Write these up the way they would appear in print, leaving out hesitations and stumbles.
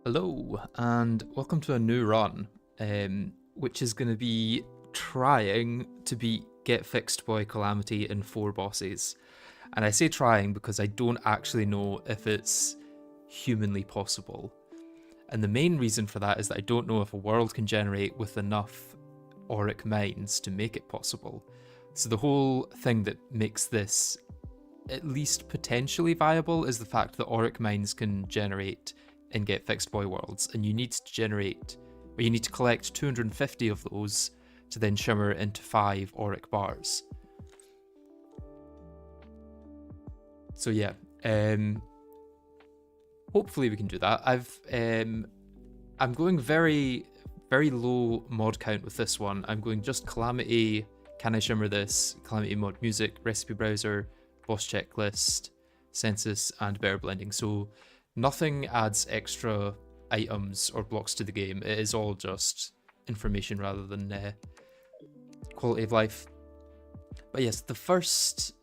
Hello, and welcome to a new run, which is going to be trying to beat GetFixedBoi Calamity in 4 bosses. And I say trying because I don't actually know if it's humanly possible. And the main reason for that is that I don't know if a world can generate with enough auric mines to make it possible. So the whole thing that makes this at least potentially viable is the fact that auric mines can generate in GetFixedBoi worlds, and you need to collect 250 of those to then shimmer into 5 auric bars. So yeah, hopefully we can do that. I'm going very low mod count with this one. I'm going just Calamity, can I shimmer this, Calamity Mod music, recipe browser, boss checklist, Census, and bear blending. So nothing adds extra items or blocks to the game. It is all just information rather than quality of life. But yes, the first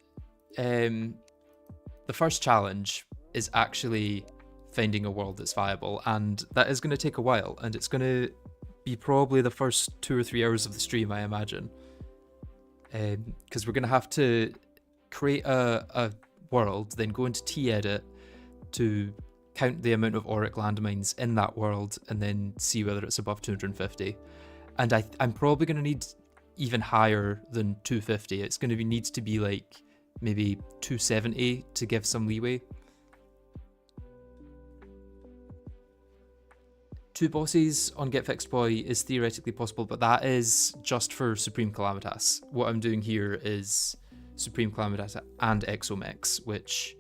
challenge is actually finding a world that's viable, and that is going to take a while, and it's going to be probably the first 2 or 3 hours of the stream, I imagine, because we're going to have to create a world, then go into T-edit to count the amount of auric landmines in that world, and then see whether it's above 250. And I'm probably going to need even higher than 250. It's going to needs to be like maybe 270 to give some leeway. 2 bosses on GetFixedBoi is theoretically possible, but that is just for Supreme Calamitas. What I'm doing here is Supreme Calamitas and Exomex, which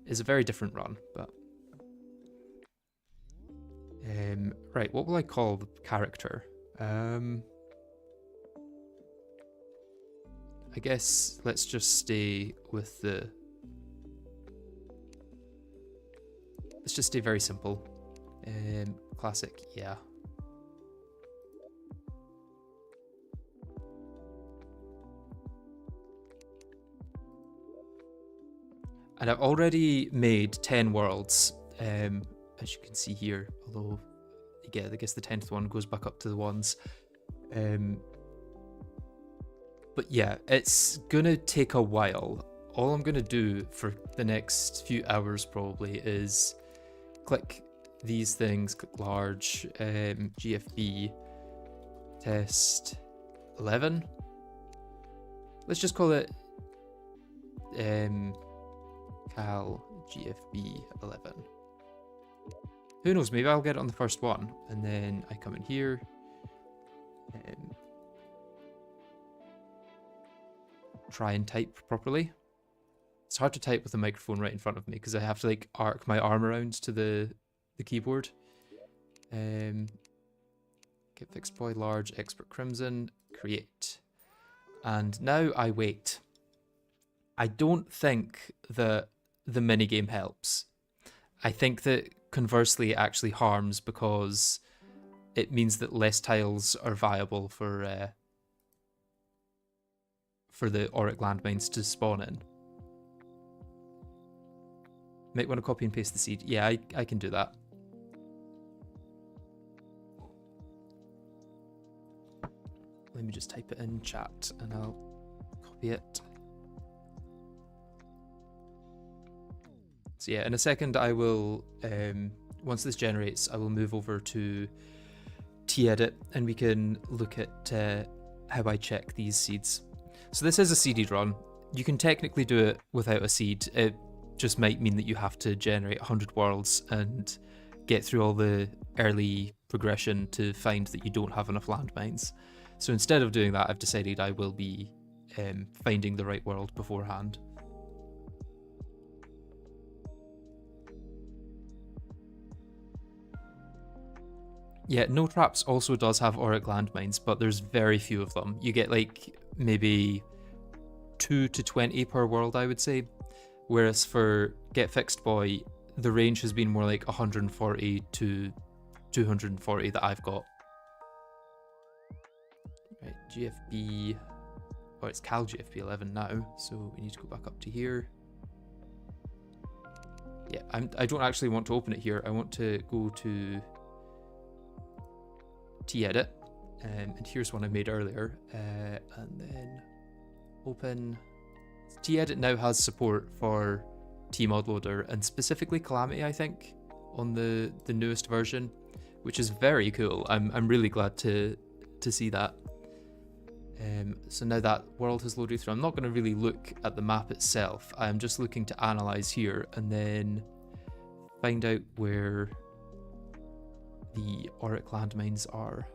is a very different run, but right, what will I call the character? I guess let's just stay with the... Let's just stay very simple. Classic, yeah. And I've already made 10 worlds, as you can see here, although, yeah, I guess the 10th one goes back up to the ones. But yeah, it's gonna take a while. All I'm gonna do for the next few hours probably is click these things, click large, GFB, test 11. Let's just call it Cal GFB 11. Who knows, maybe I'll get it on the first one, and then I come in here, try and type properly. It's hard to type with the microphone right in front of me because I have to like arc my arm around to the keyboard. GetFixedBoi large, expert crimson, create. And now I wait. I don't think that the minigame helps. I think that conversely it actually harms because it means that less tiles are viable for the auric landmines to spawn in. Might want to copy and paste the seed. Yeah, I can do that. Let me just type it in chat and I'll copy it. So yeah, in a second I will, once this generates, I will move over to T-edit and we can look at how I check these seeds. So this is a seeded run. You can technically do it without a seed. It just might mean that you have to generate 100 worlds and get through all the early progression to find that you don't have enough landmines. So instead of doing that, I've decided I will be finding the right world beforehand. Yeah, No Traps also does have auric landmines, but there's very few of them. You get like maybe 2 to 20 per world, I would say. Whereas for GetFixedBoi, the range has been more like 140 to 240 that I've got. Right, GFB, or it's Cal GFB 11 now, so we need to go back up to here. Yeah, I don't actually want to open it here. I want to go to T-edit, and here's one I made earlier, and then open. T-edit now has support for Tmod Loader and specifically Calamity, I think, on the newest version, which is very cool. I'm really glad to see that. So now that world has loaded through, I'm not going to really look at the map itself. I'm just looking to analyze here and then find out where the Auric landmines are.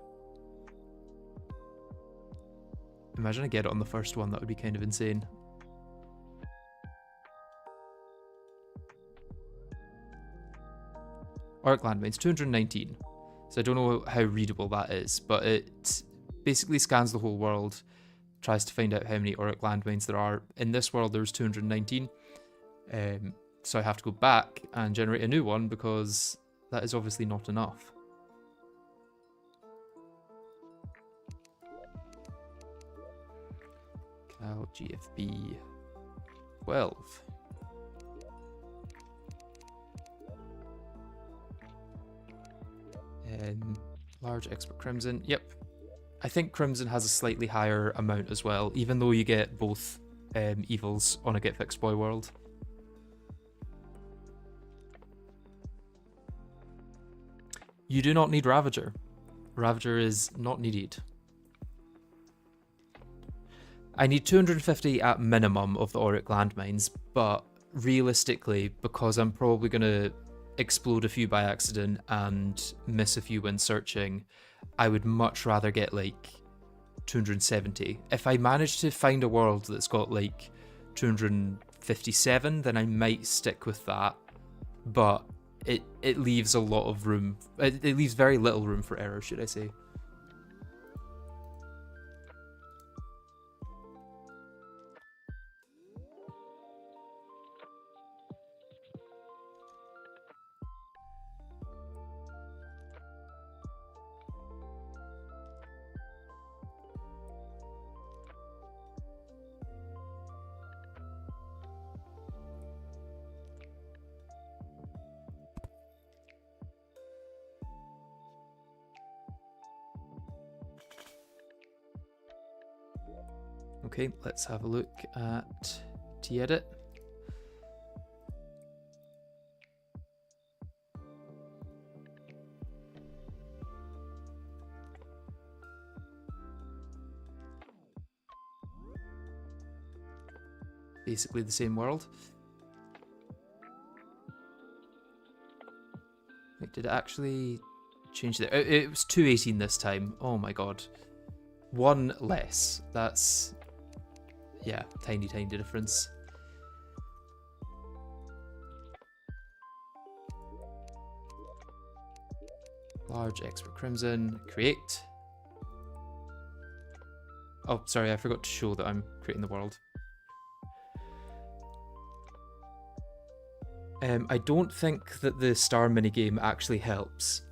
Imagine I get it on the first one, that would be kind of insane. Auric landmines, 219. So I don't know how readable that is, but it basically scans the whole world, tries to find out how many Auric landmines there are. In this world, there's 219. So I have to go back and generate a new one because that is obviously not enough. Cal GFB 12. Large expert Crimson. Yep. I think Crimson has a slightly higher amount as well, even though you get both evils on a GetFixedBoi world. You do not need Ravager. Ravager is not needed. I need 250 at minimum of the Auric landmines, but realistically, because I'm probably going to explode a few by accident and miss a few when searching, I would much rather get like 270. If I manage to find a world that's got like 257, then I might stick with that, but it leaves a lot of room, it leaves very little room for error, should I say. Okay, let's have a look at T-edit. Basically the same world. Wait, did it actually change there? It was 218 this time. Oh my god. One less. That's... yeah, tiny difference. Large expert Crimson, create. Oh, sorry, I forgot to show that I'm creating the world. I don't think that the star minigame actually helps.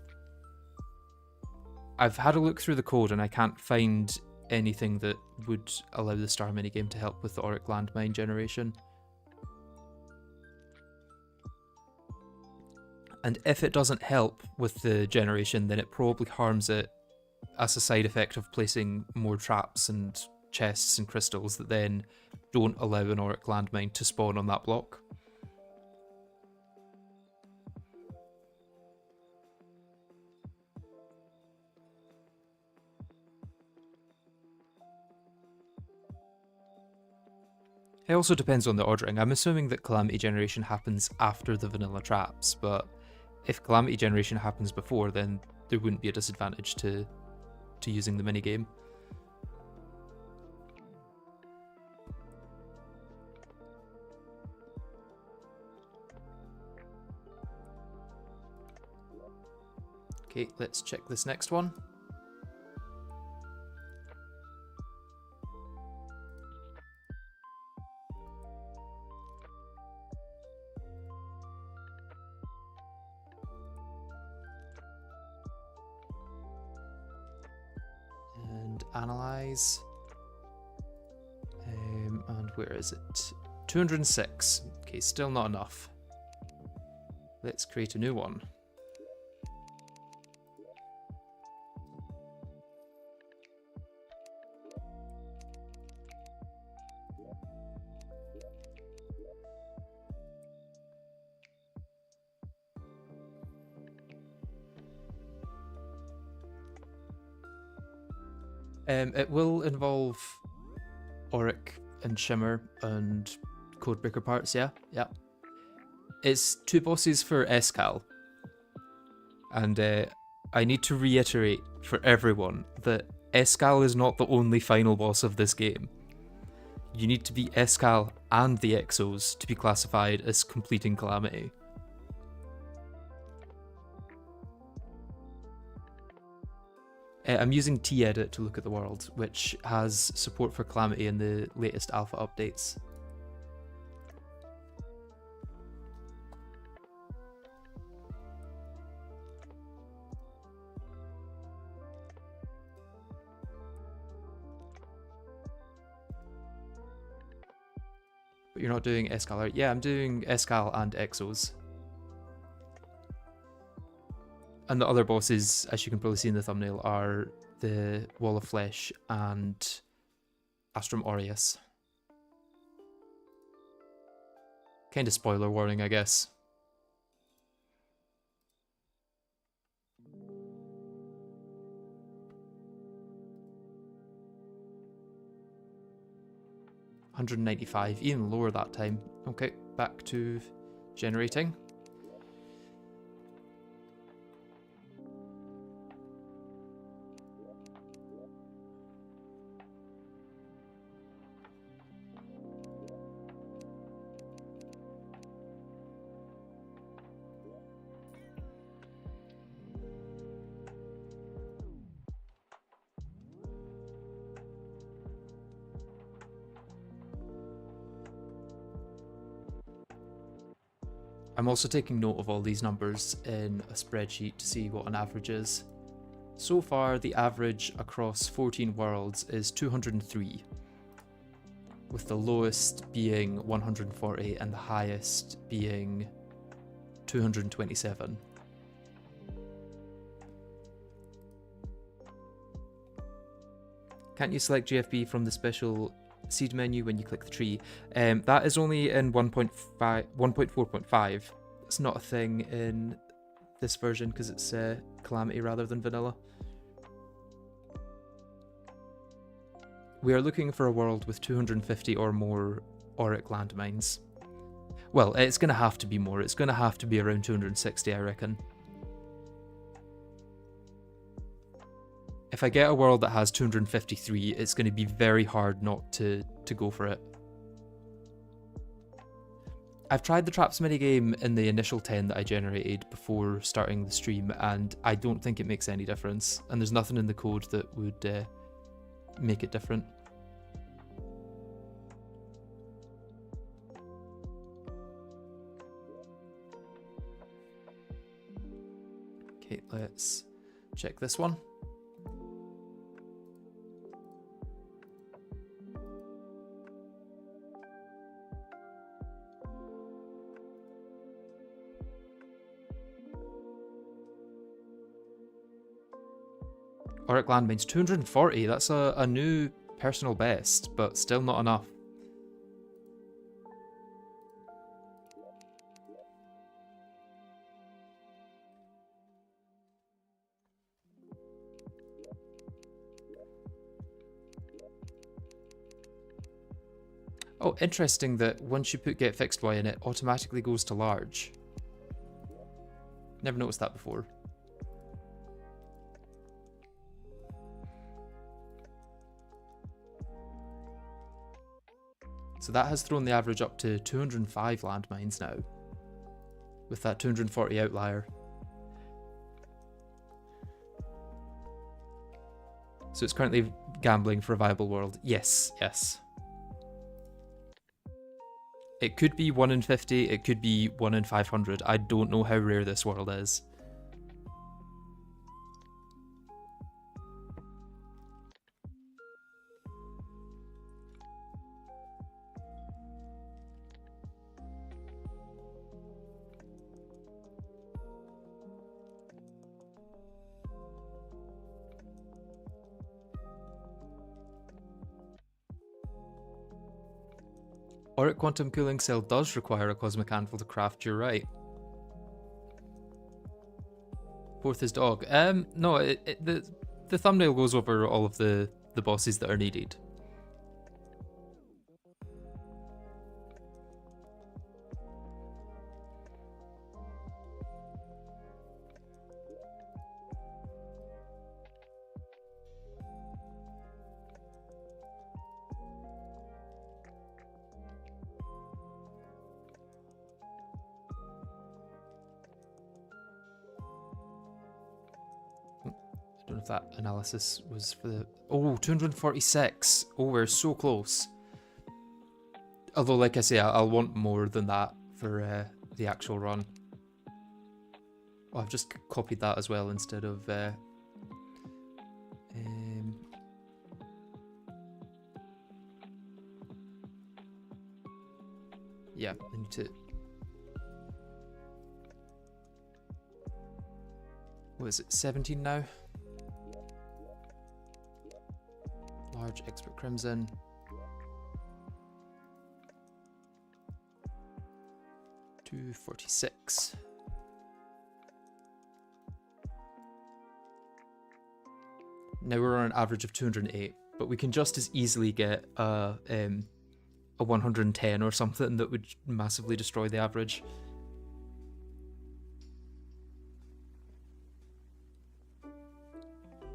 I've had a look through the code and I can't find anything that would allow the star minigame to help with the Auric landmine generation. And if it doesn't help with the generation, then it probably harms it as a side effect of placing more traps and chests and crystals that then don't allow an Auric landmine to spawn on that block. It also depends on the ordering. I'm assuming that Calamity generation happens after the vanilla traps, but if Calamity generation happens before, then there wouldn't be a disadvantage to using the minigame. Okay, let's check this next one. Analyze, and where is it? 206. Okay, still not enough. Let's create a new one. It will involve Auric and Shimmer and Codebreaker parts, yeah. It's 2 bosses for Escal. And I need to reiterate for everyone that Escal is not the only final boss of this game. You need to beat Escal and the Exos to be classified as completing Calamity. I'm using T-Edit to look at the world, which has support for Calamity in the latest alpha updates. But you're not doing Escal, right? Yeah, I'm doing Escal and Exos. And the other bosses, as you can probably see in the thumbnail, are the Wall of Flesh and Astrum Aureus. Kind of spoiler warning, I guess. $195, even lower that time. Okay, back to generating. I'm also taking note of all these numbers in a spreadsheet to see what an average is. So far, the average across 14 worlds is 203, with the lowest being 140 and the highest being 227. Can't you select GFB from the special seed menu when you click the tree? That is only in 1.4.5. It's not a thing in this version because it's Calamity rather than vanilla. We are looking for a world with 250 or more Auric landmines. Well, it's going to have to be more. It's going to have to be around 260, I reckon. If I get a world that has 253, it's going to be very hard not to go for it. I've tried the traps minigame in the initial 10 that I generated before starting the stream, and I don't think it makes any difference. And there's nothing in the code that would make it different. Okay, let's check this one. Auric landmines, 240, that's a new personal best, but still not enough. Oh, interesting that once you put GetFixedBoi in, it automatically goes to large. Never noticed that before. So that has thrown the average up to 205 landmines now, with that 240 outlier. So it's currently gambling for a viable world. Yes, yes. It could be 1 in 50, it could be 1 in 500. I don't know how rare this world is. Auric Quantum Cooling Cell does require a Cosmic Anvil to craft, you're right. Fourth is dog. No, the thumbnail goes over all of the the bosses that are needed. I don't know if that analysis was for the... Oh, 246. Oh, we're so close. Although, like I say, I'll want more than that for the actual run. Oh, I've just copied that as well instead of... yeah, I need to... What is it, 17 now? Large expert crimson. $246. Now we're on an average of 208, but we can just as easily get a 110 or something that would massively destroy the average.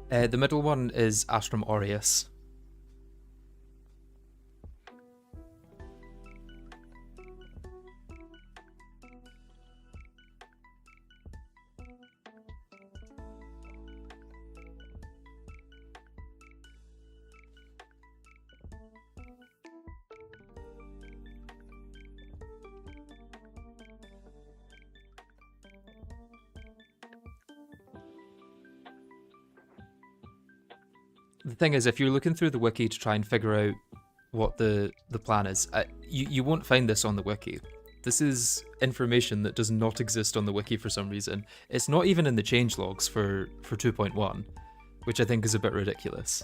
The middle one is Astrum Aureus. The thing is, if you're looking through the wiki to try and figure out what the plan is, you won't find this on the wiki. This is information that does not exist on the wiki for some reason. It's not even in the changelogs for 2.1, which I think is a bit ridiculous.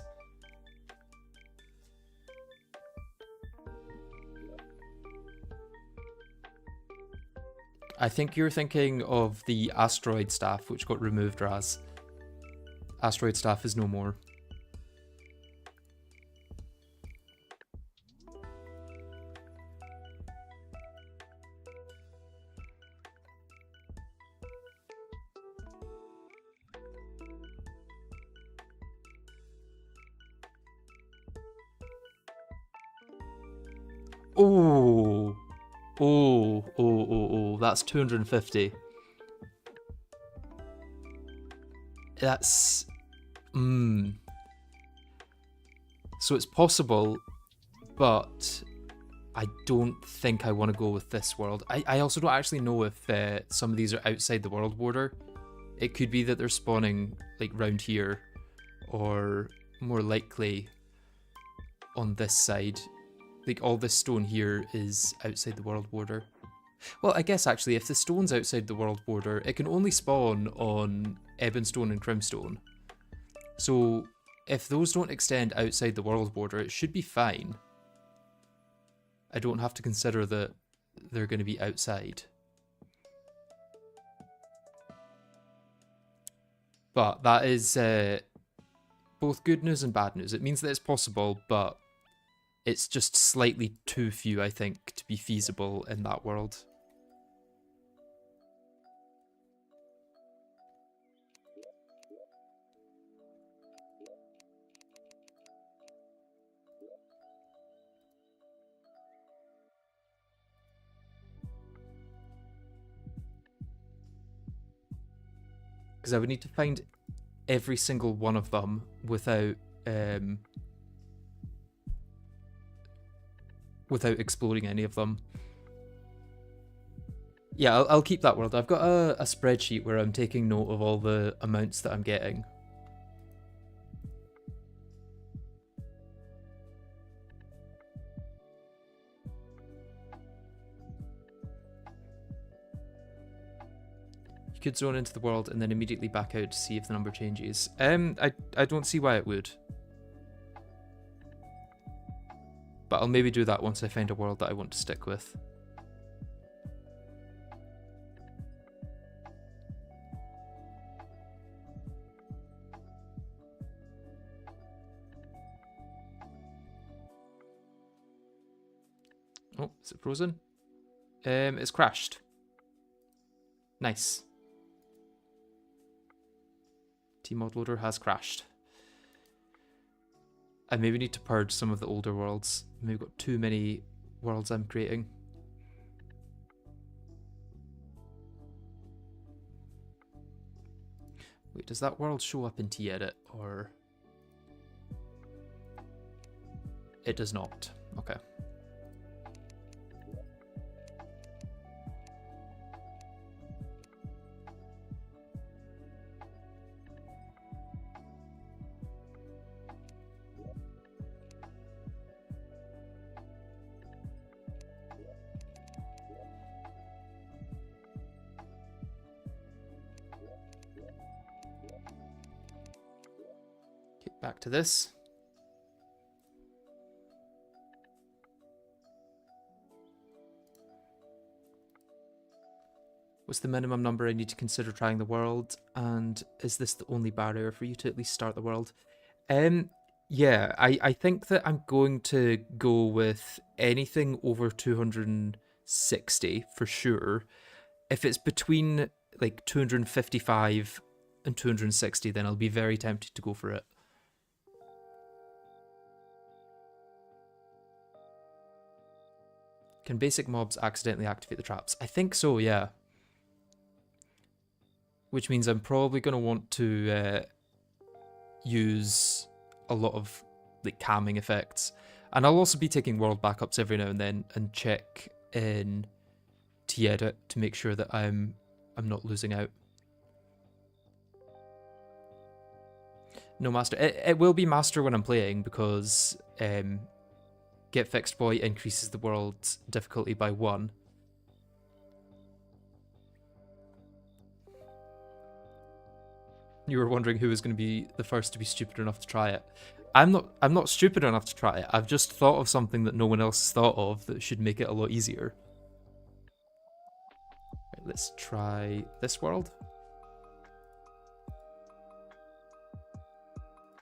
I think you're thinking of the asteroid staff, which got removed, Raz. Asteroid staff is no more. Oh, that's 250. That's... So it's possible, but I don't think I want to go with this world. I also don't actually know if some of these are outside the world border. It could be that they're spawning like round here, or more likely on this side. Like all this stone here is outside the world border. Well, I guess actually if the stone's outside the world border, it can only spawn on Ebonstone and Crimstone. So if those don't extend outside the world border, it should be fine. I don't have to consider that they're going to be outside. But that is both good news and bad news. It means that it's possible, but it's just slightly too few, I think, to be feasible in that world. Because I would need to find every single one of them without exploring any of them. Yeah, I'll keep that world. I've got a spreadsheet where I'm taking note of all the amounts that I'm getting. You could zone into the world and then immediately back out to see if the number changes. I don't see why it would. But I'll maybe do that once I find a world that I want to stick with. Oh, is it frozen? It's crashed. Nice. Tmod loader has crashed. I maybe need to purge some of the older worlds. Maybe got too many worlds I'm creating. Wait, does that world show up in T-Edit, or... It does not. Okay. Back to this. What's the minimum number I need to consider trying the world? And is this the only barrier for you to at least start the world? Yeah, I think that I'm going to go with anything over 260 for sure. If it's between like 255 and 260, then I'll be very tempted to go for it. Can basic mobs accidentally activate the traps? I think so, yeah. Which means I'm probably going to want to use a lot of like calming effects. And I'll also be taking world backups every now and then and check in T-Edit to make sure that I'm not losing out. No master. It will be master when I'm playing because GetFixedBoi increases the world's difficulty by 1. You were wondering who was going to be the first to be stupid enough to try it. I'm not stupid enough to try it. I've just thought of something that no one else has thought of that should make it a lot easier. Right, let's try this world.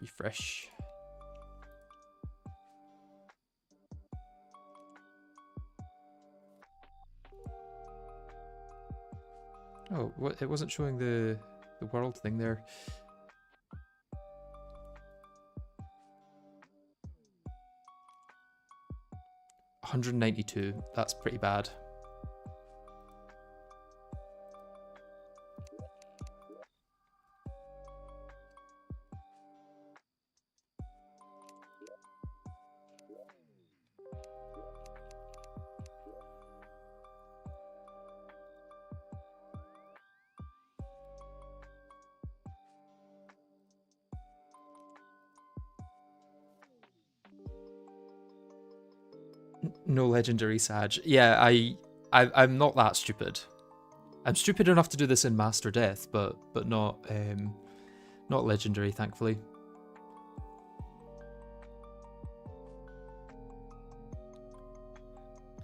Refresh. Oh, what? It wasn't showing the world thing there. $192. That's pretty bad. No legendary Sag. Yeah, I'm not that stupid. I'm stupid enough to do this in Master Death, but not legendary, thankfully.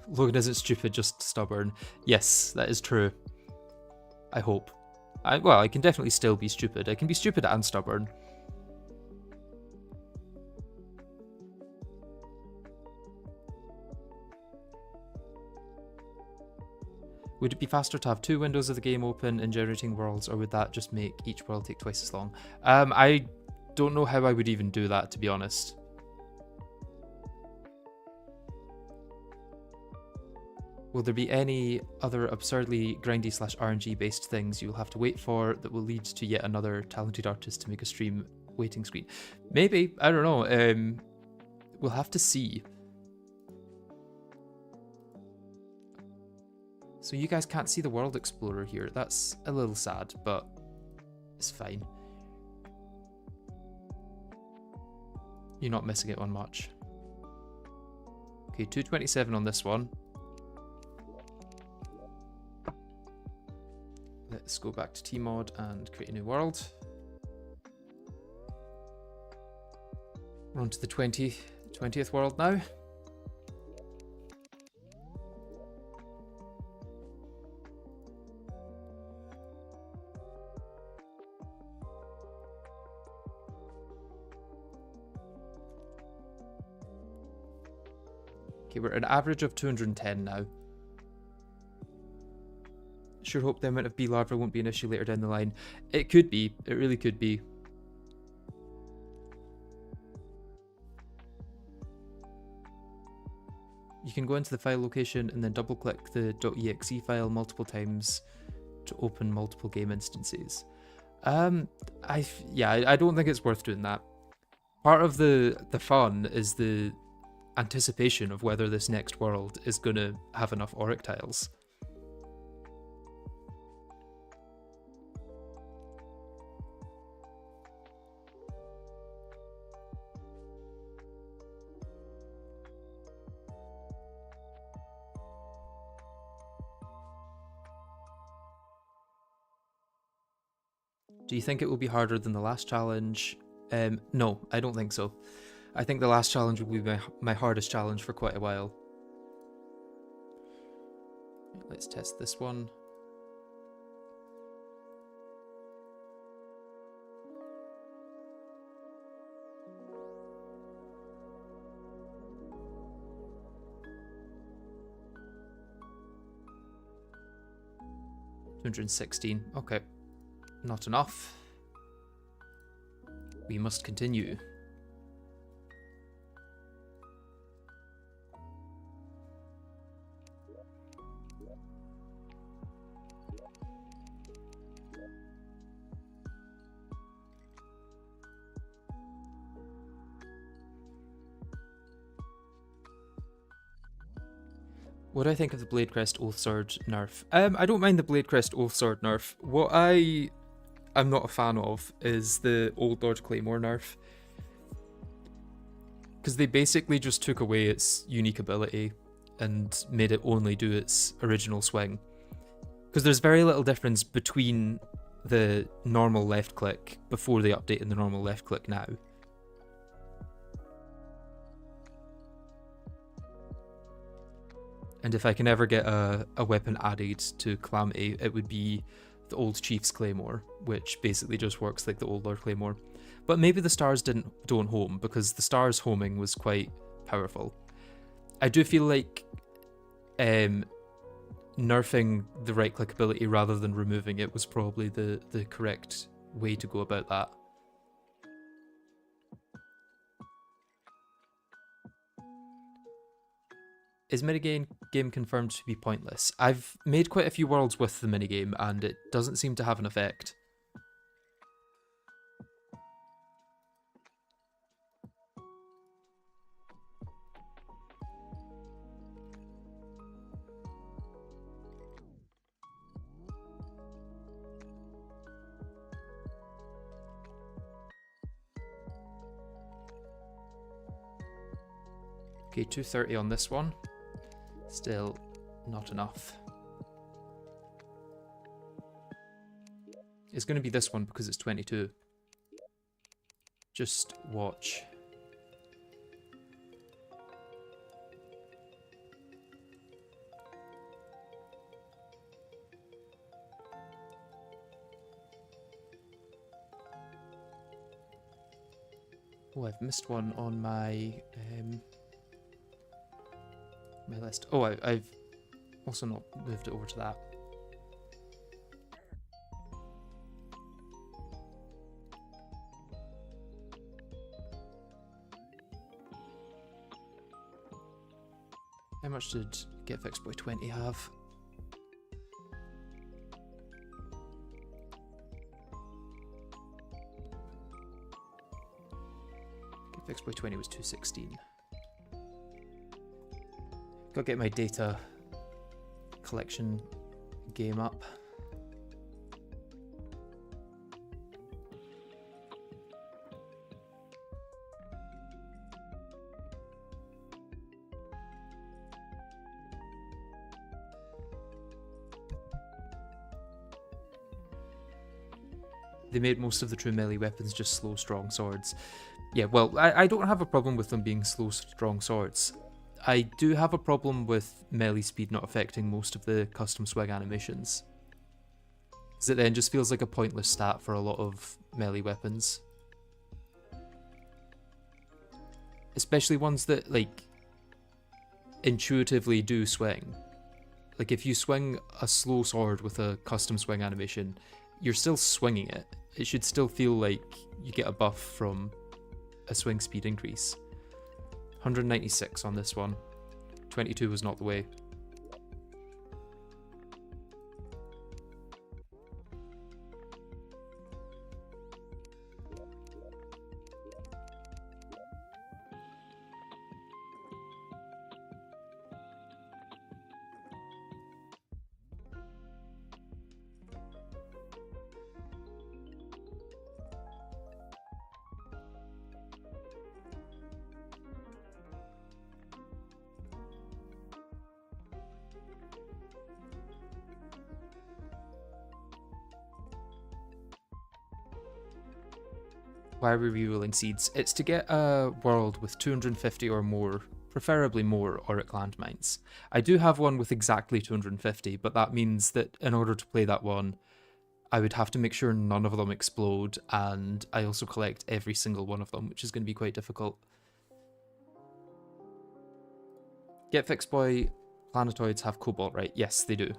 Logan isn't stupid, just stubborn. Yes, that is true. I hope. Well, I can definitely still be stupid. I can be stupid and stubborn. Would it be faster to have 2 windows of the game open and generating worlds, or would that just make each world take twice as long? I don't know how I would even do that, to be honest. Will there be any other absurdly grindy / RNG based things you'll have to wait for that will lead to yet another talented artist to make a stream waiting screen? Maybe, I don't know. We'll have to see. So you guys can't see the World Explorer here. That's a little sad, but it's fine. You're not missing it on much. Okay, 227 on this one. Let's go back to Tmod and create a new world. We're on to the 20th world now. Okay, we're at an average of 210 now. Sure hope the amount of bee larvae won't be an issue later down the line. It could be. It really could be. You can go into the file location and then double click the .exe file multiple times to open multiple game instances. I don't think it's worth doing that. Part of the fun is the anticipation of whether this next world is going to have enough auric tiles. Do you think it will be harder than the last challenge? No, I don't think so. I think the last challenge will be my hardest challenge for quite a while. Let's test this one. $216. Okay. Not enough. We must continue. What do I think of the Bladecrest Oath Sword nerf? I don't mind the Bladecrest Oath Sword nerf. What I'm not a fan of is the Old Lord Claymore nerf. Because they basically just took away its unique ability and made it only do its original swing. Because there's very little difference between the normal left click before the update and the normal left click now. And if I can ever get a weapon added to Calamity, it would be the Old Chief's Claymore, which basically just works like the Old Lord Claymore. But maybe the stars don't home, because the stars homing was quite powerful. I do feel like nerfing the right click ability rather than removing it was probably the correct way to go about that. Is minigame confirmed to be pointless? I've made quite a few worlds with the minigame and it doesn't seem to have an effect. Okay, 230 on this one. Still not enough. It's going to be this one because it's 22. Just watch. Oh, I've missed one on my my list. Oh, I've also not moved it over to that. How much did GetFixedBoi 20 have? GetFixedBoi 20 was 216. Gotta get my data collection game up. They made most of the true melee weapons just slow, strong swords. Yeah, well, I don't have a problem with them being slow, strong swords. I do have a problem with melee speed not affecting most of the custom swing animations. Because it then just feels like a pointless stat for a lot of melee weapons. Especially ones that, like, intuitively do swing. Like if you swing a slow sword with a custom swing animation, you're still swinging it. It should still feel like you get a buff from a swing speed increase. 196 on this one. 22 was not the way. Why are we rerolling seeds? It's to get a world with 250 or more, preferably more, Auric landmines. I do have one with exactly 250, but that means that in order to play that one, I would have to make sure none of them explode, and I also collect every single one of them, which is going to be quite difficult. GetFixedBoi planetoids have cobalt, right? Yes, they do.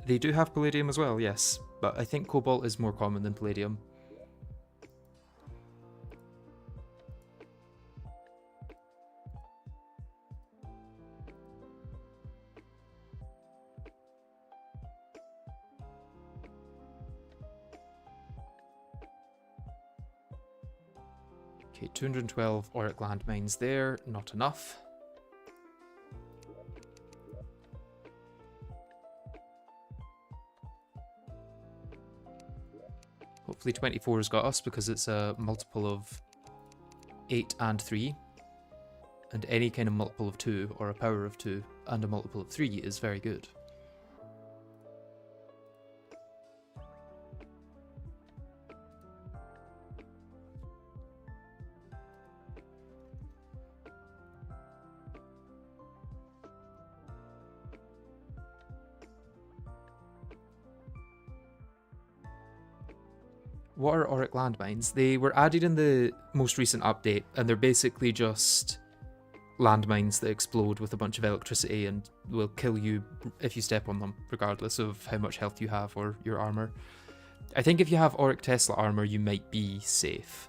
They do have palladium as well, yes, but I think cobalt is more common than palladium. Okay, 212 Auric landmines there, not enough. Hopefully 24 has got us because it's a multiple of 8 and 3. And any kind of multiple of 2 or a power of 2 and a multiple of 3 is very good. What are Auric landmines? They were added in the most recent update, and they're basically just landmines that explode with a bunch of electricity and will kill you if you step on them, regardless of how much health you have or your armor. I think if you have Auric Tesla armor, you might be safe.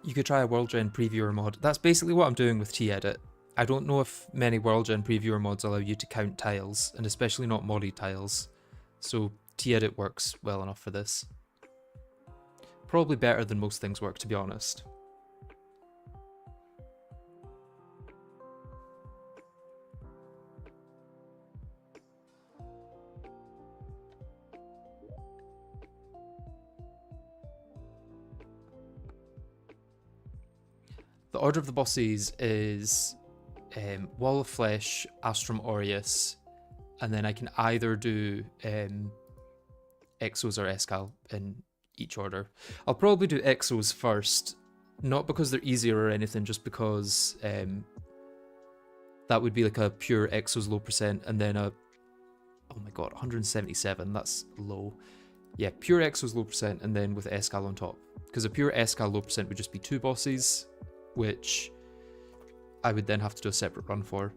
You could try a World Gen Previewer mod. That's basically what I'm doing with T-Edit. I don't know if many World Gen Previewer mods allow you to count tiles, and especially not modded tiles, so T-Edit works well enough for this. Probably better than most things work, to be honest. The order of the bosses is Wall of Flesh, Astrum Aureus, and then I can either do Exos or Escal in each order. I'll probably do Exos first, not because they're easier or anything, just because that would be like a pure Exos low percent, and then a, oh my god, 177, that's low. Yeah, pure Exos low percent, and then with Escal on top. Because a pure Escal low percent would just be 2 bosses, which I would then have to do a separate run for.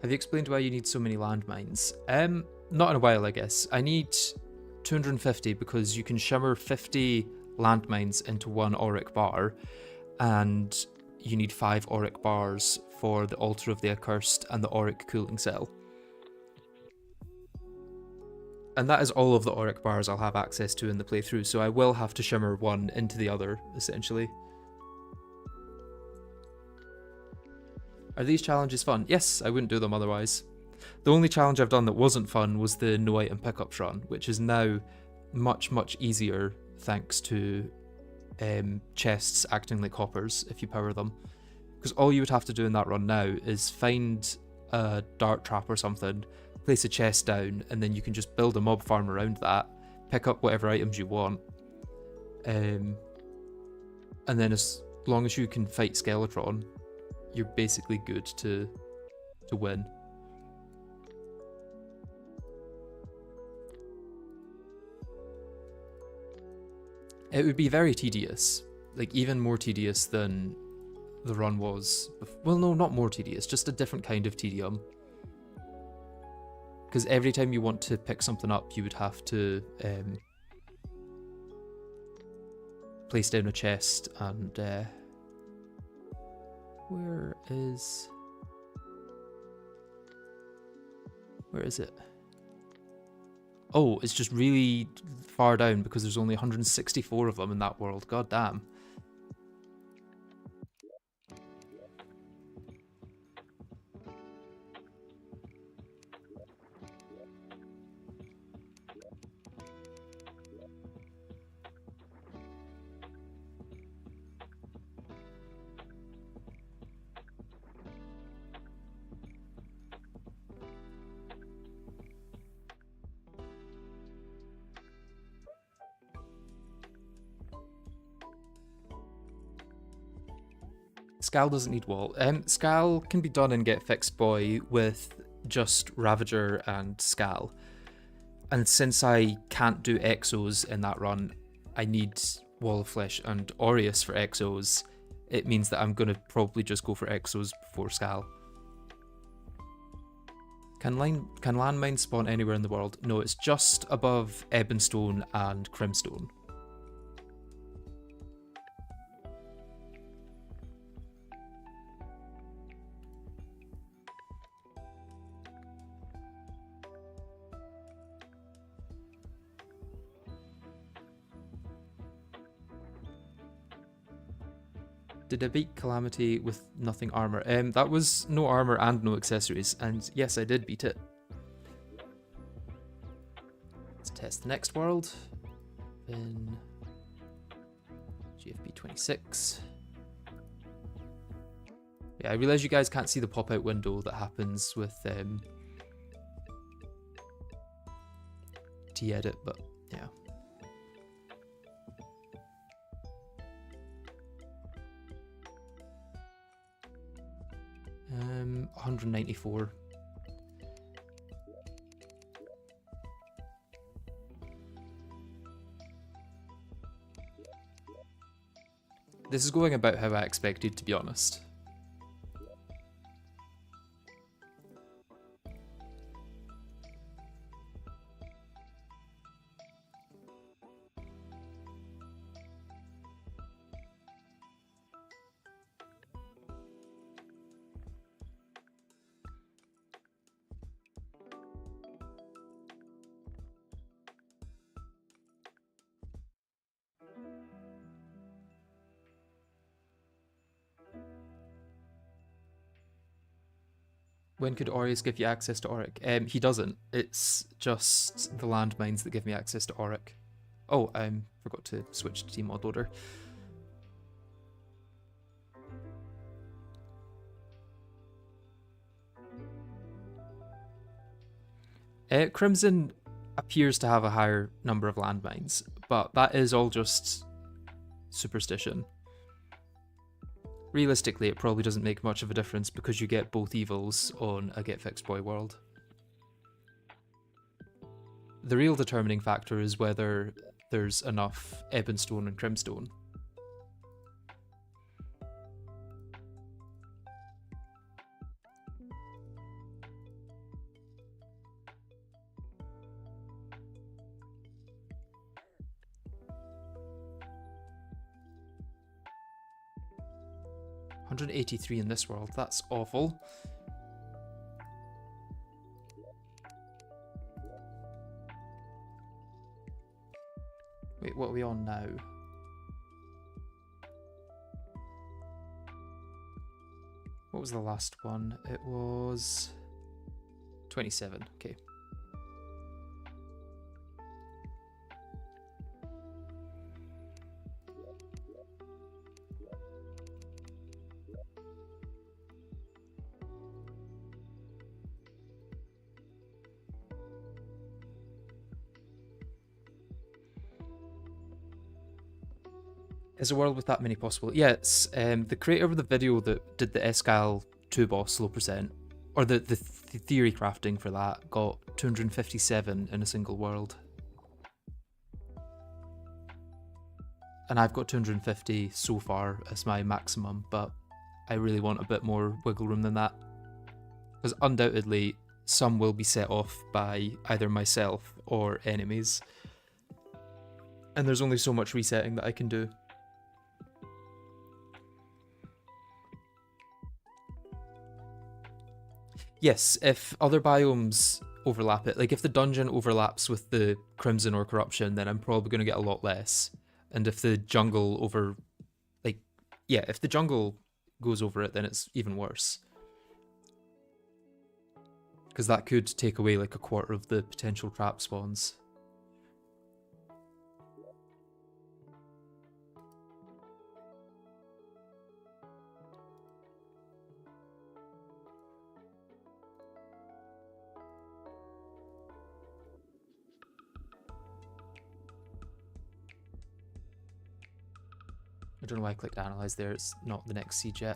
Have you explained why you need so many landmines? Not in a while, I guess. I need 250 because you can shimmer 50 landmines into 1 Auric bar, and you need 5 Auric bars for the Altar of the Accursed and the Auric Cooling Cell. And that is all of the Auric bars I'll have access to in the playthrough, so I will have to shimmer one into the other, essentially. Are these challenges fun? Yes, I wouldn't do them otherwise. The only challenge I've done that wasn't fun was the no item pickups run, which is now much, much easier thanks to chests acting like hoppers if you power them. Because all you would have to do in that run now is find a dart trap or something, place a chest down, and then you can just build a mob farm around that, pick up whatever items you want, and then as long as you can fight Skeletron, you're basically good to win. It would be very tedious, like even more tedious than the run was. Well, no, not more tedious, just a different kind of tedium. Because every time you want to pick something up, you would have to place down a chest and where is it? Oh, it's just really far down because there's only 164 of them in that world. God damn. Skal doesn't need wall. Skal can be done in GetFixedBoi with just Ravager and Skal. And since I can't do Exos in that run, I need Wall of Flesh and Aureus for Exos. It means that I'm going to probably just go for Exos before Skal. Can landmines spawn anywhere in the world? No, it's just above Ebonstone and Crimstone. Did I beat Calamity with nothing armor? That was no armor and no accessories, and yes, I did beat it. Let's test the next world in GFB 26. Yeah, I realize you guys can't see the pop-out window that happens with T-edit, but yeah. Um, 194. This is going about how I expected, to be honest. When could Aureus give you access to Auric? He doesn't. It's just the landmines that give me access to Auric. Oh, I forgot to switch to team mod loader. Crimson appears to have a higher number of landmines, but that is all just superstition. Realistically, it probably doesn't make much of a difference because you get both evils on a GetFixedBoi world. The real determining factor is whether there's enough Ebonstone and Crimstone. $183 in this world, that's awful. Wait, what are we on now? What was the last one? It was 27. Okay. Is a world with that many possible? Yeah, it's the creator of the video that did the Escal 2 boss low percent, or the theory crafting for that, got 257 in a single world. And I've got 250 so far as my maximum, but I really want a bit more wiggle room than that. Because undoubtedly, some will be set off by either myself or enemies. And there's only so much resetting that I can do. Yes, if other biomes overlap it, like if the dungeon overlaps with the Crimson or Corruption, then I'm probably going to get a lot less. And if the jungle if the jungle goes over it, then it's even worse. Because that could take away like a quarter of the potential trap spawns. I don't know why I clicked analyze there, it's not the next siege yet.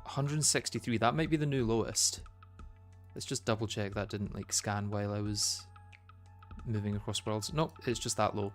163, that might be the new lowest. Let's just double check that didn't like scan while I was moving across worlds. Nope, it's just that low.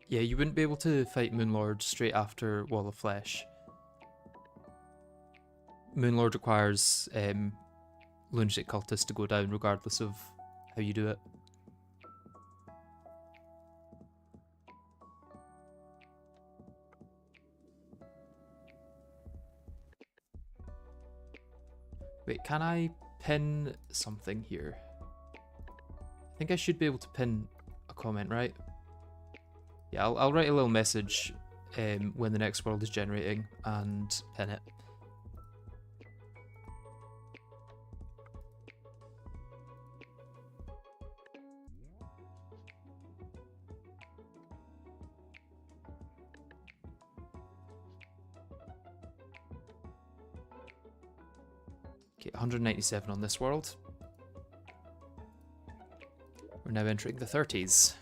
Yeah, you wouldn't be able to fight Moonlord straight after Wall of Flesh. Moonlord requires Lunatic Cultist to go down regardless of how you do it. Wait, can I pin something here? I think I should be able to pin a comment, right? Yeah, I'll write a little message when the next world is generating and pin it. Okay, 197 on this world. We're now entering the 30s.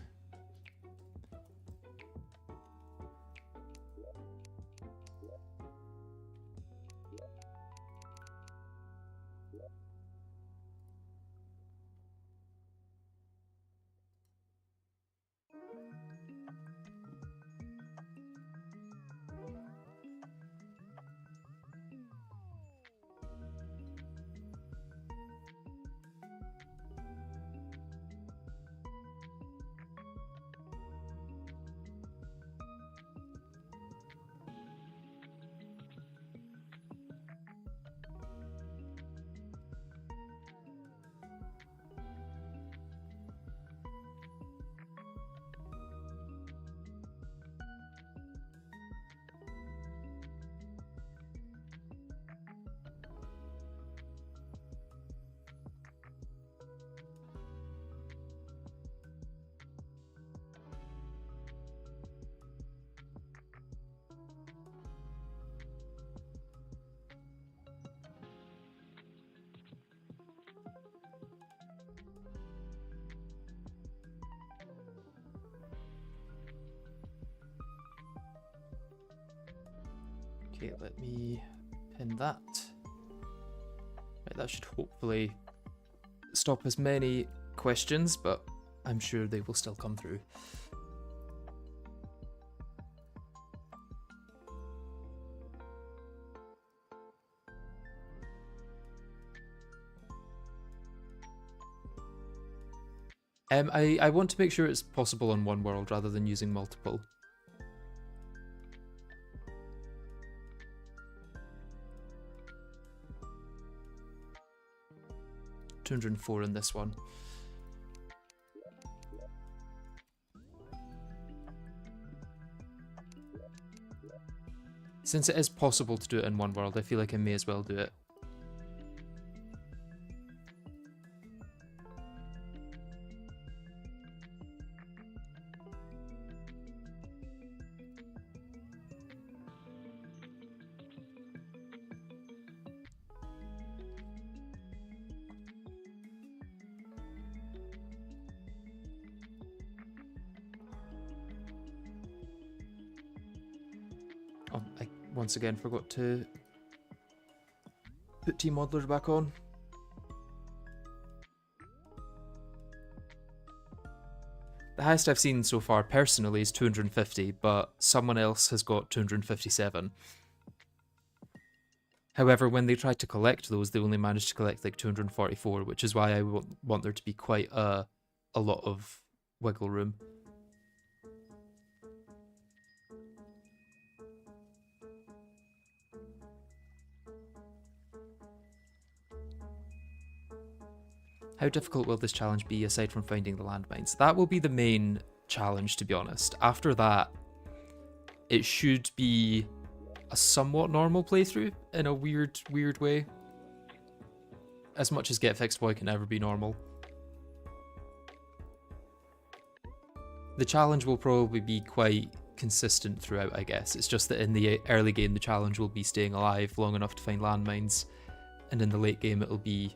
Okay, let me pin that. Right, that should hopefully stop as many questions, but I'm sure they will still come through. I want to make sure it's possible on one world rather than using multiple. $204 in this one. Since it is possible to do it in one world, I feel like I may as well do it. Oh, I once again forgot to put T-Modeler back on. The highest I've seen so far personally is 250, but someone else has got 257. However, when they tried to collect those, they only managed to collect like 244, which is why I want there to be quite a lot of wiggle room. How difficult will this challenge be aside from finding the landmines? That will be the main challenge, to be honest. After that, it should be a somewhat normal playthrough in a weird way. As much as GetFixedBoi can never be normal. The challenge will probably be quite consistent throughout, I guess. It's just that in the early game, the challenge will be staying alive long enough to find landmines, and in the late game, it'll be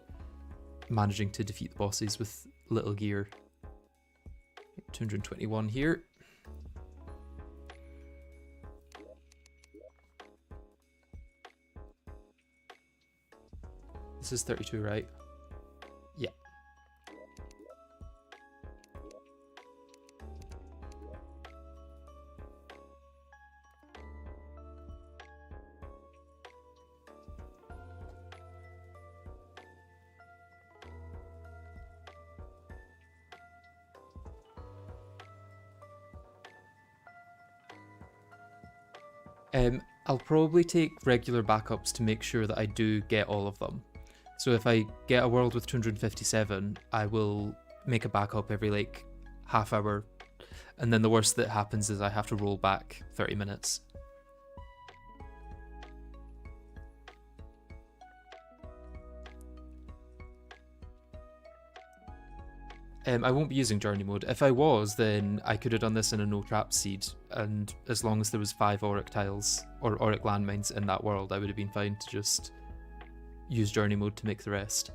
managing to defeat the bosses with little gear. 221 here. This is 32, right? Yeah. I'll probably take regular backups to make sure that I do get all of them. So if I get a world with 257, I will make a backup every like half hour, and then the worst that happens is I have to roll back 30 minutes. I won't be using journey mode. If I was, then I could have done this in a no trap seed, and as long as there was 5 auric tiles or auric landmines in that world, I would have been fine to just use journey mode to make the rest.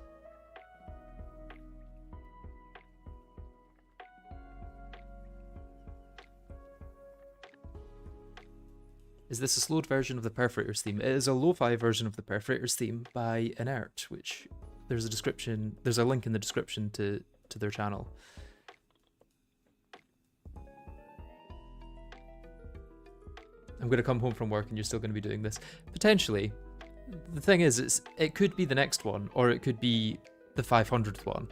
Is this a slowed version of the Perforators theme? It is a lo-fi version of the Perforators theme by Inert, which there's a link in the description to their channel. I'm going to come home from work and you're still going to be doing this. Potentially. The thing is, it could be the next one, or it could be the 500th one.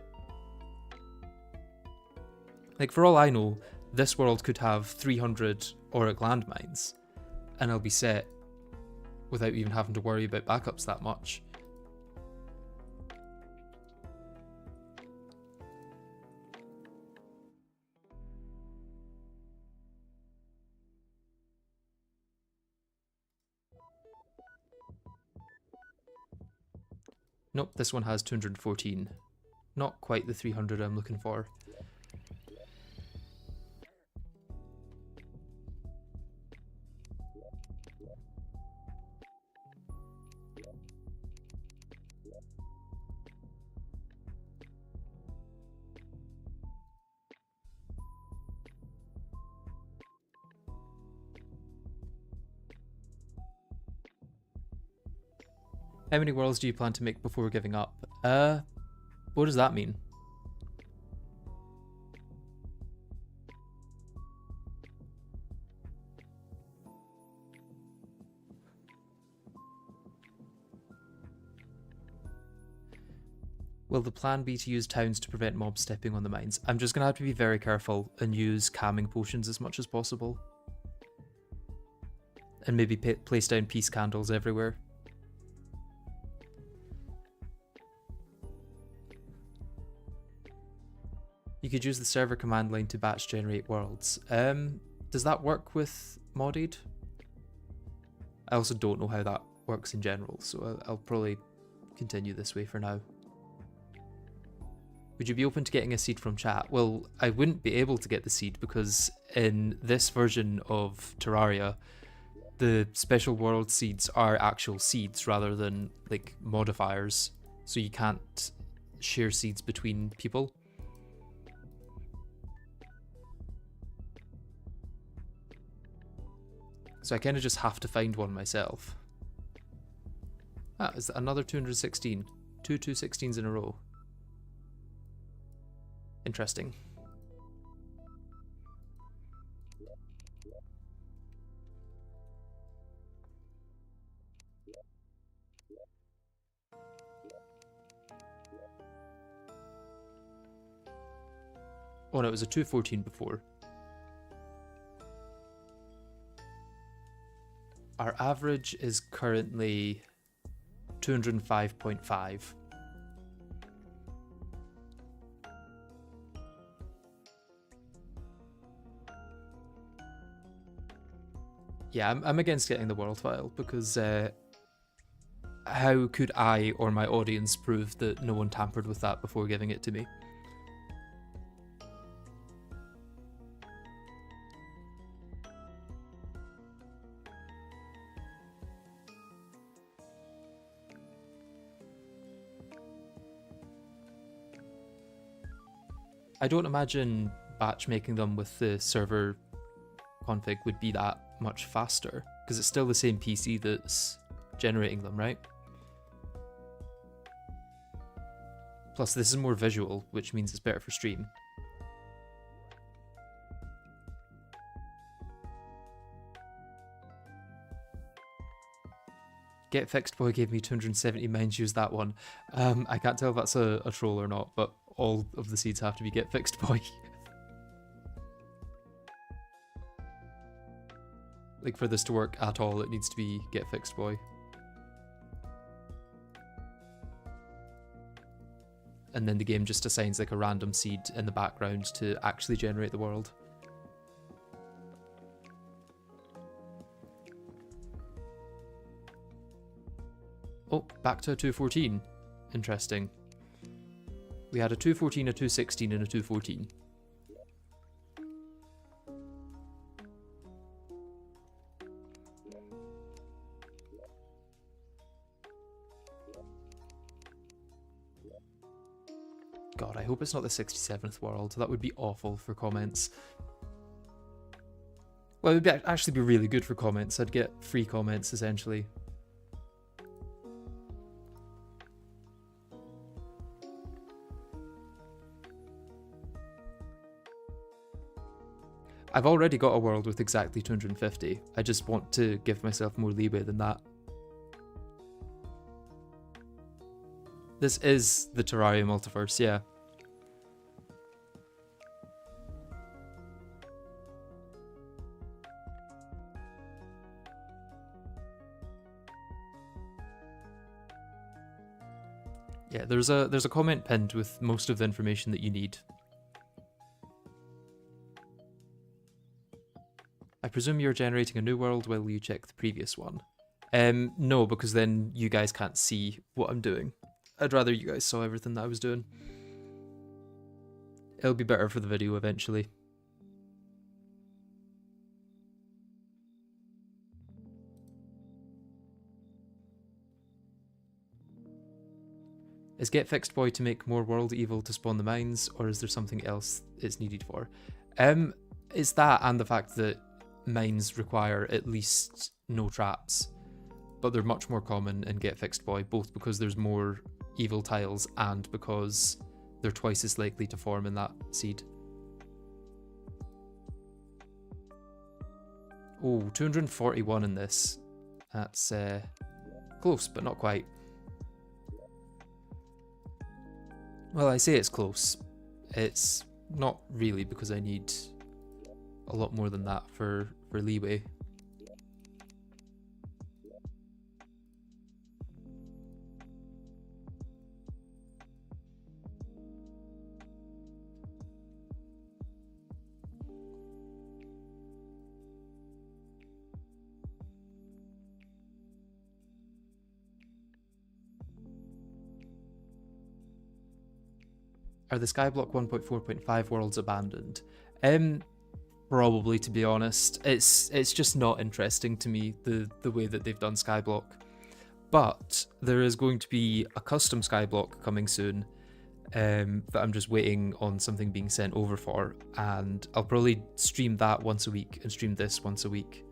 Like, for all I know, this world could have 300 auric landmines, and I'll be set without even having to worry about backups that much. Nope, this one has 214. Not quite the 300 I'm looking for. How many worlds do you plan to make before giving up? What does that mean? Will the plan be to use towns to prevent mobs stepping on the mines? I'm just going to have to be very careful and use calming potions as much as possible. And maybe place down peace candles everywhere. You could use the server command line to batch generate worlds. Does that work with modded? I also don't know how that works in general, so I'll probably continue this way for now. Would you be open to getting a seed from chat? Well, I wouldn't be able to get the seed because in this version of Terraria, the special world seeds are actual seeds rather than like modifiers, so you can't share seeds between people. So I kind of just have to find one myself. Ah, is that another 216? Two 216s in a row. Interesting. Oh no, it was a 214 before. Our average is currently 205.5. Yeah, I'm against getting the world file because how could I or my audience prove that no one tampered with that before giving it to me? I don't imagine batch making them with the server config would be that much faster, because it's still the same PC that's generating them, right? Plus this is more visual, which means it's better for stream. GetFixedBoi gave me 270 mines, use that one. I can't tell if that's a troll or not, but all of the seeds have to be GetFixedBoi. Like, for this to work at all, it needs to be GetFixedBoi. And then the game just assigns like a random seed in the background to actually generate the world. Oh, back to a 214. Interesting. We had a 214, a 216, and a 214. God, I hope it's not the 67th world. That would be awful for comments. Well, it would actually be really good for comments. I'd get free comments, essentially. I've already got a world with exactly 250. I just want to give myself more leeway than that. This is the Terraria multiverse, yeah. Yeah, there's a comment pinned with most of the information that you need. I presume you're generating a new world while you check the previous one. No, because then you guys can't see what I'm doing. I'd rather you guys saw everything that I was doing. It'll be better for the video eventually. Is GetFixedBoi to make more world evil to spawn the mines, or is there something else it's needed for? It's that and the fact that mines require at least no traps. but they're much more common in GetFixedBoi, both because there's more evil tiles and because they're twice as likely to form in that seed. Oh, 241 in this. That's close, but not quite. Well, I say it's close. It's not really, because I need a lot more than that for leeway. Are the Skyblock 1.4.5 worlds abandoned? Probably, to be honest. It's just not interesting to me, the way that they've done Skyblock. But there is going to be a custom Skyblock coming soon that I'm just waiting on something being sent over for, and I'll probably stream that once a week and stream this once a week.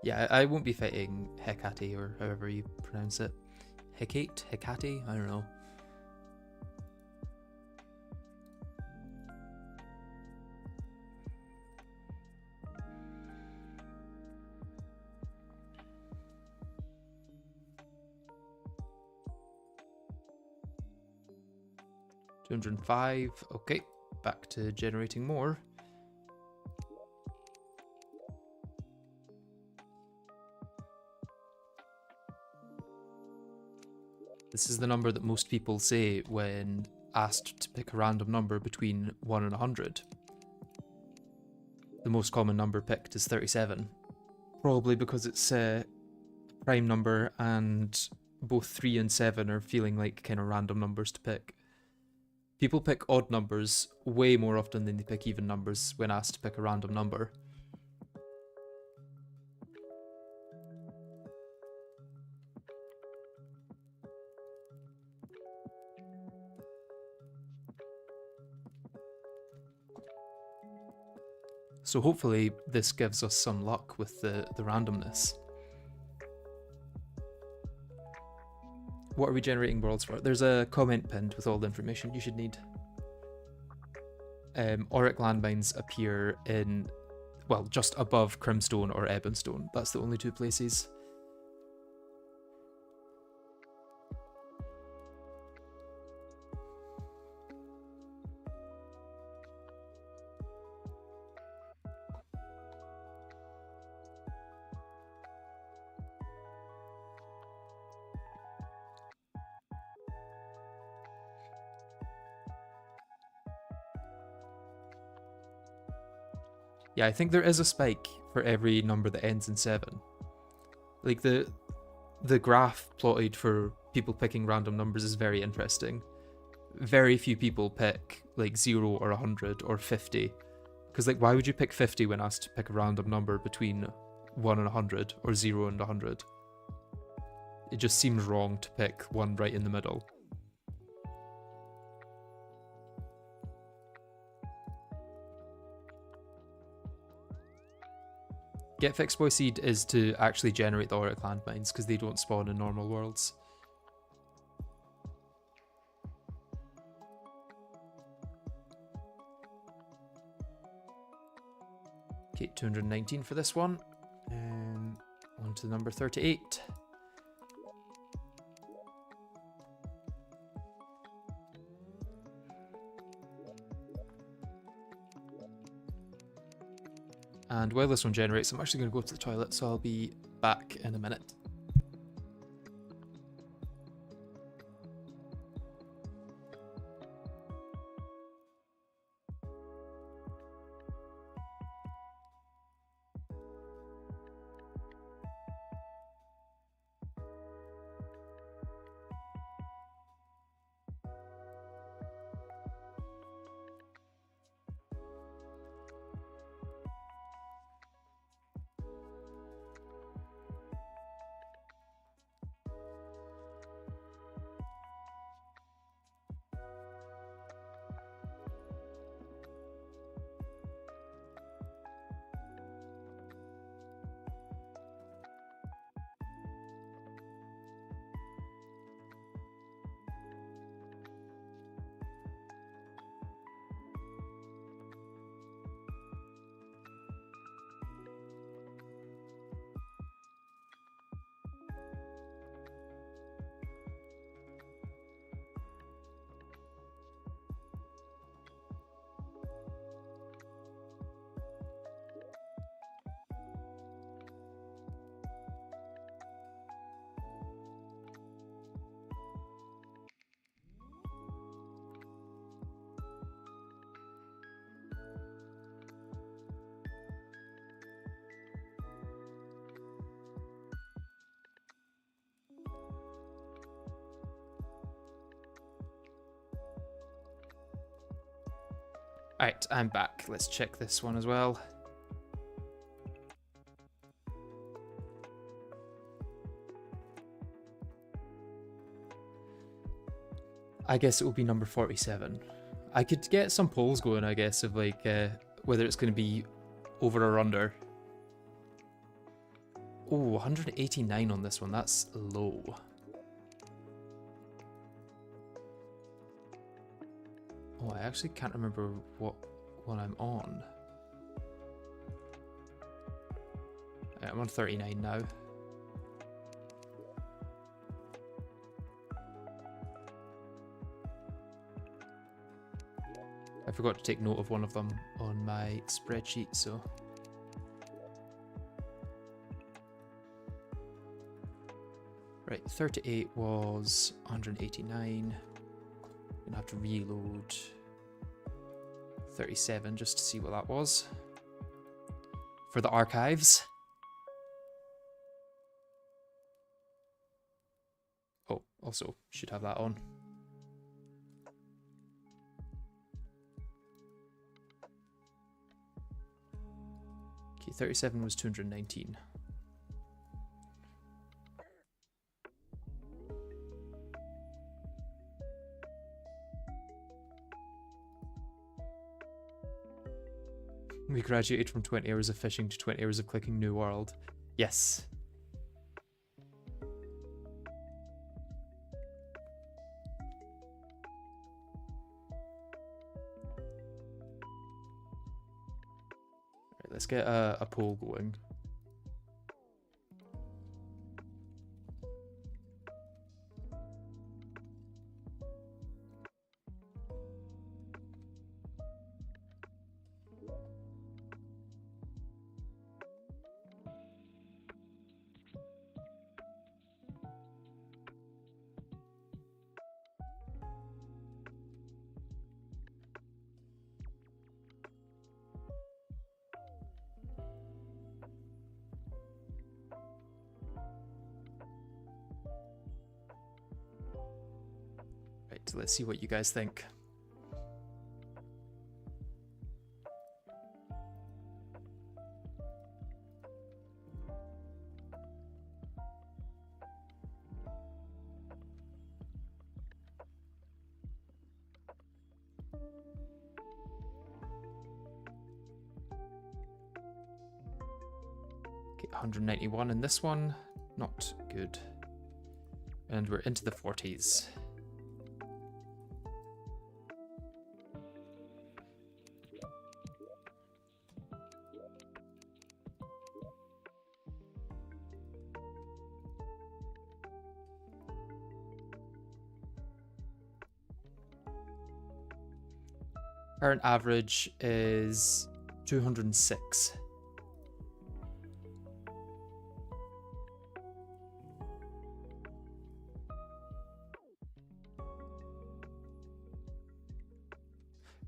Yeah, I won't be fighting Hecate, or however you pronounce it. Hecate? Hecate? I don't know. $205. Okay, back to generating more. This is the number that most people say when asked to pick a random number between 1 and 100. The most common number picked is 37. Probably because it's a prime number, and both 3 and 7 are feeling like kind of random numbers to pick. People pick odd numbers way more often than they pick even numbers when asked to pick a random number. So hopefully this gives us some luck with the randomness. What are we generating worlds for? There's a comment pinned with all the information you should need. Auric landmines appear in, well, just above Crimstone or Ebonstone. That's the only two places. Yeah, I think there is a spike for every number that ends in 7. Like the graph plotted for people picking random numbers is very interesting. Very few people pick like 0 or 100 or 50. Because like, why would you pick 50 when asked to pick a random number between 1 and 100 or 0 and 100? It just seems wrong to pick one right in the middle. GetFixedBoi seed is to actually generate the Auric landmines, because they don't spawn in normal worlds. Okay, 219 for this one. On to number 38. And while this one generates, I'm actually going to go to the toilet, so I'll be back in a minute. Alright, I'm back. Let's check this one as well. I guess it will be number 47. I could get some polls going, I guess, of like whether it's going to be over or under. Oh, 189 on this one. That's low. Oh, I actually can't remember what one I'm on. I'm on 39 now. I forgot to take note of one of them on my spreadsheet, so... Right, 38 was 189. Gonna have to reload 37 just to see what that was. For the archives. Oh, also should have that on. Okay, 37 was 219. We graduated from 20 hours of fishing to 20 hours of clicking New World. Yes. Right, let's get a poll going. Right, let's see what you guys think. Okay, 191 in this one, not good. And we're into the 40s. Current average is 206.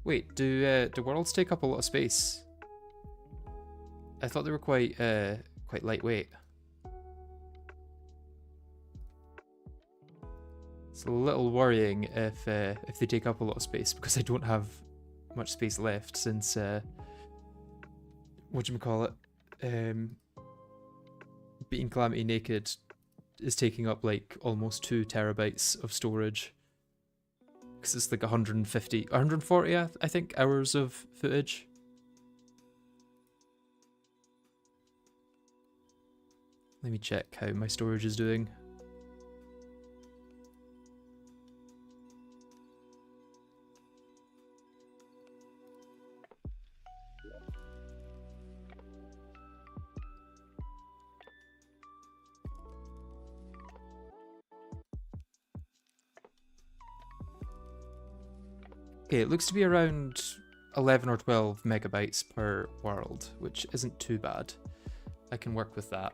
Wait, do worlds take up a lot of space? I thought they were quite lightweight. It's a little worrying if they take up a lot of space, because I don't have much space left since whatchamacallit, beating Calamity naked is taking up like almost 2 terabytes of storage, because it's like 140 I think hours of footage. Let me check how my storage is doing. Okay, it looks to be around 11 or 12 megabytes per world, which isn't too bad. I can work with that.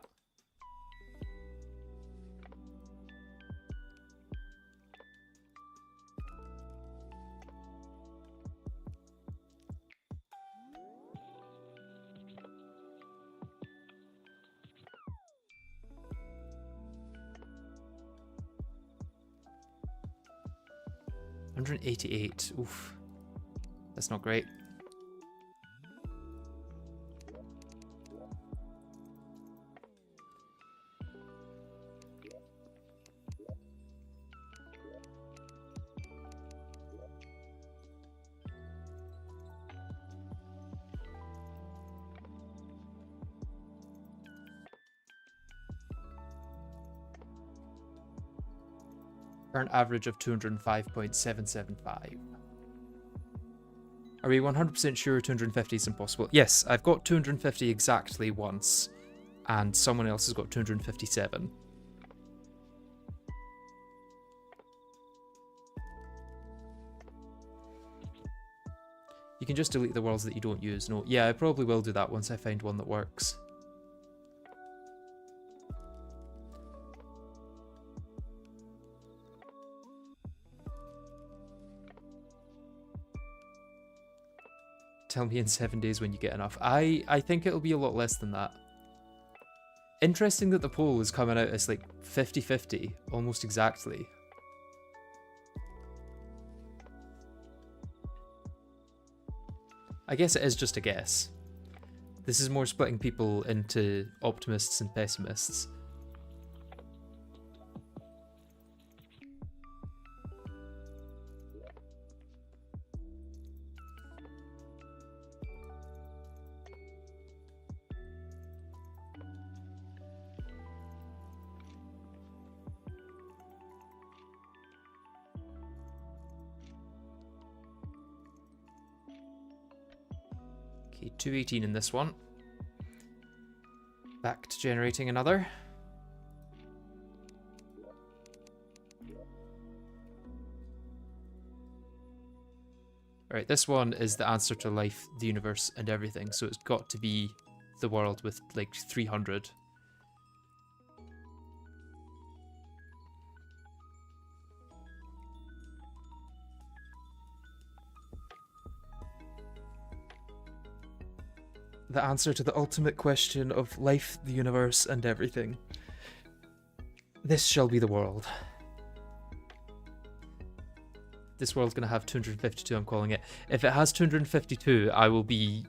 $188, oof, that's not great. Current average of 205.775. Are we 100% sure 250 is impossible? Yes, I've got 250 exactly once, and someone else has got 257. You can just delete the worlds that you don't use. No, yeah, I probably will do that once I find one that works. Tell me in 7 days when you get enough. I think it'll be a lot less than that. Interesting that the poll is coming out as like 50-50, almost exactly. I guess it is just a guess. This is more splitting people into optimists and pessimists. Okay, 218 in this one. Back to generating another. Alright, this one is the answer to life, the universe, and everything, so it's got to be the world with like 300. The answer to the ultimate question of life, the universe, and everything. This shall be the world. This world's gonna have 252, I'm calling it. If it has 252, I will be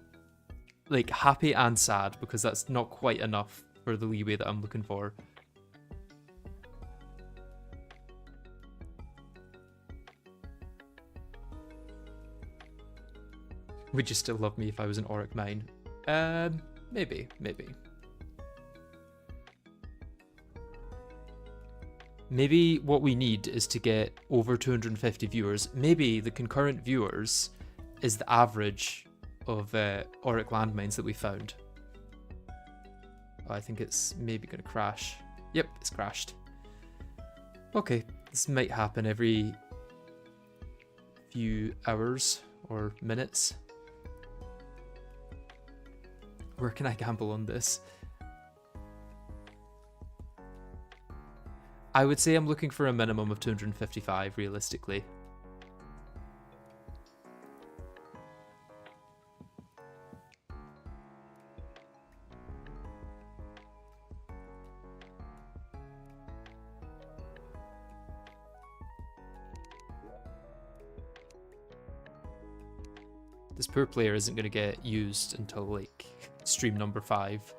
like happy and sad, because that's not quite enough for the leeway that I'm looking for. Would you still love me if I was an Auric Mine? Maybe. Maybe what we need is to get over 250 viewers. Maybe the concurrent viewers is the average of Auric landmines that we found. Oh, I think it's maybe going to crash. Yep, it's crashed. Okay, this might happen every few hours or minutes. Where can I gamble on this? I would say I'm looking for a minimum of 255, realistically. This poor player isn't going to get used until, like, stream number 5.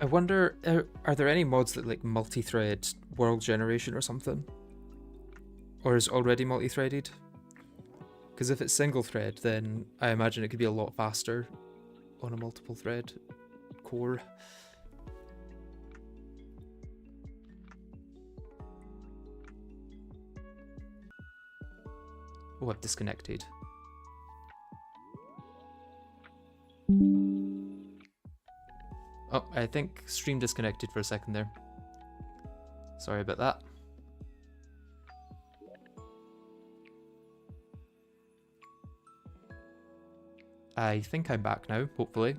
I wonder, are there any mods that like multi-thread world generation or something? Or is it already multi-threaded? Because if it's single thread, then I imagine it could be a lot faster on a multiple thread core. Oh, I've disconnected. Oh, I think stream disconnected for a second there. Sorry about that. I think I'm back now, hopefully.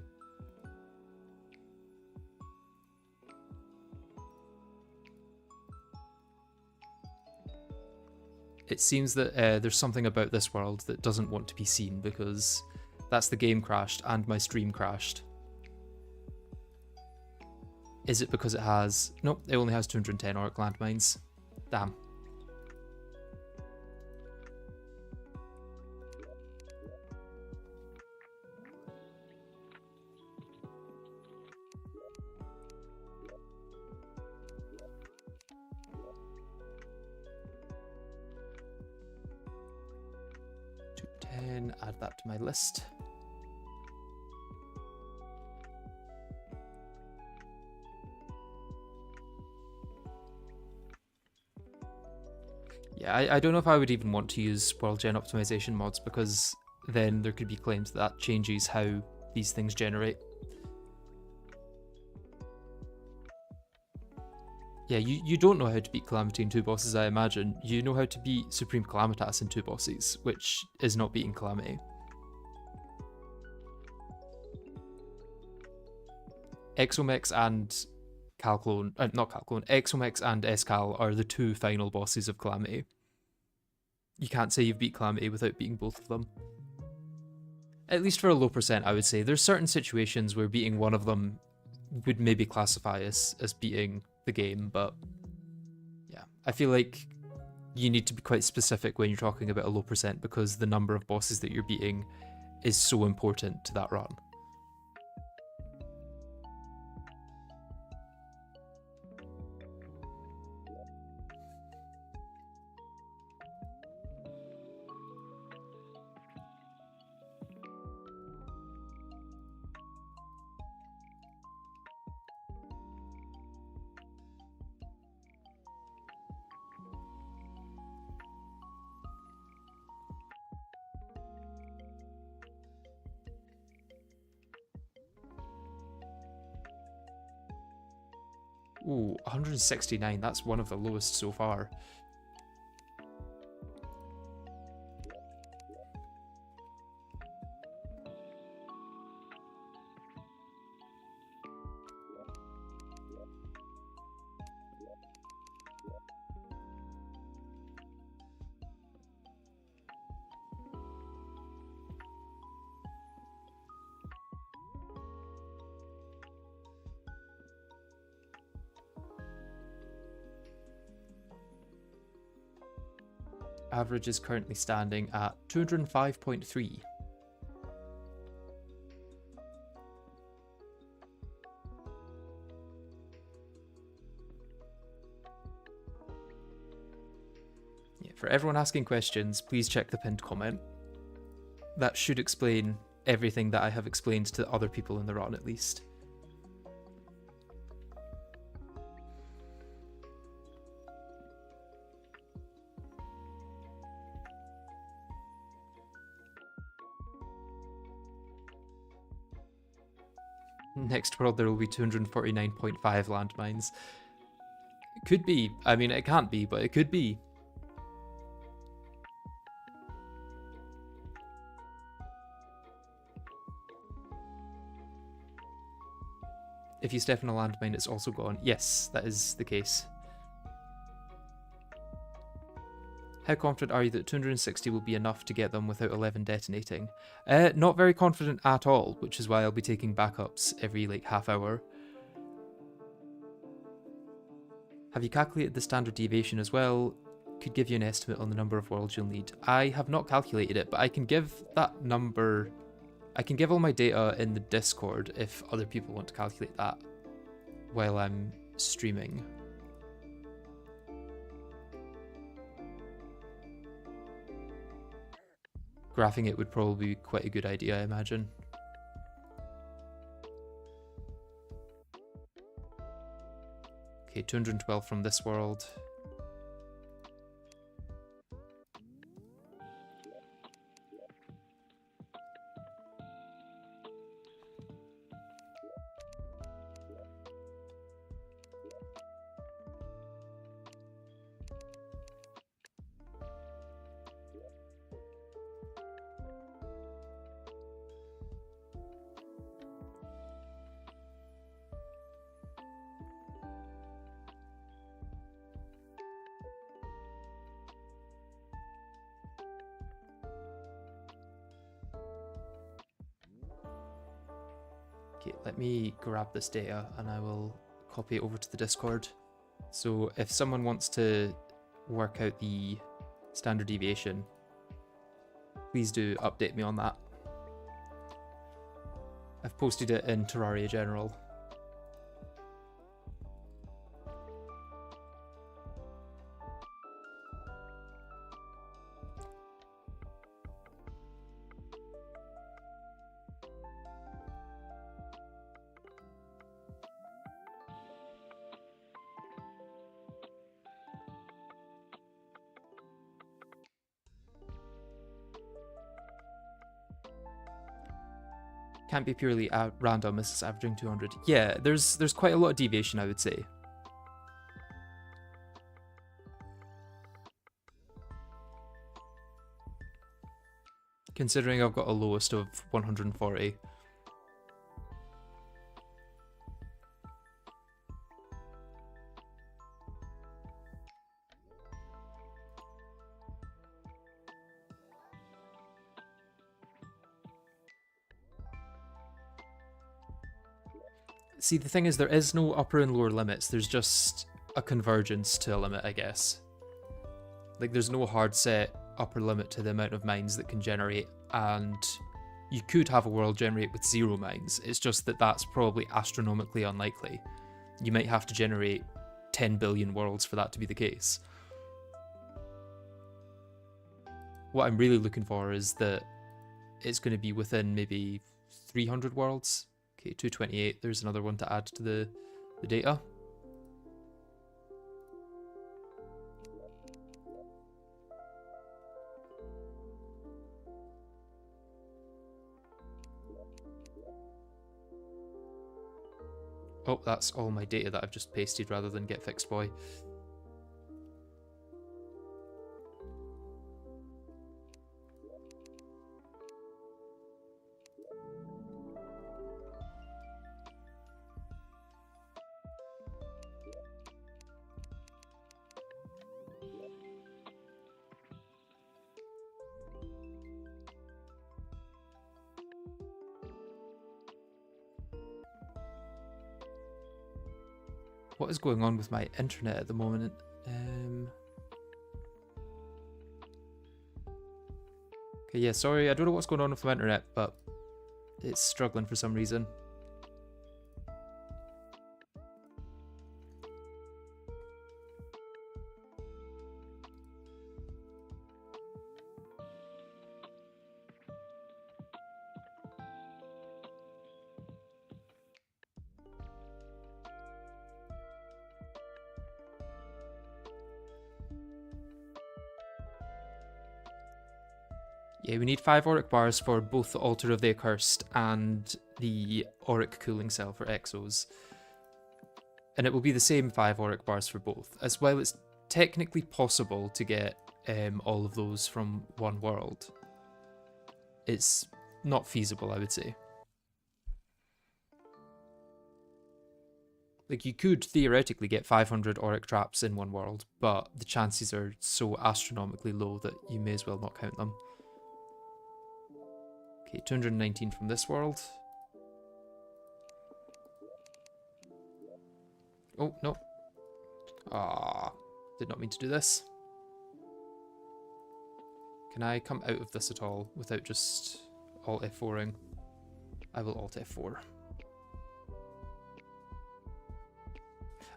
it seems that there's something about this world that doesn't want to be seen because that's the game crashed and my stream crashed. Is it because it has... Nope, it only has 210 orc landmines. Damn. Add that to my list. Yeah, I don't know if I would even want to use world gen optimization mods, because then there could be claims that changes how these things generate. Yeah, you don't know how to beat Calamity in 2 bosses, I imagine. You know how to beat Supreme Calamitas in 2 bosses, which is not beating Calamity. Exomex and Calclone, not Calclone, Exomex and Escal are the 2 final bosses of Calamity. You can't say you've beat Calamity without beating both of them. At least for a low percent, I would say. There's certain situations where beating one of them would maybe classify as beating the game, but yeah, I feel like you need to be quite specific when you're talking about a low percent, because the number of bosses that you're beating is so important to that run. Ooh, 169, that's one of the lowest so far. Average is currently standing at 205.3. Yeah, for everyone asking questions, please check the pinned comment. That should explain everything that I have explained to other people in the run, at least. Next world there will be 249.5 landmines. It could be. I mean, it can't be, but it could be. If you step in a landmine, it's also gone. Yes, that is the case. How confident are you that 260 will be enough to get them without 11 detonating? Not very confident at all, which is why I'll be taking backups every like half hour. Have you calculated the standard deviation as well? Could give you an estimate on the number of worlds you'll need. I have not calculated it, but I can give that number... I can give all my data in the Discord if other people want to calculate that while I'm streaming. Graphing it would probably be quite a good idea, I imagine. Okay, 212 from this world. let me grab this data and I will copy it over to the Discord. So if someone wants to work out the standard deviation, please do update me on that. I've posted it in Terraria General. Can't be purely random, this is averaging 200. Yeah, there's quite a lot of deviation, I would say. Considering I've got a lowest of 140. See, the thing is, there is no upper and lower limits. There's just a convergence to a limit, I guess. Like, there's no hard set upper limit to the amount of mines that can generate, and you could have a world generate with 0 mines. It's just that that's probably astronomically unlikely. You might have to generate 10 billion worlds for that to be the case. What I'm really looking for is that it's going to be within maybe 300 worlds. Okay, 228, there's another one to add to the data. Oh, that's all my data that I've just pasted rather than GetFixedBoi. What is going on with my internet at the moment? Okay, yeah, sorry, I don't know what's going on with my internet, but it's struggling for some reason. Yeah, we need 5 auric bars for both the Altar of the Accursed and the auric cooling cell for exos. And it will be the same 5 auric bars for both. As well, it's technically possible to get all of those from one world. It's not feasible, I would say. Like, you could theoretically get 500 auric traps in one world, but the chances are so astronomically low that you may as well not count them. Okay, 219 from this world. Oh, no. Ah, did not mean to do this. Can I come out of this at all without just Alt F4ing? I will Alt F4.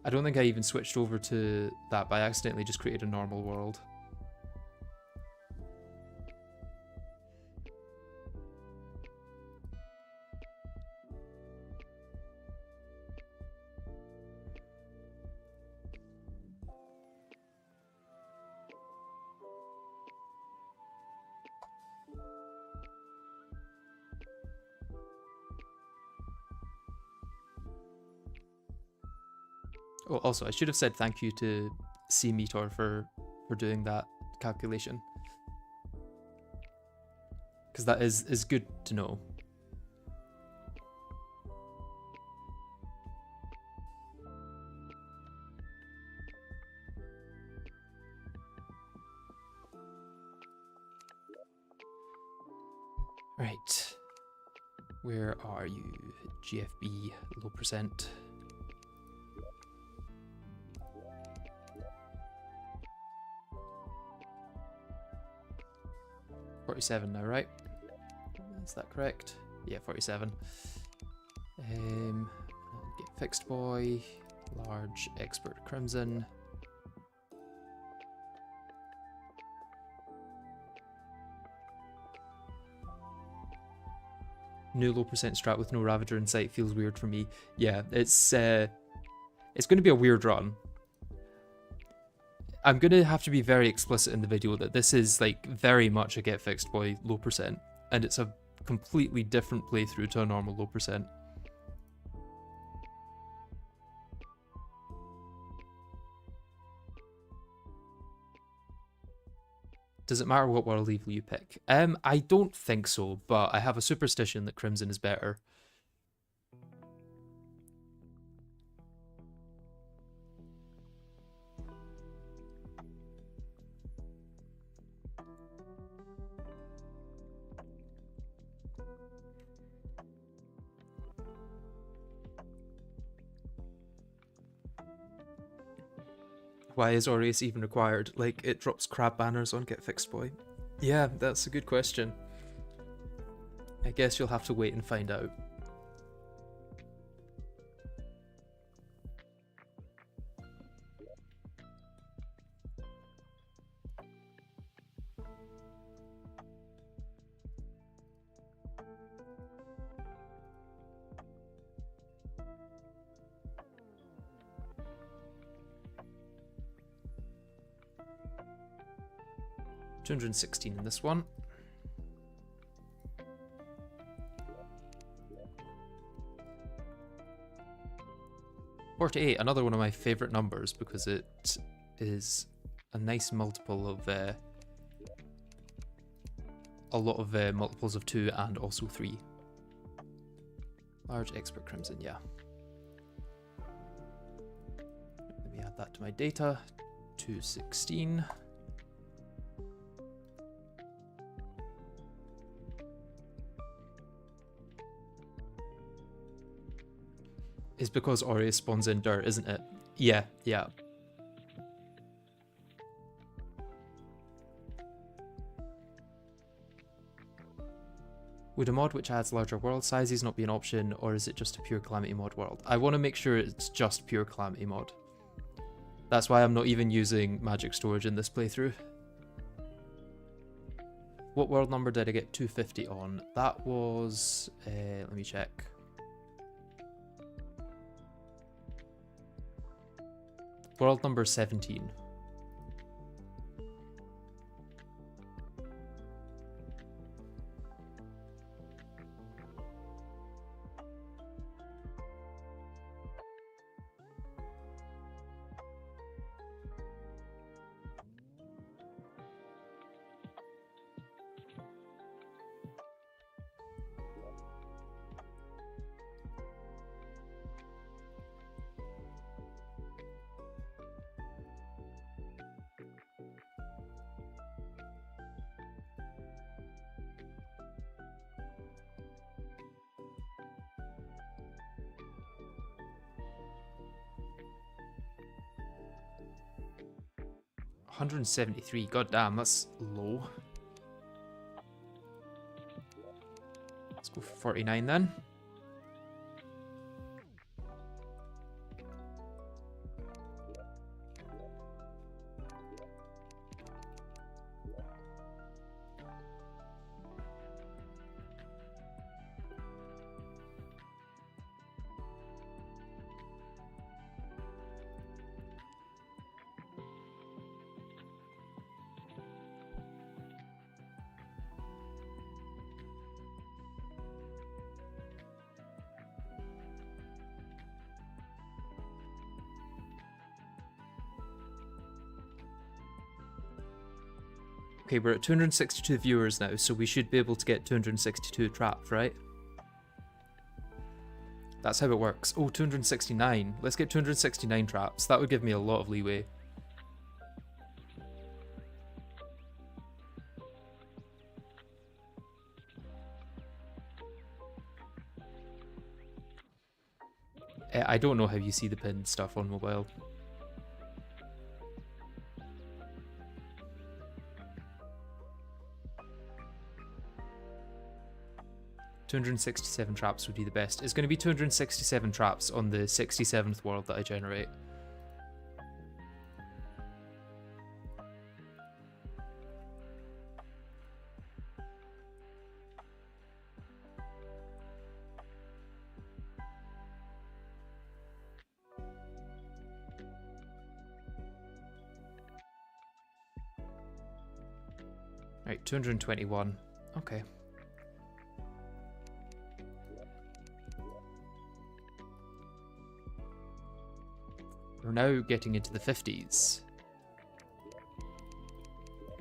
I don't think I even switched over to that, but I accidentally just created a normal world. Oh, also, I should have said thank you to CMeter for doing that calculation. Because that is good to know. Right. Where are you? GFB, low percent. $47 now, right? Is that correct? Yeah, 47. GetFixedBoi, large expert crimson. New low percent strat with no Ravager in sight feels weird for me. Yeah, it's going to be a weird run. I'm going to have to be very explicit in the video that this is like very much a GetFixedBoi low percent, and it's a completely different playthrough to a normal low percent. Does it matter what world evil you pick? I don't think so, but I have a superstition that Crimson is better. Why is Aureus even required? Like, it drops crab banners on GetFixedBoi. Yeah, that's a good question. I guess you'll have to wait and find out. $216 in this one. $48, another one of my favorite numbers because it is a nice multiple of a lot of multiples of 2 and also 3. Large expert crimson, yeah. Let me add that to my data. 216. It's because Aureus spawns in dirt, isn't it? Yeah, yeah. Would a mod which adds larger world sizes not be an option, or is it just a pure Calamity Mod world? I want to make sure it's just pure Calamity Mod. That's why I'm not even using magic storage in this playthrough. What world number did I get 250 on? That was... let me check. World number 17. $173, god damn, that's low. Let's go for 49 then. Okay, we're at 262 viewers now, so we should be able to get 262 traps, right? That's how it works. Oh, 269. Let's get 269 traps. That would give me a lot of leeway. I don't know how you see the pinned stuff on mobile. $267 traps would be the best. It's going to be 267 traps on the 67th world that I generate. Right, 221. Okay. We're now getting into the 50s.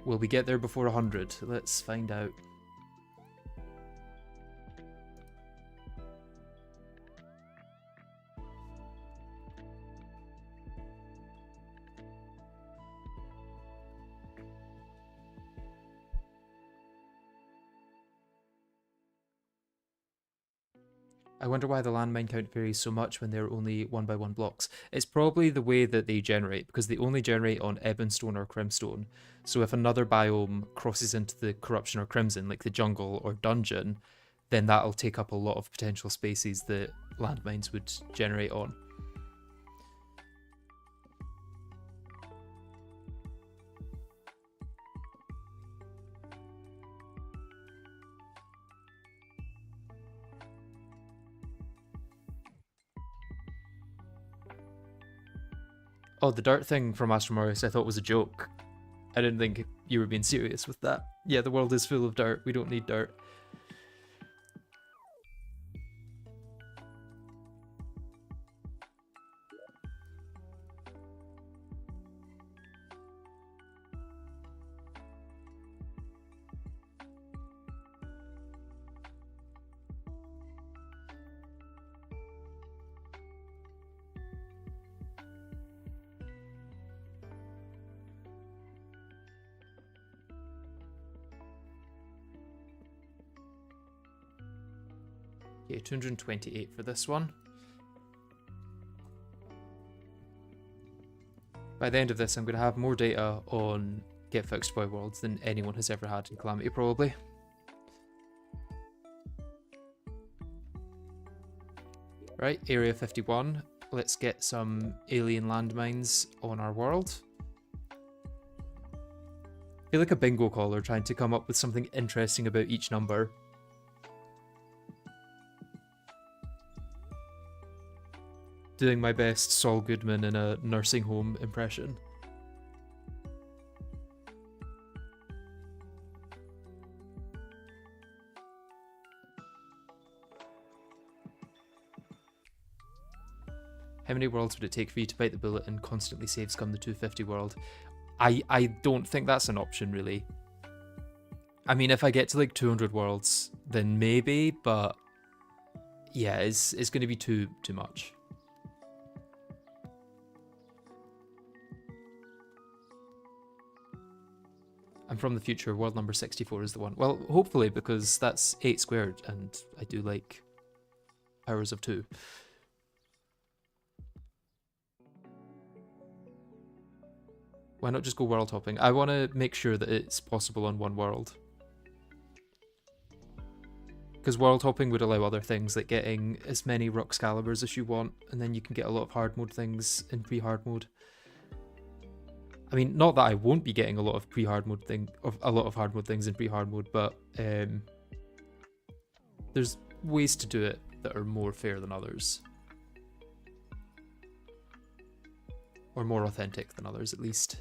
Will we get there before 100? Let's find out. I wonder why the landmine count varies so much when they're only 1x1 blocks. It's probably the way that they generate, because they only generate on Ebonstone or Crimstone. So if another biome crosses into the Corruption or Crimson, like the jungle or dungeon, then that'll take up a lot of potential spaces that landmines would generate on. Oh, the dirt thing from Astromorus I thought was a joke. I didn't think you were being serious with that. Yeah, the world is full of dirt. We don't need dirt. Okay, 228 for this one. By the end of this, I'm going to have more data on GetFixedBoi worlds than anyone has ever had in Calamity, probably. Right, Area 51. Let's get some alien landmines on our world. I feel like a bingo caller trying to come up with something interesting about each number. Doing my best Saul Goodman in a nursing home impression. How many worlds would it take for you to bite the bullet and constantly save scum the 250 world? I don't think that's an option, really. I mean, if I get to like 200 worlds, then maybe, but yeah, it's going to be too much. I'm from the future, world number 64 is the one. Well, hopefully, because that's 8 squared, and I do like powers of 2. Why not just go world hopping? I want to make sure that it's possible on one world. Because world hopping would allow other things, like getting as many Rock Scaliburs as you want, and then you can get a lot of hard mode things in pre-hard mode. I mean, not that I won't be getting a lot of hard mode things in pre-hard mode, but there's ways to do it that are more fair than others. Or more authentic than others, at least.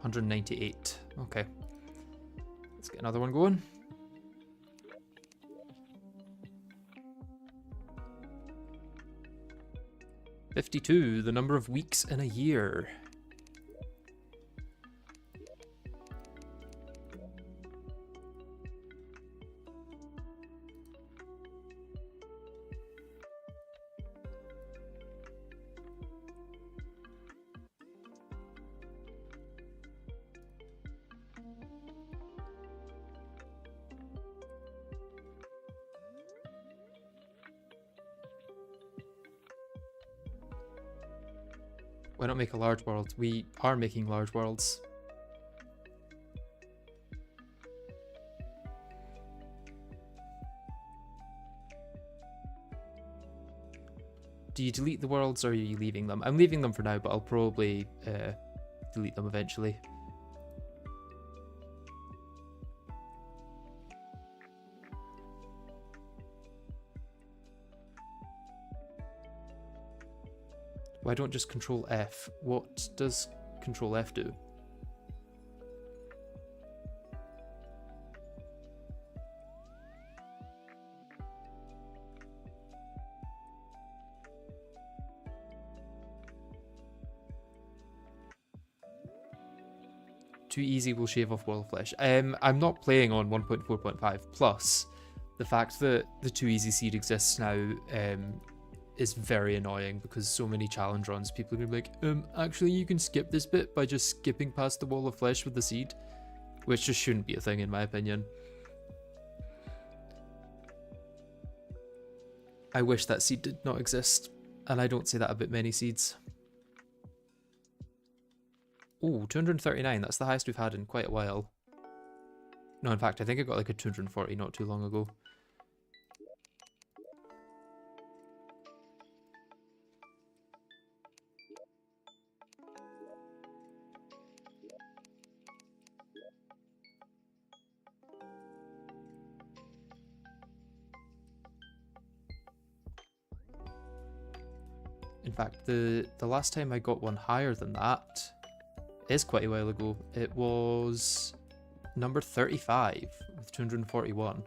$198. Okay. Let's get another one going. $52, the number of weeks in a year. Why not make a large world? We are making large worlds. Do you delete the worlds or are you leaving them? I'm leaving them for now, but I'll probably delete them eventually. Why don't just Control F? What does Control F do? Too easy will shave off wall flesh. I'm not playing on 1.4.5 plus. The fact that the too easy seed exists now is very annoying because so many challenge runs, people are gonna be like, actually you can skip this bit by just skipping past the wall of flesh with the seed, which just shouldn't be a thing in my opinion. I wish that seed did not exist, and I don't say that about many seeds. Ooh, 239, that's the highest we've had in quite a while. No, in fact, I think I got like a 240 not too long ago. In fact, the last time I got one higher than that is quite a while ago. It was number 35 with 241.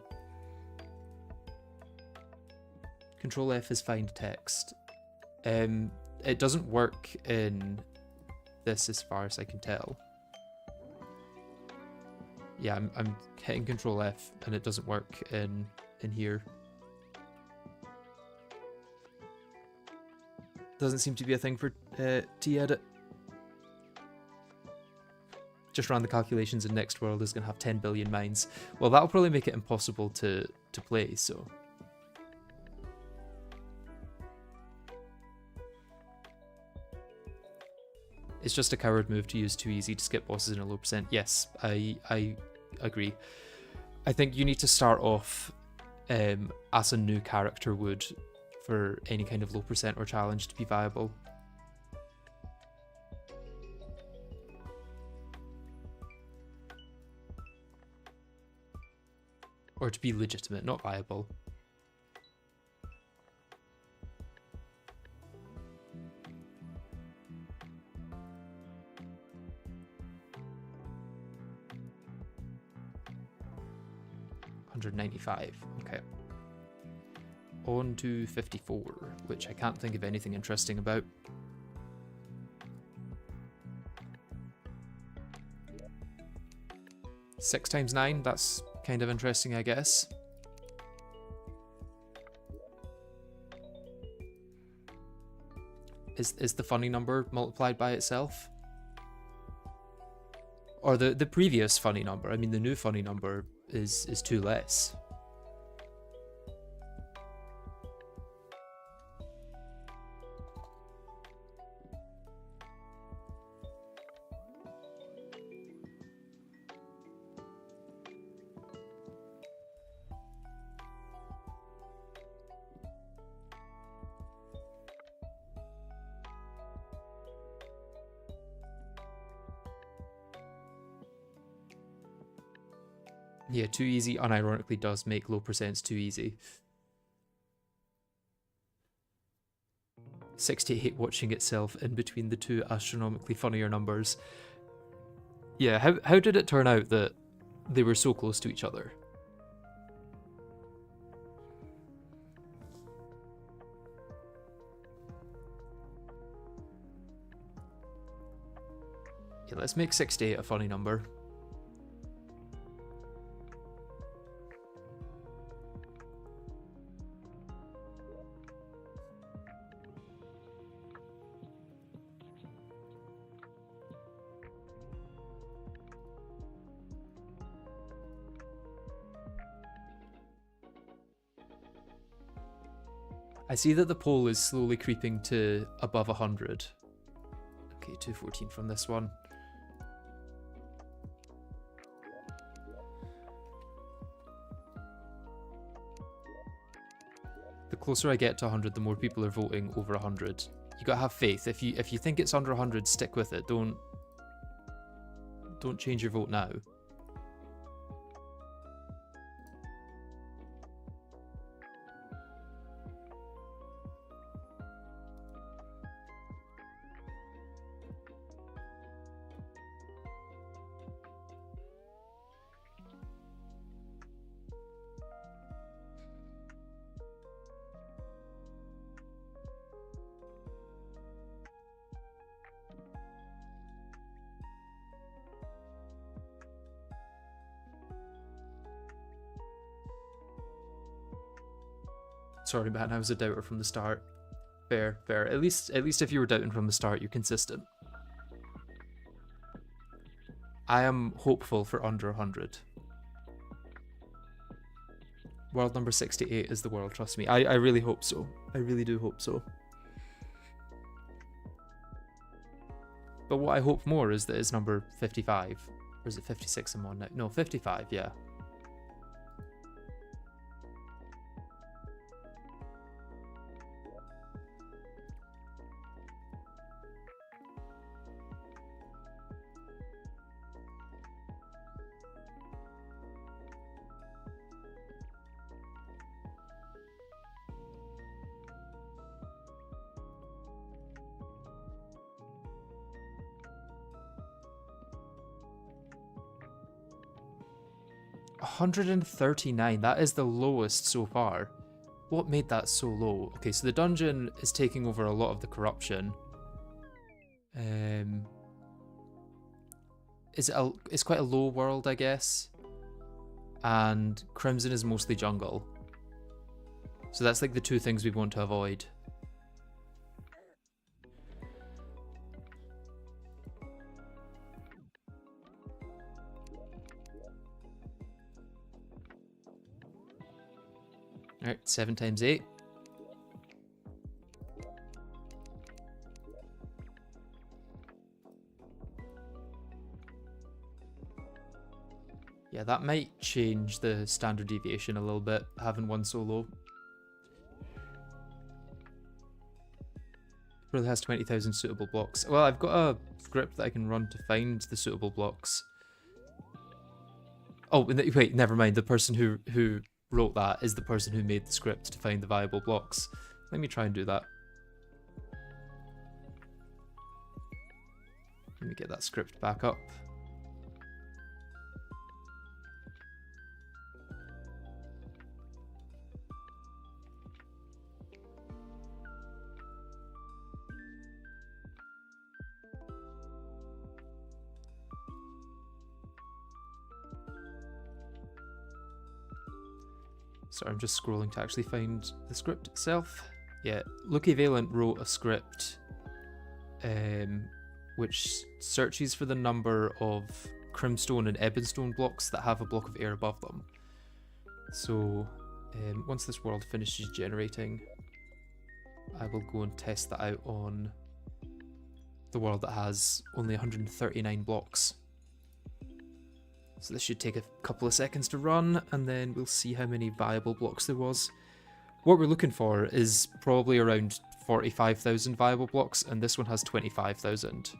Control F is find text. It doesn't work in this as far as I can tell. Yeah, I'm hitting Control F and it doesn't work in here. Doesn't seem to be a thing for T-edit. Just ran the calculations and next world is going to have 10 billion mines. Well, that'll probably make it impossible to play, so. It's just a coward move to use too easy to skip bosses in a low percent. Yes, I agree. I think you need to start off as a new character would for any kind of low percent or challenge to be viable. Or to be legitimate, not viable. $195, okay. On to 54, which I can't think of anything interesting about. Six times 9, that's kind of interesting, I guess. Is the funny number multiplied by itself? Or the previous funny number? I mean, the new funny number is 2 less. Yeah, too easy unironically does make low percents too easy. 68 watching itself in between the two astronomically funnier numbers. Yeah, how did it turn out that they were so close to each other? Yeah, let's make 68 a funny number. I see that the poll is slowly creeping to above 100. 214 from this one. The closer I get to 100, the more people are voting over 100. You gotta have faith. If you think it's under 100, stick with it. Don't change your vote now. Sorry, man, I was a doubter from the start. Fair, fair. At least if you were doubting from the start, you're consistent. I am hopeful for under 100. World number 68 is the world, trust me. I really hope so. I really do hope so. But what I hope more is that it's number 55. Or is it 56 I'm on now? No, 55, yeah. $139, that is the lowest so far. What made that so low? Okay, so the dungeon is taking over a lot of the corruption. It's quite a low world, I guess. And Crimson is mostly jungle. So that's like the two things we want to avoid. Alright, 7 times 8. Yeah, that might change the standard deviation a little bit, having one so low. Really has 20,000 suitable blocks. Well, I've got a script that I can run to find the suitable blocks. Oh, wait, never mind. The person who wrote that is the person who made the script to find the viable blocks. Let me try and do that. Let me get that script back up. Sorry, I'm just scrolling to actually find the script itself. Yeah, Lucky Valent wrote a script which searches for the number of Crimstone and Ebonstone blocks that have a block of air above them. So once this world finishes generating, I will go and test that out on the world that has only 139 blocks. So this should take a couple of seconds to run, and then we'll see how many viable blocks there was. What we're looking for is probably around 45,000 viable blocks, and this one has 25,000,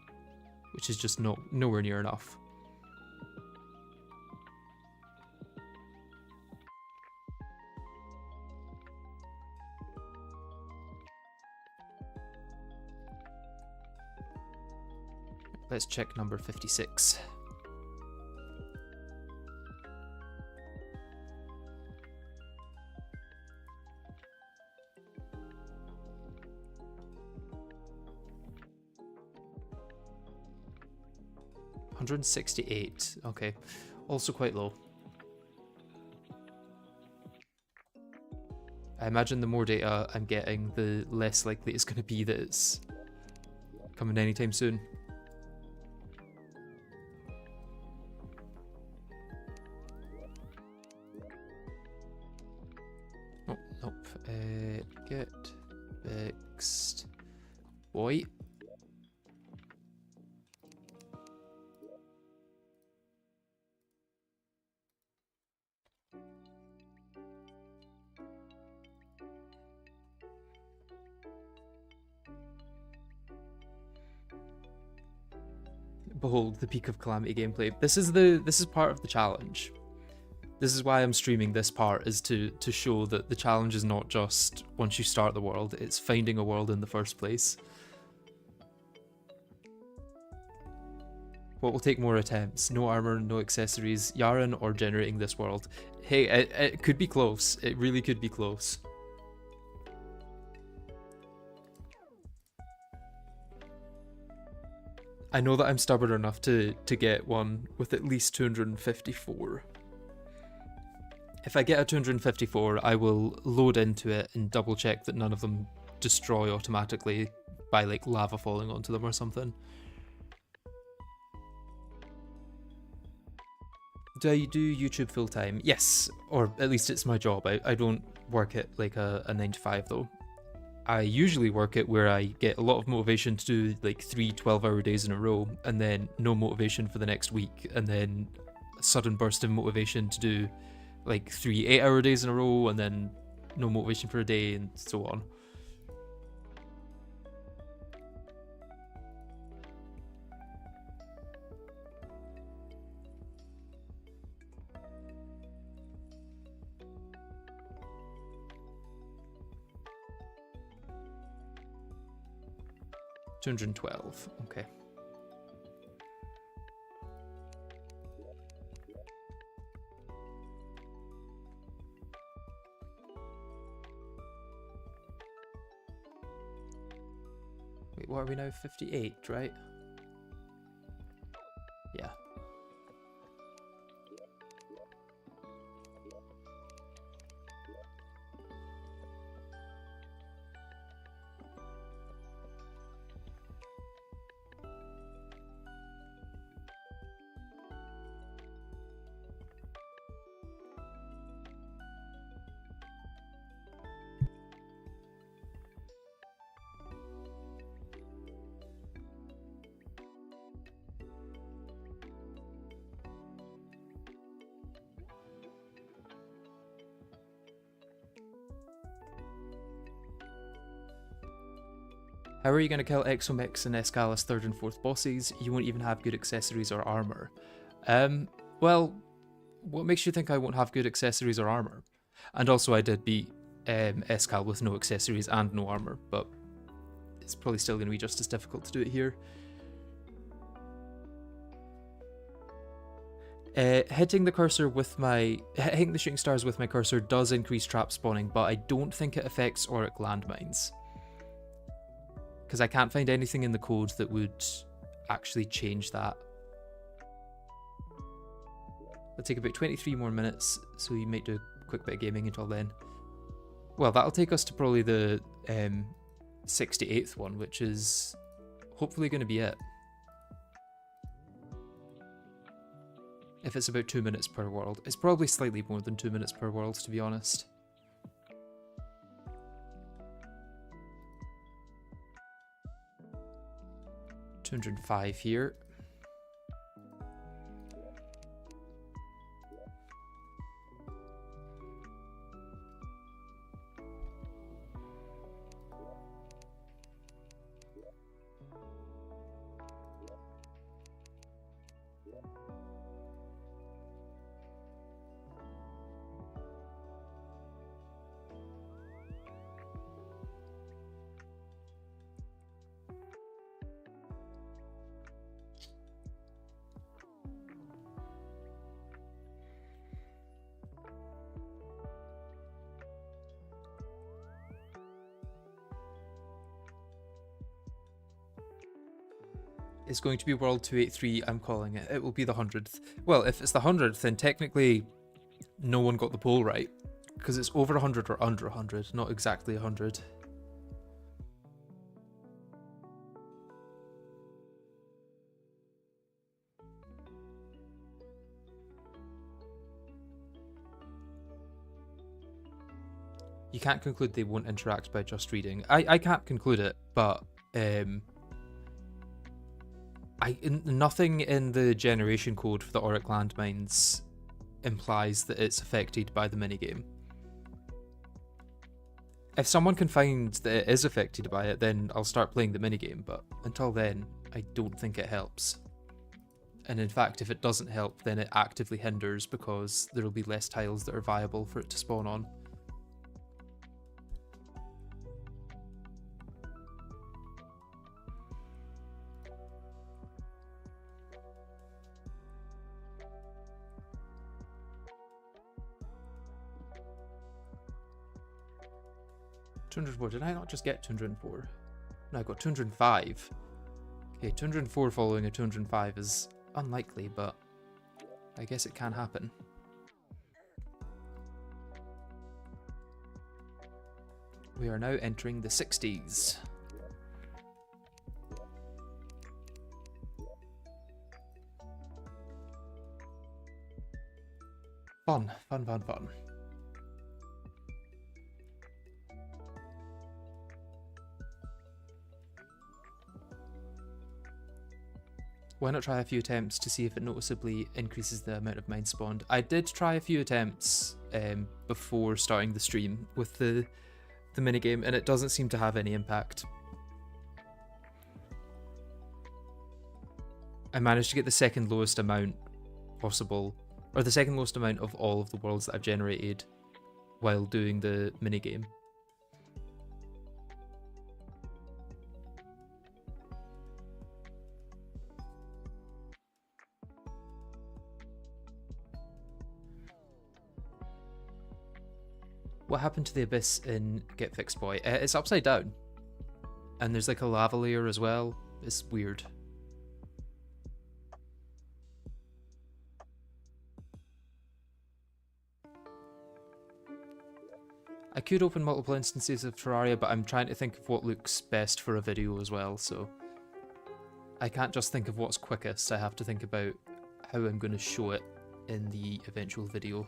which is just nowhere near enough. Let's check number 56. $168, okay, also quite low. I imagine the more data I'm getting, the less likely it's going to be that it's coming anytime soon. Oh, nope. Get fixed. Boy. behold the peak of Calamity gameplay. This is part of the challenge. This is why I'm streaming this part, is to show that the challenge is not just once you start the world, it's finding a world in the first place. What will take more attempts? No armor, no accessories, Yaren, or generating this world? Hey, it could be close. It really could be close. I know that I'm stubborn enough to get one with at least 254. If I get a 254, I will load into it and double check that none of them destroy automatically by like lava falling onto them or something. Do I do YouTube full time? Yes, or at least it's my job. I don't work it like a 9 to 5 though. I usually work it where I get a lot of motivation to do like 3 12-hour days in a row, and then no motivation for the next week, and then a sudden burst of motivation to do like 3 8-hour days in a row, and then no motivation for a day, and so on. $212, okay. Wait, what are we now? 58, right? Yeah. How are you going to kill Exomix and Escalis 3rd and 4th bosses? You won't even have good accessories or armor. Well, what makes you think I won't have good accessories or armor? And also I did beat Escal with no accessories and no armor, but it's probably still going to be just as difficult to do it here. Hitting the shooting stars with my cursor does increase trap spawning, but I don't think it affects auric landmines. Because I can't find anything in the code that would actually change that. It'll take about 23 more minutes, so you might do a quick bit of gaming until then. Well, that'll take us to probably the 68th one, which is hopefully going to be it. If it's about 2 minutes per world. It's probably slightly more than 2 minutes per world, to be honest. $205 here. Is going to be World 283, I'm calling it. It will be the 100th. Well, if it's the 100th, then technically no one got the poll right, because it's over 100 or under 100, not exactly 100. You can't conclude they won't interact by just reading. I can't conclude it, but nothing in the generation code for the auric landmines implies that it's affected by the minigame. If someone can find that it is affected by it, then I'll start playing the minigame, but until then, I don't think it helps. And in fact, if it doesn't help, then it actively hinders because there will be less tiles that are viable for it to spawn on. $204. Did I not just get 204? No, I got 205. Okay, 204 following a 205 is unlikely, but I guess it can happen. We are now entering the 60s. Fun, fun, fun, fun. Why not try a few attempts to see if it noticeably increases the amount of mines spawned? I did try a few attempts before starting the stream with the minigame, and it doesn't seem to have any impact. I managed to get the second lowest amount possible, or the second lowest amount of all of the worlds that I've generated while doing the minigame. What happened to the abyss in GetFixedBoi? It's upside down. And there's like a lava layer as well. It's weird. I could open multiple instances of Terraria, but I'm trying to think of what looks best for a video as well, so I can't just think of what's quickest. I have to think about how I'm going to show it in the eventual video.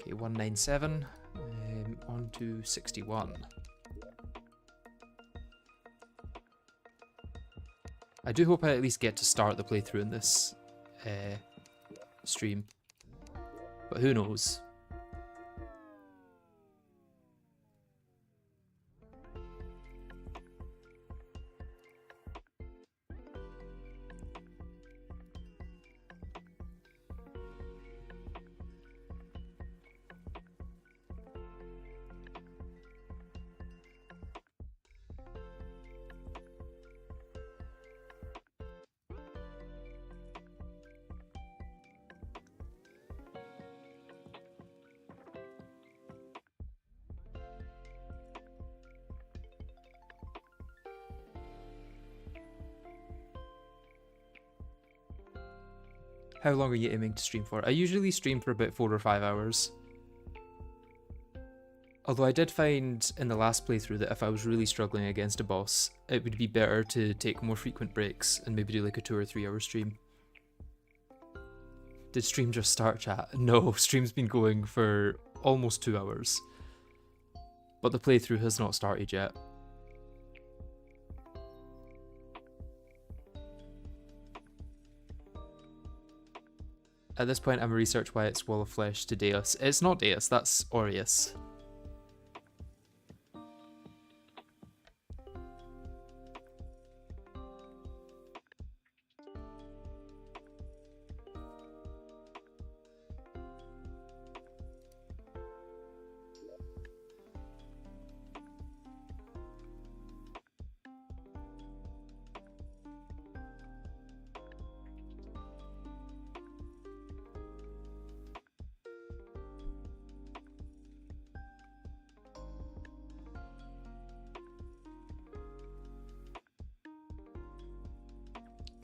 Okay, 197, on to 61. I do hope I at least get to start the playthrough in this stream, but who knows. How long are you aiming to stream for? I usually stream for about 4 or 5 hours. Although I did find in the last playthrough that if I was really struggling against a boss, it would be better to take more frequent breaks and maybe do like a 2 or 3 hour stream. Did stream just start, chat? No, stream's been going for almost 2 hours. But the playthrough has not started yet. At this point, I'm gonna research why it's Wall of Flesh to Deus. It's not Deus, that's Aureus.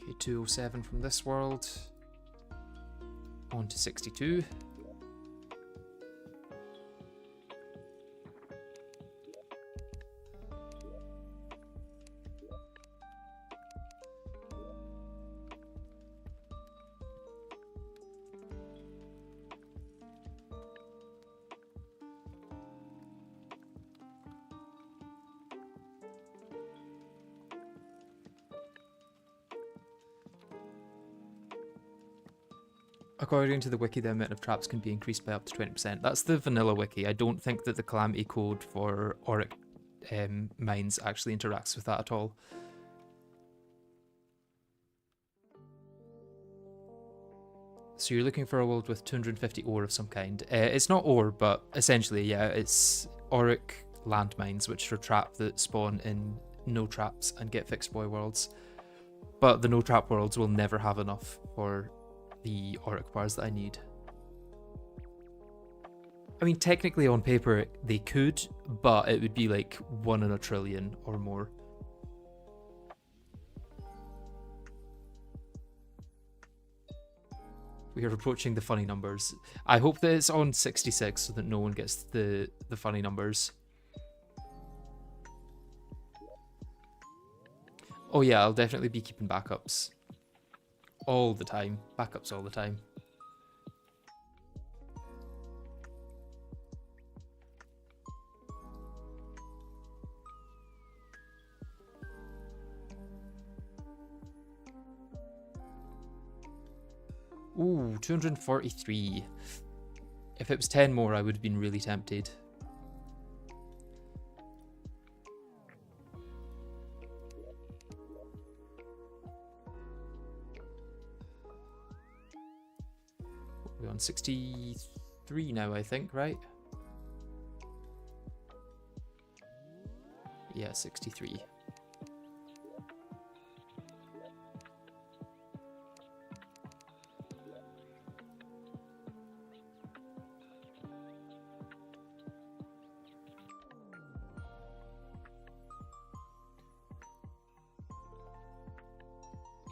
Okay, 207 from this world. On to 62. According to the wiki, the amount of traps can be increased by up to 20%. That's the vanilla wiki. I don't think that the Calamity code for Auric mines actually interacts with that at all. So you're looking for a world with 250 ore of some kind. It's not ore, but essentially, yeah, it's Auric landmines, which are traps that spawn in no traps and GetFixedBoi worlds. But the no trap worlds will never have enough for the Auric bars that I need. I mean, technically on paper they could, but it would be like 1 in a trillion or more. We are approaching the funny numbers. I hope that it's on 66 so that no one gets the funny numbers. Oh yeah, I'll definitely be keeping backups. All the time. Backups all the time. Ooh, 243. If it was 10 more, I would have been really tempted. We're on 63 now, I think, right? Yeah, 63.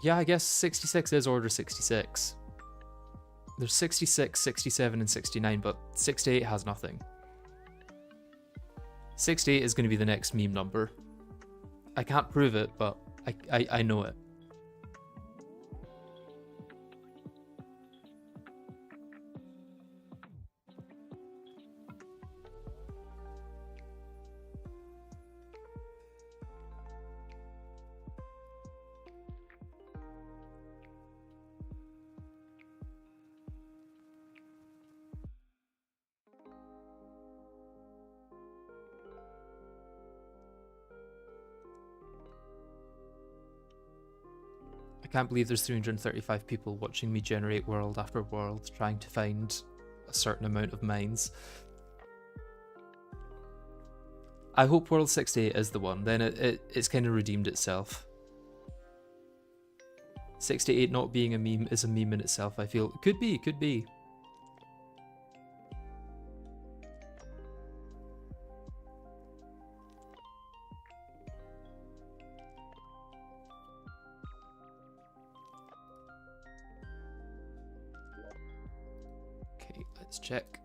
Yeah, I guess 66 is order 66. There's 66, 67, and 69, but 68 has nothing. 68 is going to be the next meme number. I can't prove it, but I know it. I can't believe there's 335 people watching me generate world after world trying to find a certain amount of mines. I hope world 68 is the one, then it's kind of redeemed itself. 68 not being a meme is a meme in itself, I feel. Could be, could be. Let's check.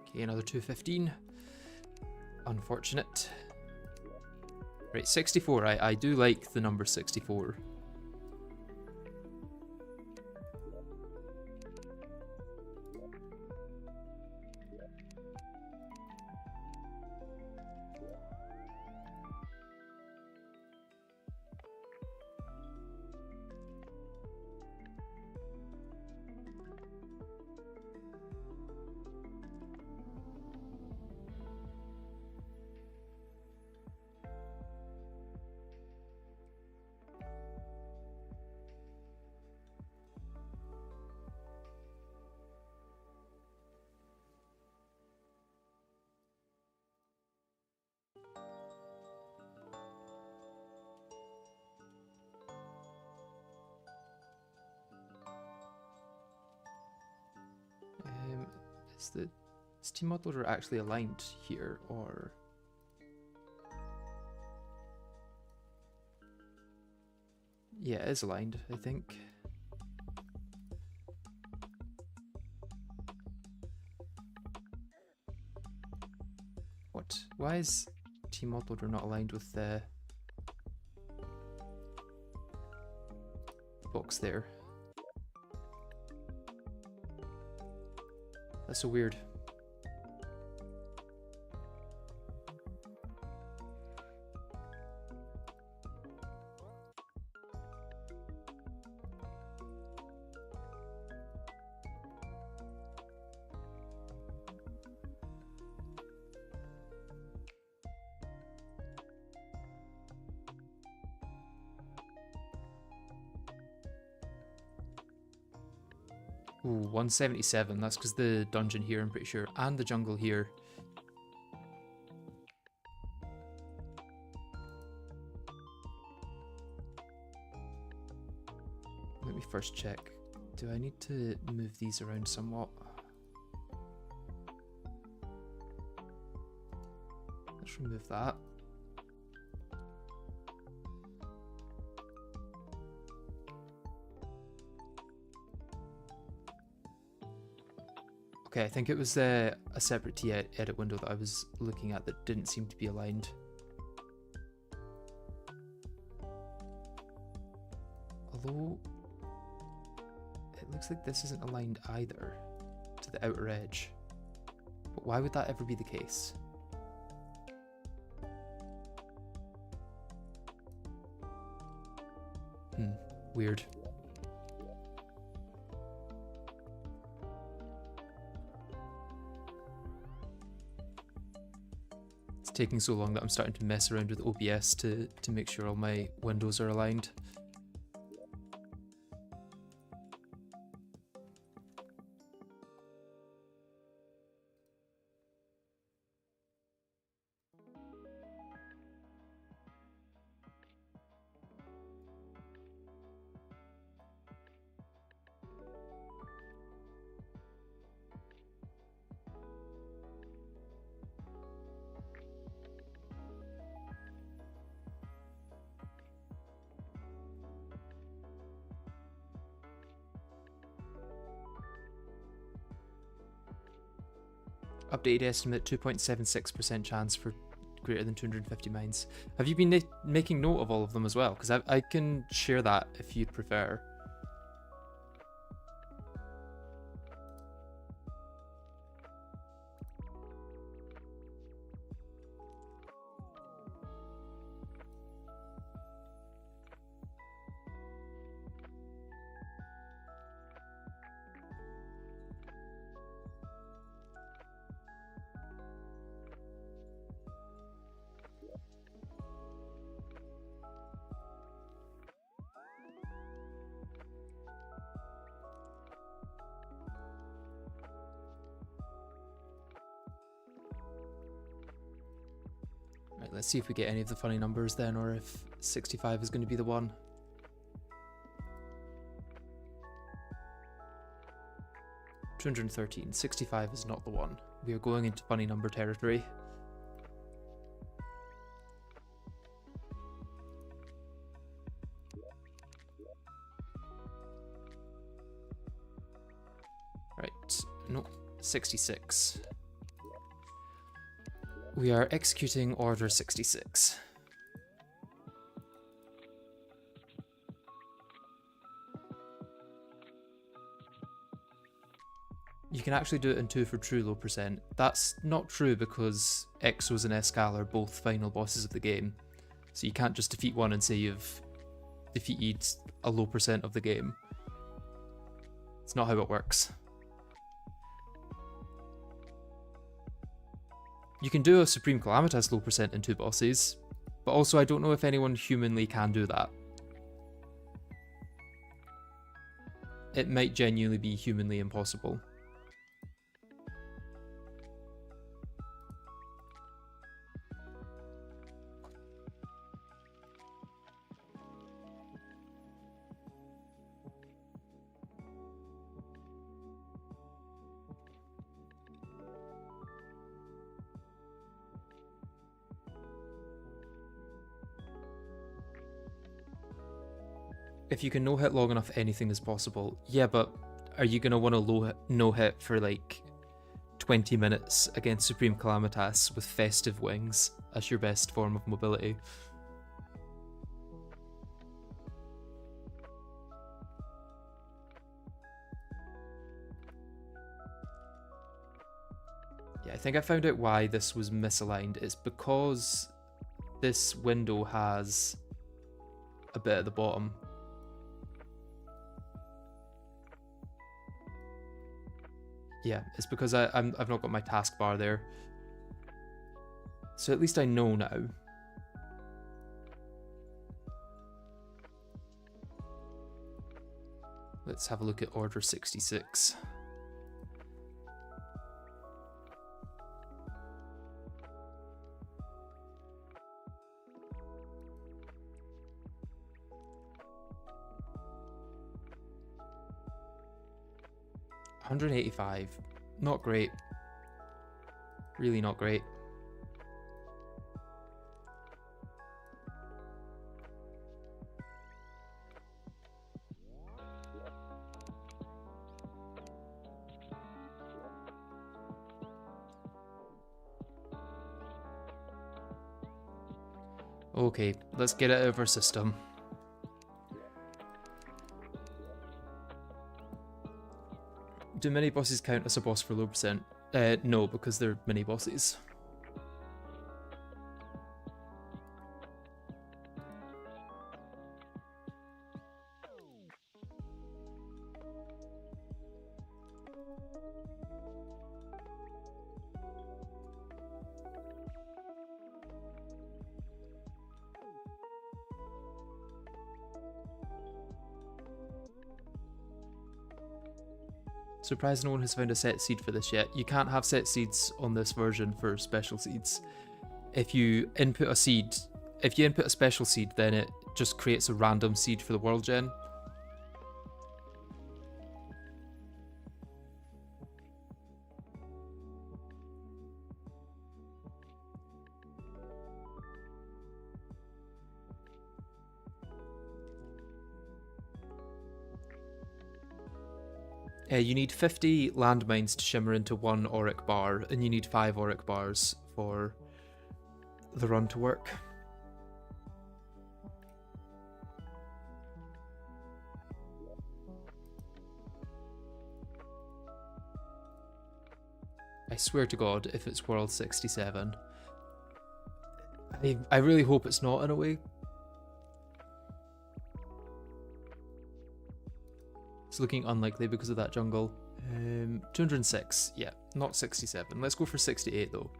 Okay, another 215. Unfortunate. Right, 64. I do like the number 64. Is team modler actually aligned here, or yeah, it is aligned, I think. What? Why is team modler not aligned with the box there? That's so weird. Ooh, 177. That's because the dungeon here, I'm pretty sure, and the jungle here. Let me first check. Do I need to move these around somewhat? Let's remove that. Okay, I think it was a separate edit window that I was looking at that didn't seem to be aligned. Although, it looks like this isn't aligned either to the outer edge. But why would that ever be the case? Weird. It's taking so long that I'm starting to mess around with OBS to make sure all my windows are aligned. Updated estimate, 2.76% chance for greater than 250 mines. Have you been making note of all of them as well? Because I can share that if you'd prefer. Right, let's see if we get any of the funny numbers then, or if 65 is going to be the one. $213. 65 is not the one. We are going into funny number territory. Right, no, 66. We are executing order 66. You can actually do it in 2 for true low percent. That's not true because Exos and Escal are both final bosses of the game. So you can't just defeat one and say you've defeated a low percent of the game. It's not how it works. You can do a Supreme Calamitas low percent in 2 bosses, but also I don't know if anyone humanly can do that. It might genuinely be humanly impossible. If you can no-hit long enough, anything is possible. Yeah, but are you going to want to no-hit for like 20 minutes against Supreme Calamitas with Festive Wings as your best form of mobility? Yeah, I think I found out why this was misaligned. It's because this window has a bit at the bottom. Yeah, it's because I've not got my taskbar there. So at least I know now. Let's have a look at order 66. $185. Not great. Really not great. Okay, let's get it out of our system. Do mini bosses count as a boss for low percent? No, because they're mini bosses. Surprised no one has found a set seed for this yet. You can't have set seeds on this version for special seeds. If you input a seed, if you input a special seed, then it just creates a random seed for the world gen. You need 50 landmines to shimmer into one auric bar, and you need 5 auric bars for the run to work. I swear to God, if it's World 67. I really hope it's not, in a way. It's looking unlikely because of that jungle. 206, yeah, not 67. Let's go for 68 though.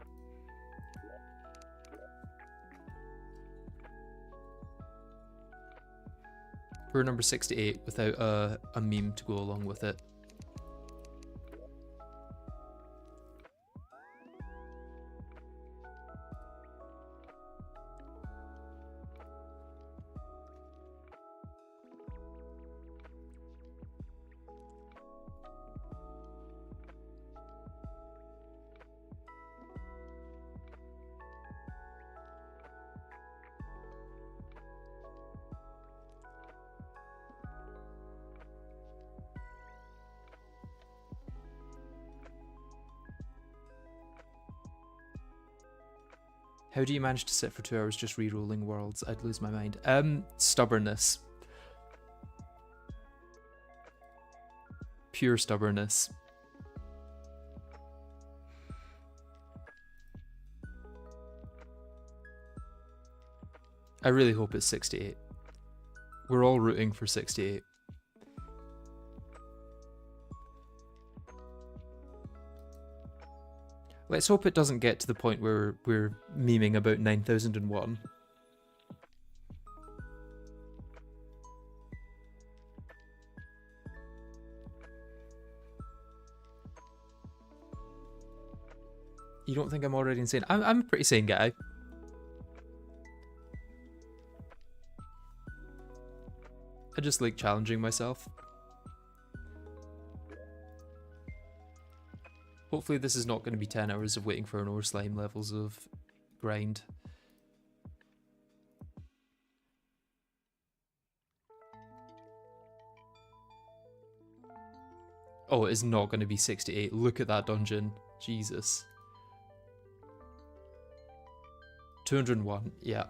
We're number 68 without a meme to go along with it. How do you manage to sit for 2 hours just re-rolling worlds? I'd lose my mind. Stubbornness. Pure stubbornness. I really hope it's 68. We're all rooting for 68. Let's hope it doesn't get to the point where we're memeing about 9001. You don't think I'm already insane? I'm a pretty sane guy. I just like challenging myself. Hopefully this is not going to be 10 hours of waiting for an ore slime levels of grind. Oh, it is not going to be 68. Look at that dungeon. Jesus. 201, yeah.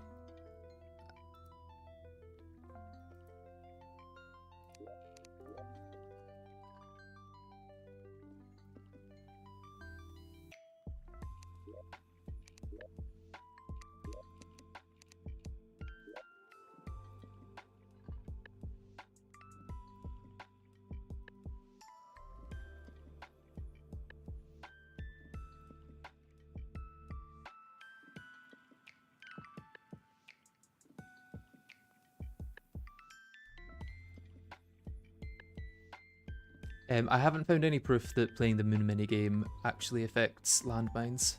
I haven't found any proof that playing the moon minigame actually affects landmines.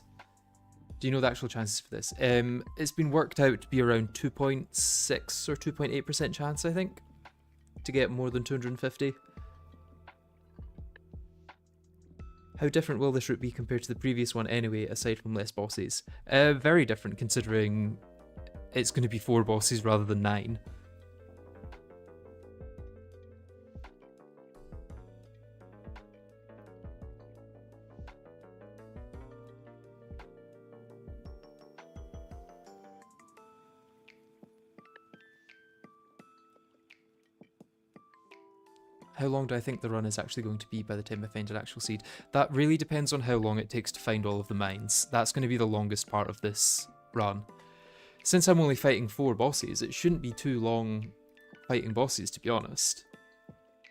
Do you know the actual chances for this? It's been worked out to be around 2.6 or 2.8% chance, I think, to get more than 250. How different will this route be compared to the previous one anyway, aside from less bosses? Very different, considering it's going to be 4 bosses rather than 9. How long do I think the run is actually going to be by the time I find an actual seed? That really depends on how long it takes to find all of the mines. That's going to be the longest part of this run. Since I'm only fighting 4 bosses, it shouldn't be too long fighting bosses, to be honest.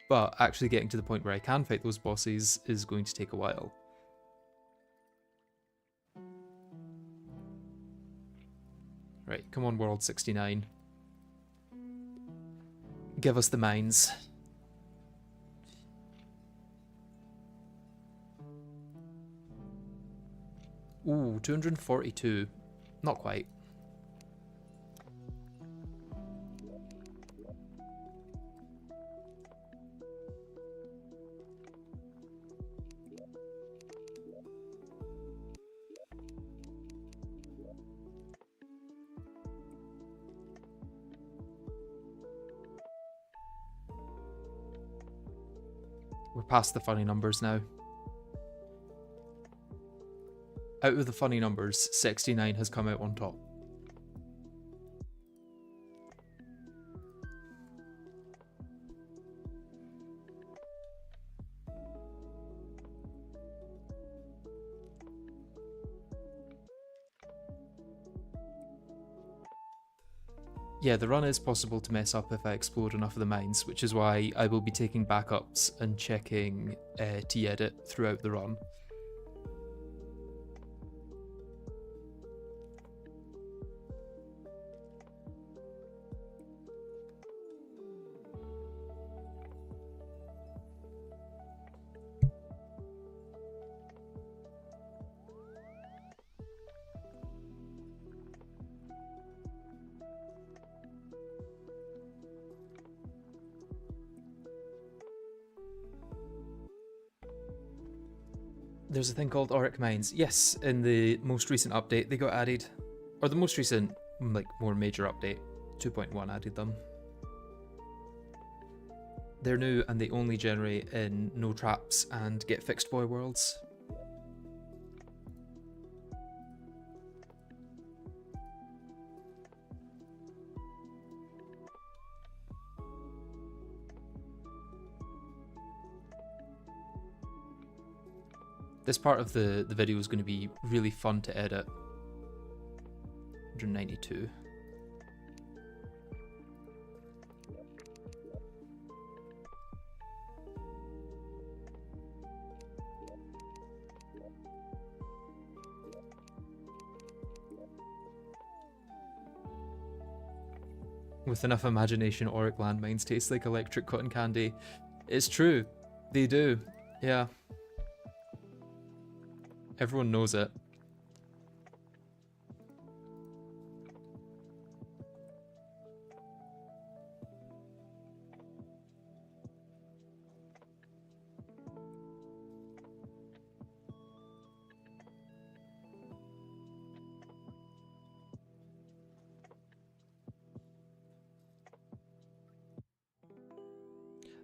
But actually getting to the point where I can fight those bosses is going to take a while. Right, come on, World 69. Give us the mines. Ooh, 242. Not quite. We're past the funny numbers now. Out of the funny numbers, 69 has come out on top. Yeah, the run is possible to mess up if I explode enough of the mines, which is why I will be taking backups and checking T-edit throughout the run. There's a thing called Auric Mines. Yes, in the most recent update they got added. Or the most recent, like, more major update. 2.1 added them. They're new and they only generate in No Traps and GetFixedBoi worlds. This part of the video is going to be really fun to edit. 192. With enough imagination, Auric landmines taste like electric cotton candy. It's true. They do. Yeah. Everyone knows it.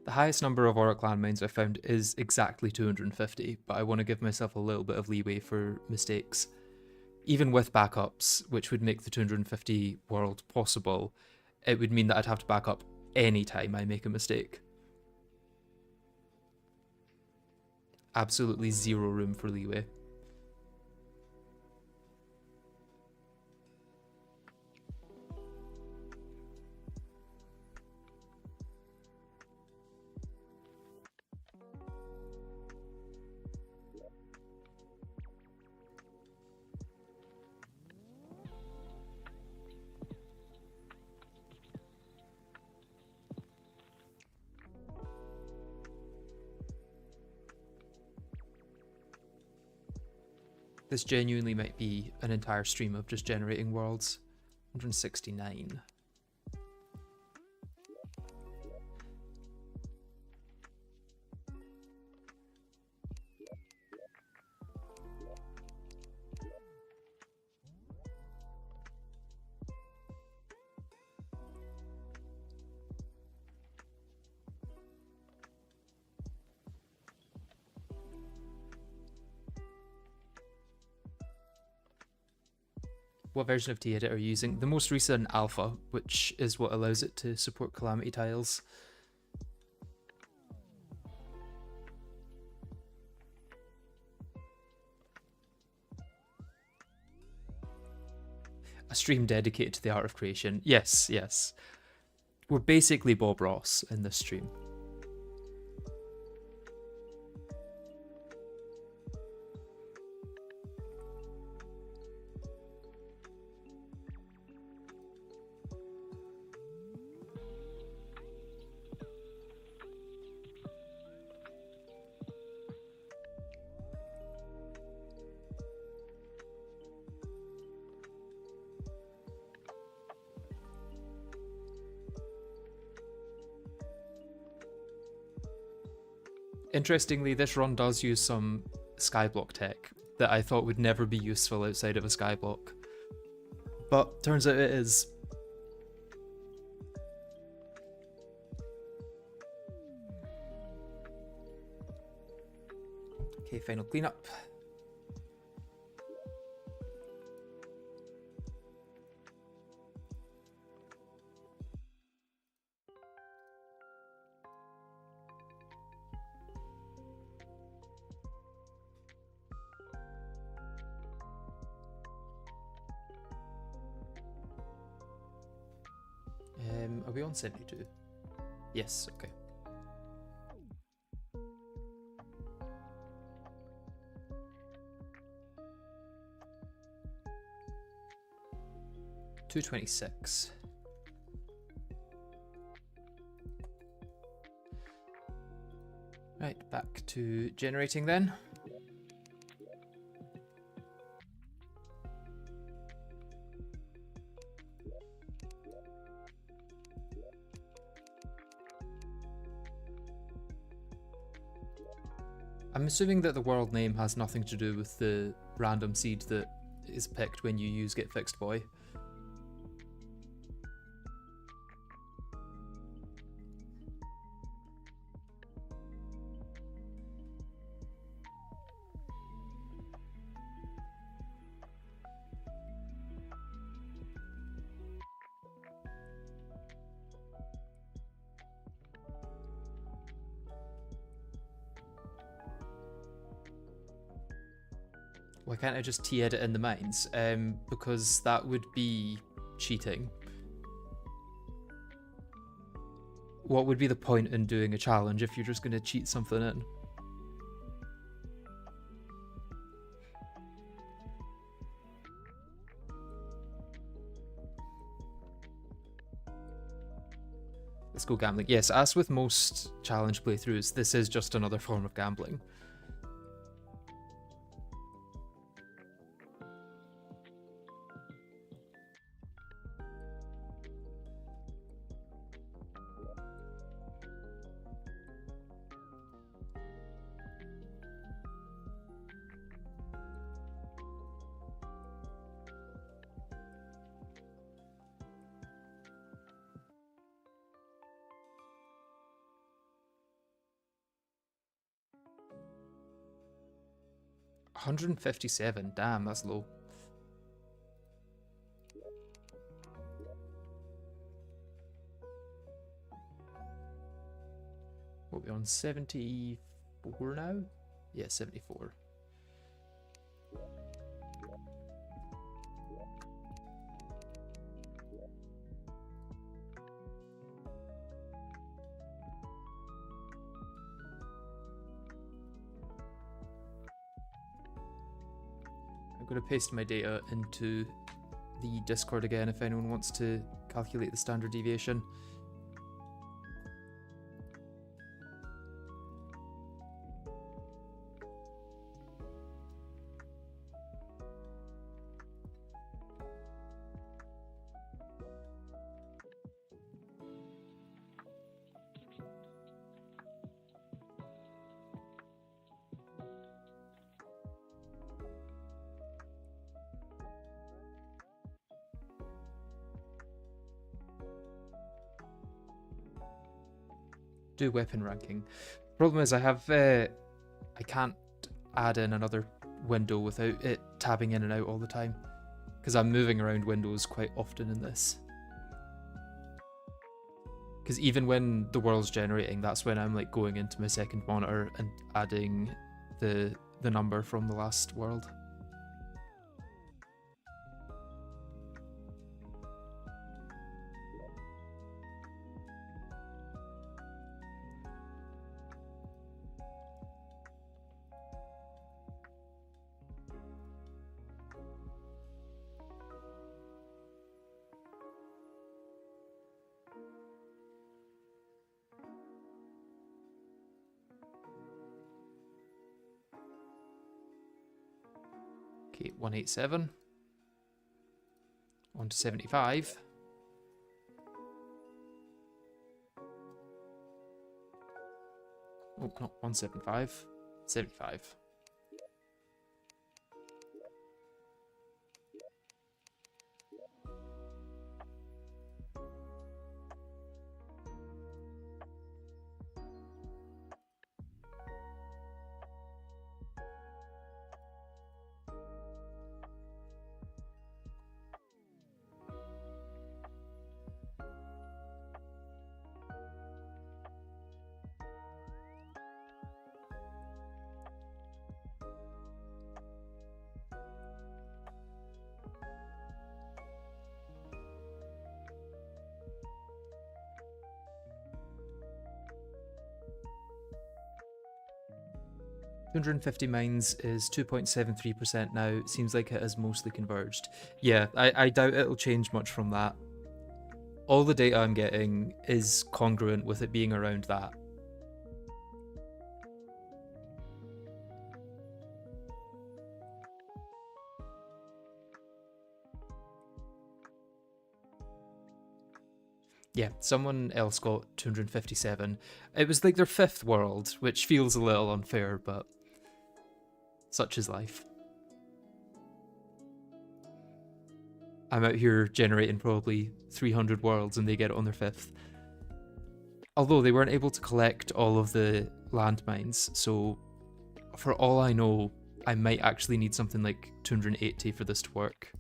The highest number of Auric landmines I've found is exactly 250, but I want to give myself a little bit of leeway for mistakes. Even with backups, which would make the 250 world possible, it would mean that I'd have to back up any time I make a mistake. Absolutely zero room for leeway. This genuinely might be an entire stream of just generating worlds. 169. What version of T-Edit are you using? The most recent alpha, which is what allows it to support Calamity tiles. A stream dedicated to the art of creation. Yes, yes. We're basically Bob Ross in this stream. Interestingly, this run does use some skyblock tech that I thought would never be useful outside of a skyblock. But turns out it is. Okay, final cleanup. Are we on 72? Yes, okay. $226. Right, back to generating then. I'm assuming that the world name has nothing to do with the random seed that is picked when you use GetFixedBoi. Why can't I just T-edit in the mines? Because that would be cheating. What would be the point in doing a challenge if you're just going to cheat something in? Let's go gambling. Yes, as with most challenge playthroughs, this is just another form of gambling. $157, damn, that's low. What are we on, 74 now? Yeah, 74. I'm going to paste my data into the Discord again if anyone wants to calculate the standard deviation. Do weapon ranking. Problem is, I can't add in another window without it tabbing in and out all the time, because I'm moving around windows quite often in this. Because even when the world's generating, that's when I'm like going into my second monitor and adding the number from the last world. Okay, 187. On to 75. Oh, not 175. 75. $250 mines is 2.73% now. It seems like it has mostly converged. Yeah, I doubt it'll change much from that. All the data I'm getting is congruent with it being around that. Yeah, someone else got 257. It was like their 5th world, which feels a little unfair, but such is life. I'm out here generating probably 300 worlds and they get it on their 5th. Although they weren't able to collect all of the landmines, so for all I know, I might actually need something like 280 for this to work.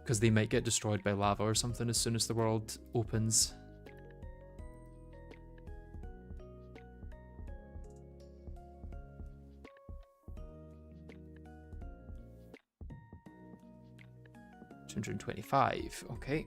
Because they might get destroyed by lava or something as soon as the world opens. $225, okay.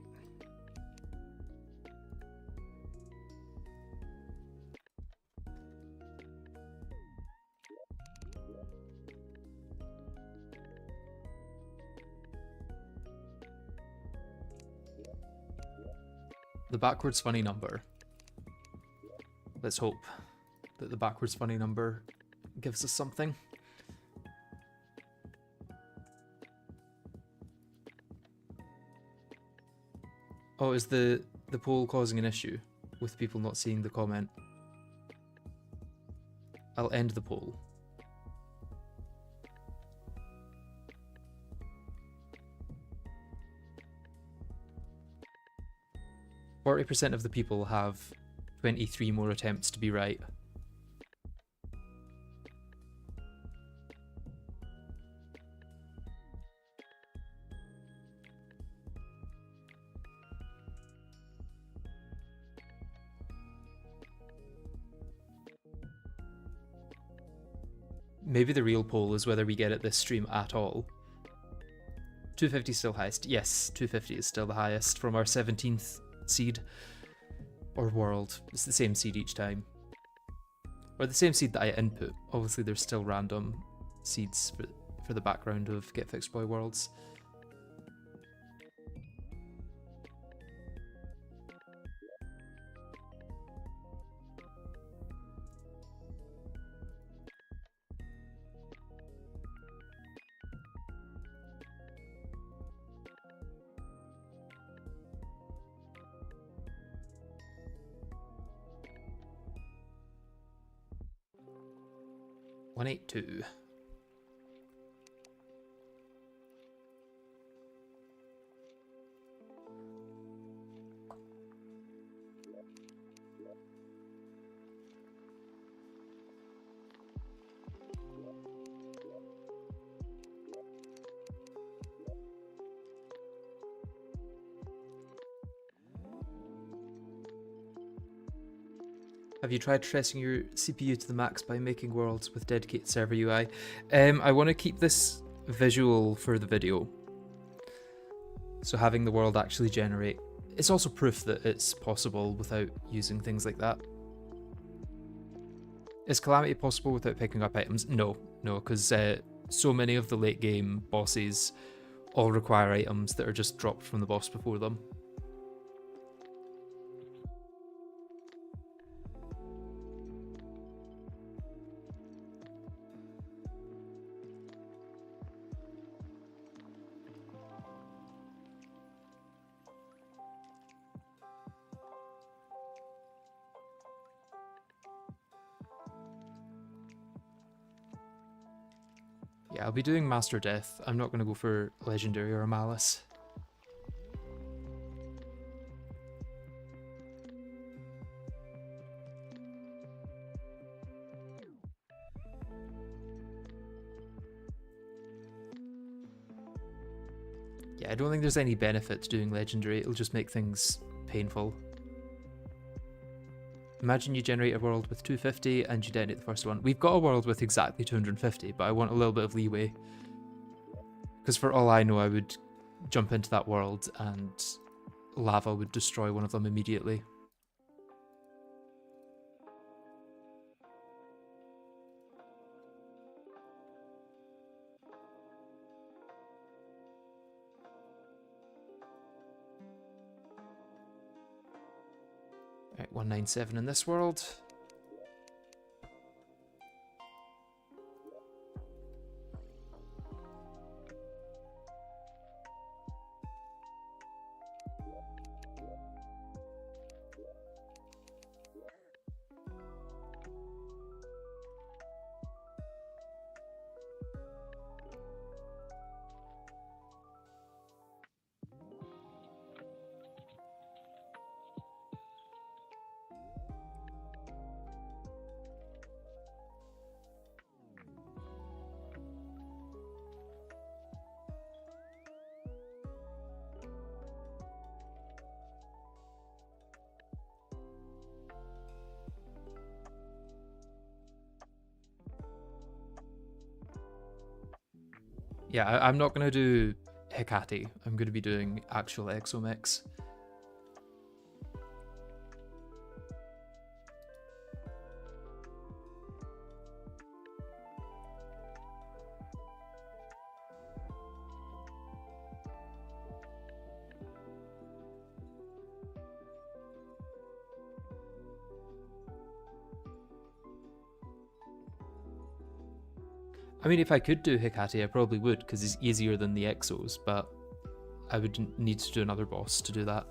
The backwards funny number. Let's hope that the backwards funny number gives us something. Oh, is the poll causing an issue with people not seeing the comment? I'll end the poll. %40 of the people have 23 more attempts to be right. Maybe the real poll is whether we get it this stream at all. 250 is still highest. Yes, 250 is still the highest from our 17th seed. Or world. It's the same seed each time. Or the same seed that I input. Obviously there's still random seeds for the background of GetFixedBoi worlds. $182. Have you tried stressing your CPU to the max by making worlds with dedicated server UI? I want to keep this visual for the video. So having the world actually generate. It's also proof that it's possible without using things like that. Is Calamity possible without picking up items? No, because so many of the late game bosses all require items that are just dropped from the boss before them. Yeah, I'll be doing Master Death. I'm not going to go for Legendary or a Malice. Yeah, I don't think there's any benefit to doing Legendary. It'll just make things painful. Imagine you generate a world with 250 and you detonate the first one. We've got a world with exactly 250, but I want a little bit of leeway. Because for all I know, I would jump into that world and lava would destroy one of them immediately. Right, 197 in this world. Yeah, I'm not going to do Hecate. I'm going to be doing actual Exomix. I mean, if I could do Hecate, I probably would, because it's easier than the Exos, but I would need to do another boss to do that.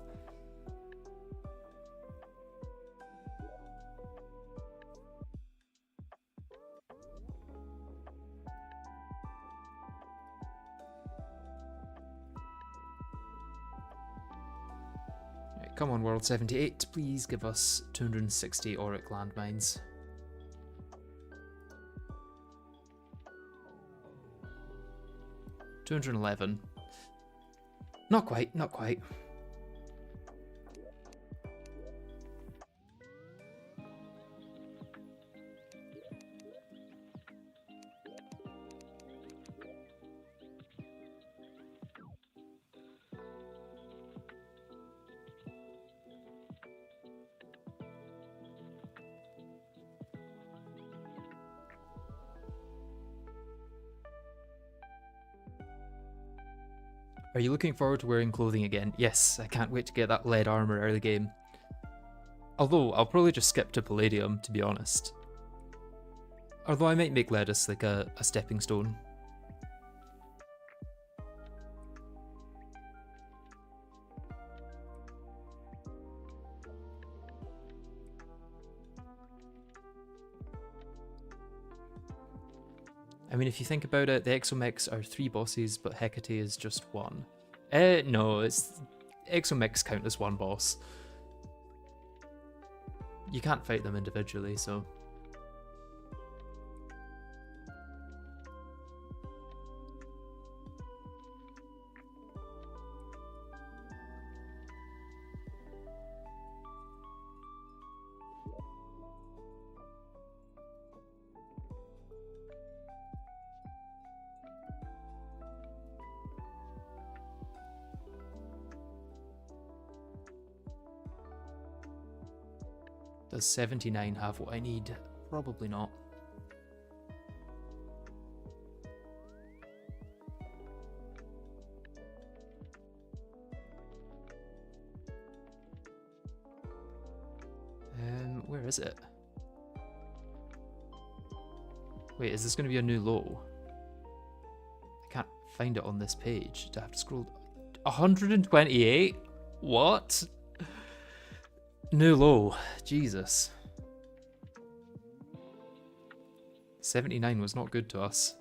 Right, come on, World 78, please give us 260 Auric landmines. $211. Not quite, not quite. Are you looking forward to wearing clothing again? Yes, I can't wait to get that lead armor early game. Although, I'll probably just skip to Palladium, to be honest. Although I might make Ledus like a stepping stone. I mean, if you think about it, the Exomechs are 3 bosses, but Hecate is just 1. No, Exomechs count as 1 boss. You can't fight them individually, so... Does 79 have what I need? Probably not. Where is it? Wait, is this going to be a new low? I can't find it on this page. Do I have to scroll? 128? What? New low. Jesus. 79 was not good to us.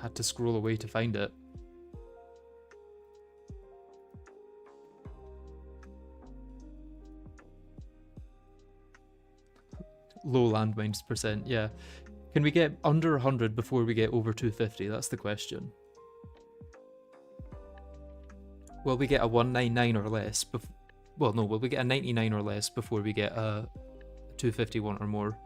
Had to scroll away to find it. Low landmines percent, yeah. Can we get under 100 before we get over 250? That's the question. Will we get a 199 or less? Well, no, will we get a 99 or less before we get a 251 or more?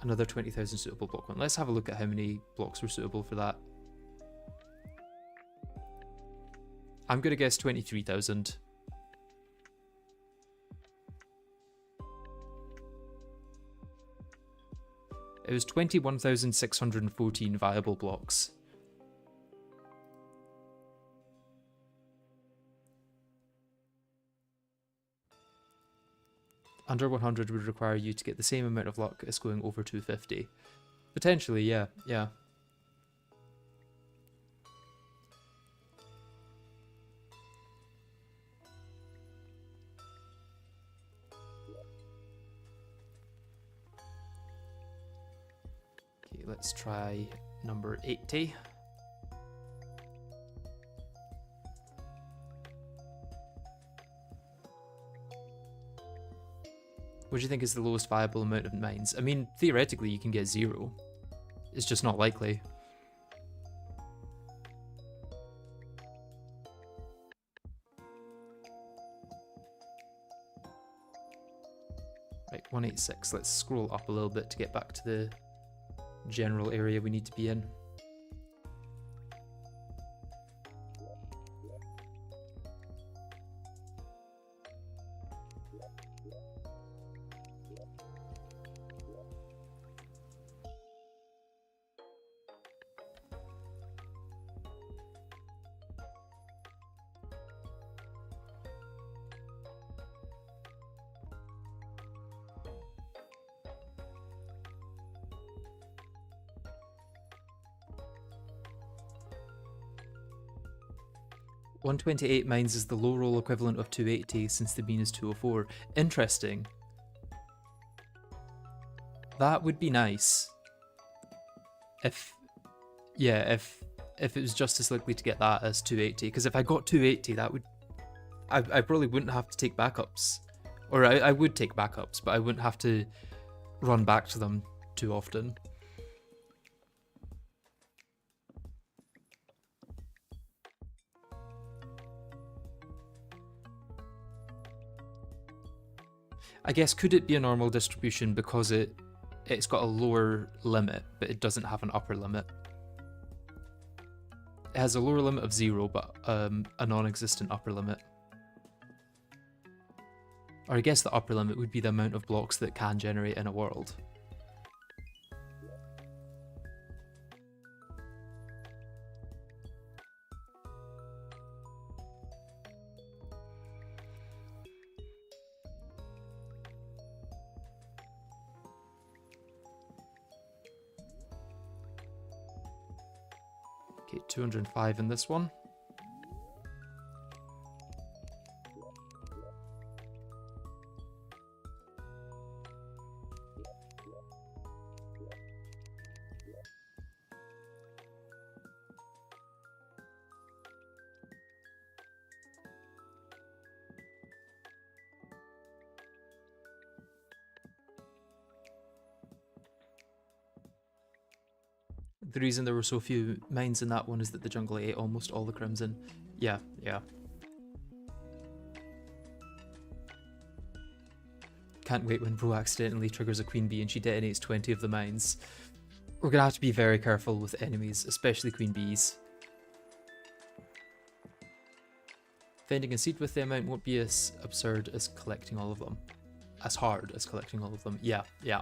Another 20,000 suitable block one. Let's have a look at how many blocks were suitable for that. I'm going to guess 23,000. It was 21,614 viable blocks. Under 100 would require you to get the same amount of luck as going over 250. Potentially, yeah. Okay, let's try number 80. What do you think is the lowest viable amount of mines? I mean, theoretically you can get 0. It's just not likely. Right, 186. Let's scroll up a little bit to get back to the general area we need to be in. $128 mines is the low roll equivalent of 280 since the mean is 204. Interesting. That would be nice. If it was just as likely to get that as 280, because if I got 280, that would... I probably wouldn't have to take backups. Or I would take backups, but I wouldn't have to run back to them too often. I guess, could it be a normal distribution because it's got a lower limit, but it doesn't have an upper limit? It has a lower limit of 0, but a non-existent upper limit. Or I guess the upper limit would be the amount of blocks that can generate in a world. Okay, 205 in this one. The reason there were so few mines in that one is that the jungle ate almost all the crimson. Yeah. can't wait when Bro accidentally triggers a queen bee and she detonates 20 of the mines. We're gonna have to be very careful with enemies, especially queen bees. Finding a seed with the amount won't be as absurd as collecting all of them. As hard as collecting all of them. Yeah, yeah.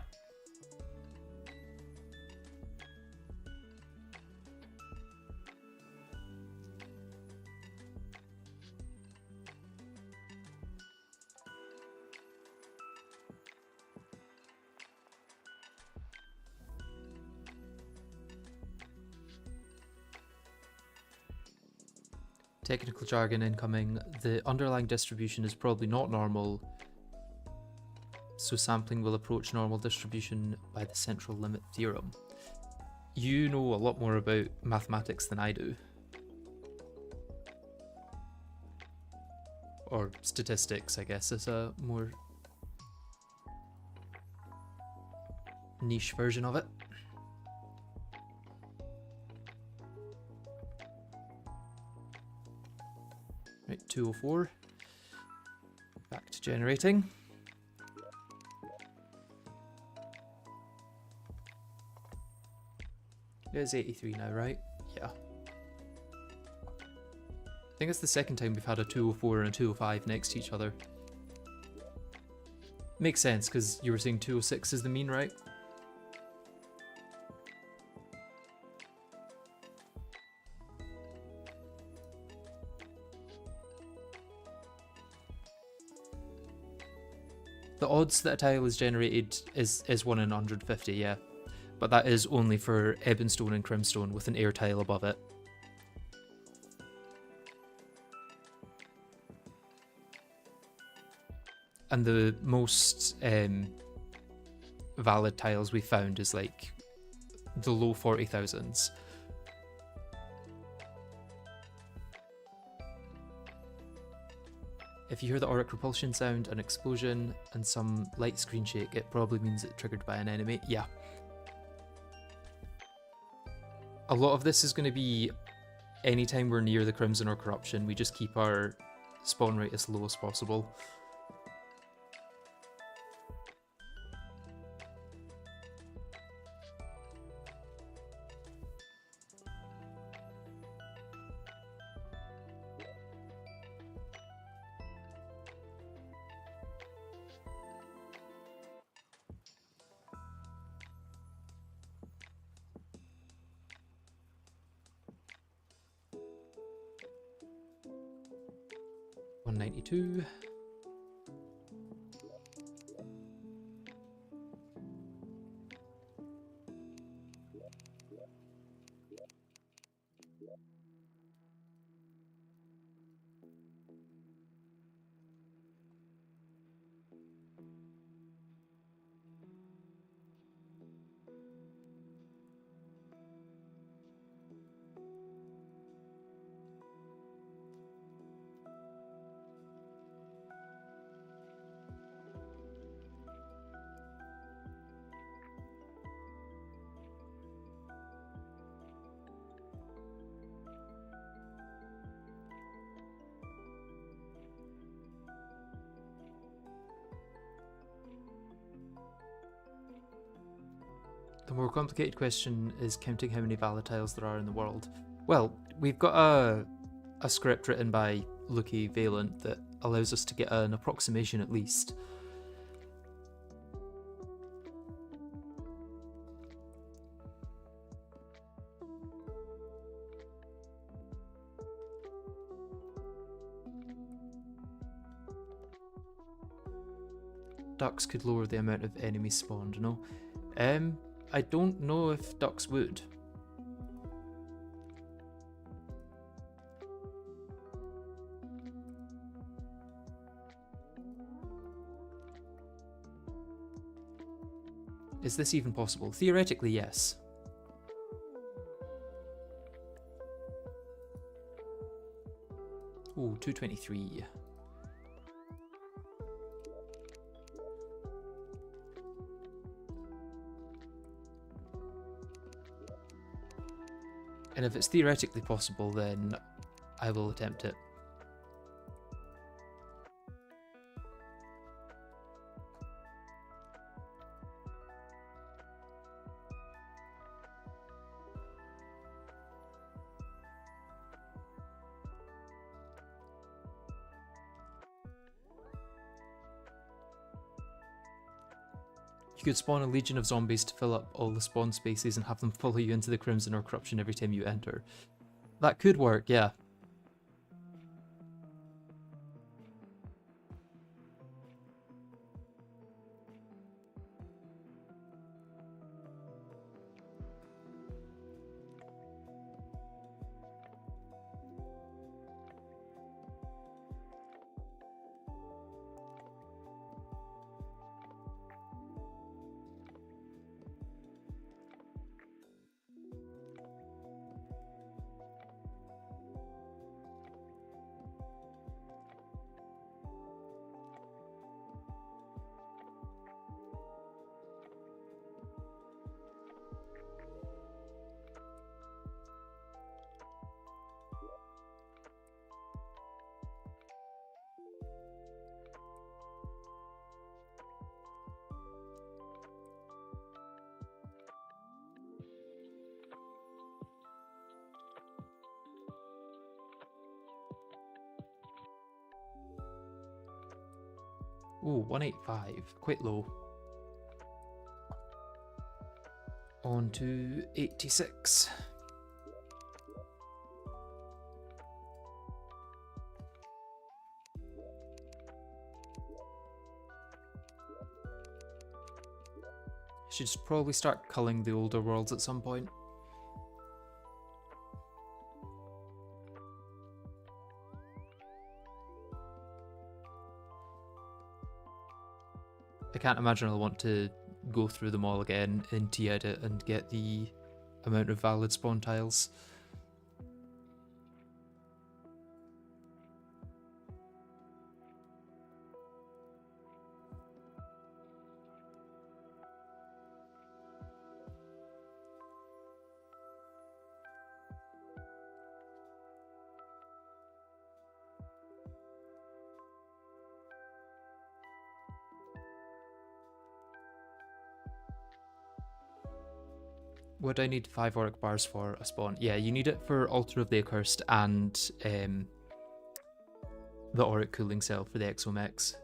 Technical jargon incoming. The underlying distribution is probably not normal, so sampling will approach normal distribution by the central limit theorem. You know a lot more about mathematics than I do. Or statistics, I guess, is a more niche version of it. Right, 204. Back to generating. It is 83 now, right? Yeah. I think it's the second time we've had a 204 and a 205 next to each other. Makes sense, because you were saying 206 is the mean, right? The odds that a tile is generated is 1 in 150, yeah. But that is only for Ebonstone and Crimstone with an air tile above it. And the most valid tiles we found is like the low 40,000s. If you hear the auric repulsion sound, an explosion, and some light screen shake, it probably means it's triggered by an enemy. Yeah. A lot of this is going to be anytime we're near the Crimson or Corruption, we just keep our spawn rate as low as possible. $192. The more complicated question is counting how many valid tiles there are in the world. Well, we've got a script written by Lucky Valent that allows us to get an approximation at least. Ducks could lower the amount of enemies spawned, no? I don't know if ducks would. Is this even possible? Theoretically, yes. Ooh, 223. And if it's theoretically possible, then I will attempt it. You could spawn a legion of zombies to fill up all the spawn spaces and have them follow you into the Crimson or Corruption every time you enter. That could work, yeah. Ooh, 185, quite low. On to 86. Should probably start culling the older worlds at some point. I can't imagine I'll want to go through them all again in T-Edit and get the amount of valid spawn tiles. What do I need 5 Auric bars for a spawn? Yeah, you need it for Altar of the Accursed and the Auric cooling cell for the Exomex.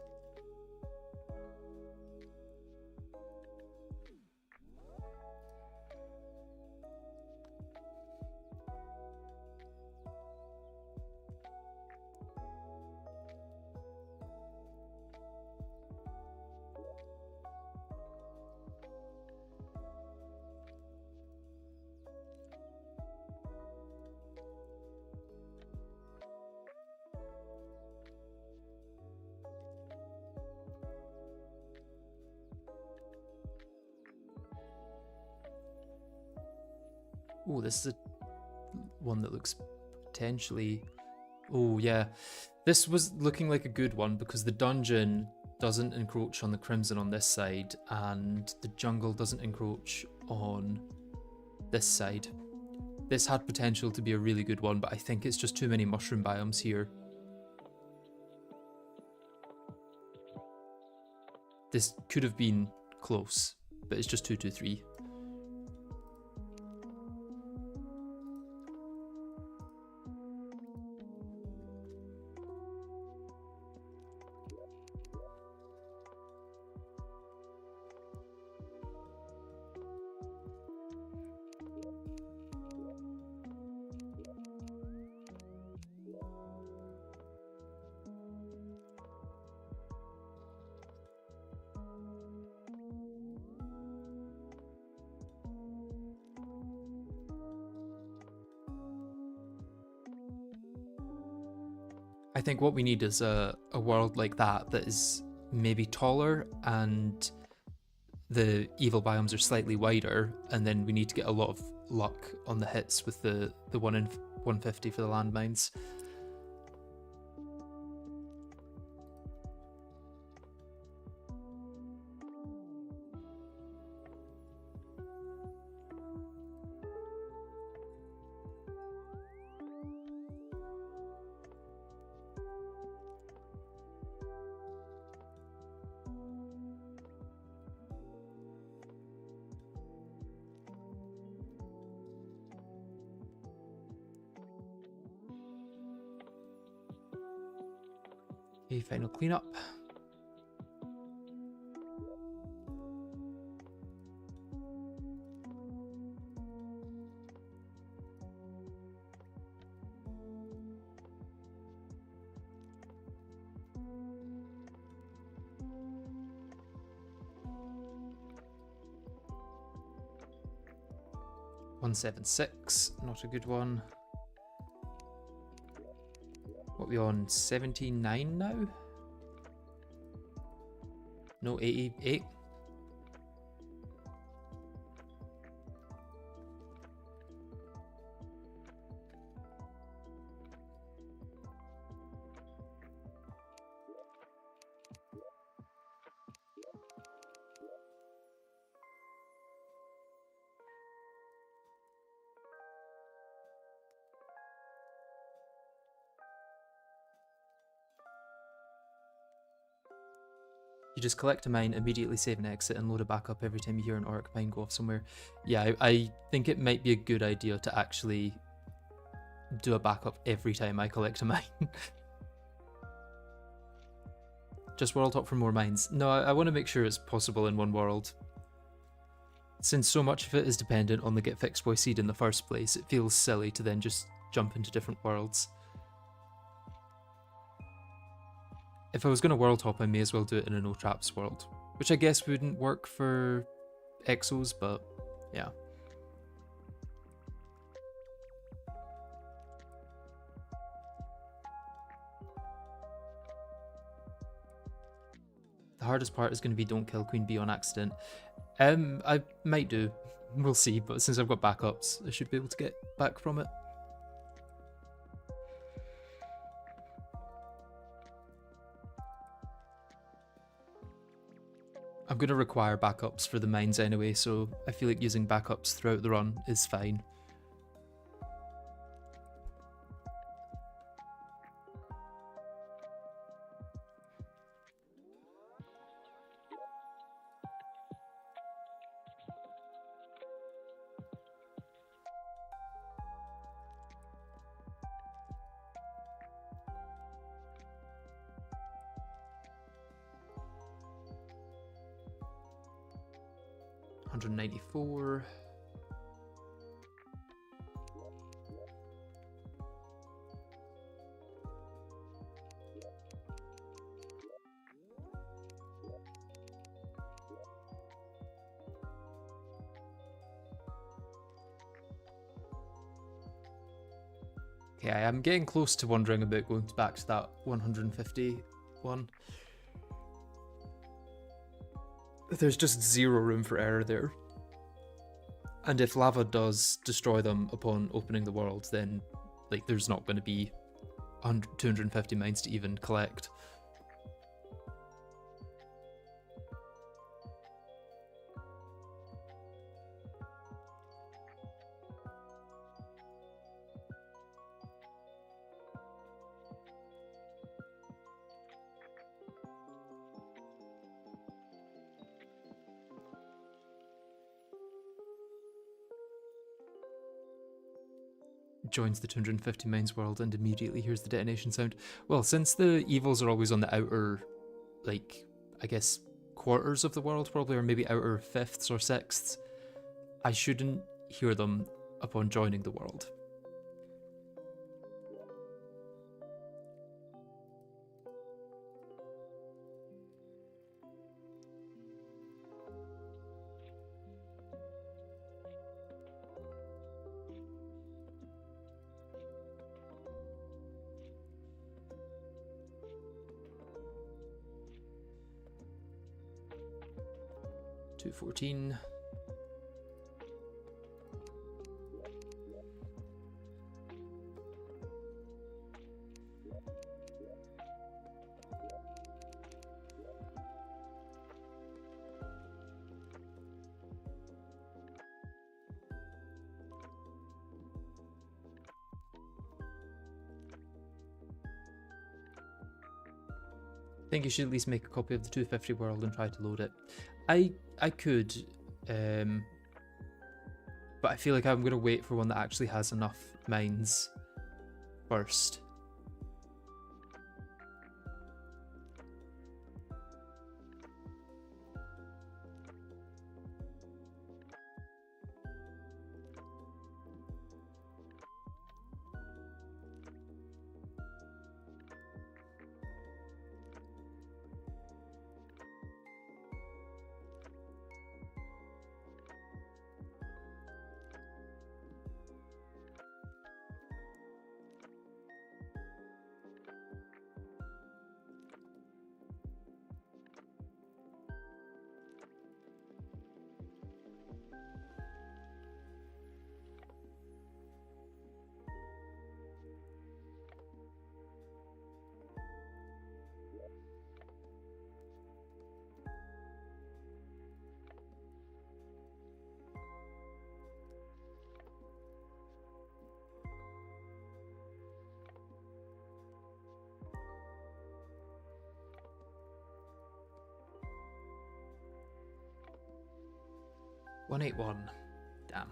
Oh, this is a one that looks potentially... Oh, yeah. This was looking like a good one because the dungeon doesn't encroach on the Crimson on this side and the jungle doesn't encroach on this side. This had potential to be a really good one, but I think it's just too many mushroom biomes here. This could have been close, but it's just 2-2-3. I think what we need is a world like that is maybe taller and the evil biomes are slightly wider, and then we need to get a lot of luck on the hits with the 1 in 150 for the landmines. Okay, final cleanup. 176, not a good one. What are we on, 79 now? No, 88. You just collect a mine, immediately save and exit, and load a backup every time you hear an orc mine go off somewhere. Yeah, I think it might be a good idea to actually do a backup every time I collect a mine. Just world hop for more mines. No, I want to make sure it's possible in one world. Since so much of it is dependent on the GetFixedBoi seed in the first place, it feels silly to then just jump into different worlds. If I was going to world hop, I may as well do it in a no traps world, which I guess wouldn't work for exos, but yeah. The hardest part is going to be don't kill Queen Bee on accident. I might do, we'll see, but since I've got backups, I should be able to get back from it. I'm going to require backups for the mines anyway, so I feel like using backups throughout the run is fine. $194. Okay, I am getting close to wondering about going back to that 151. There's just zero room for error there. And if lava does destroy them upon opening the world, then like there's not going to be 250 mines to even collect. Joins the 250 mines world and immediately hears the detonation sound. Well, since the evils are always on the outer, like, I guess, quarters of the world probably, or maybe outer fifths or sixths, I shouldn't hear them upon joining the world. $214. I think you should at least make a copy of the 250 world and try to load it. I could, but I feel like I'm going to wait for one that actually has enough mines first. 181. Damn.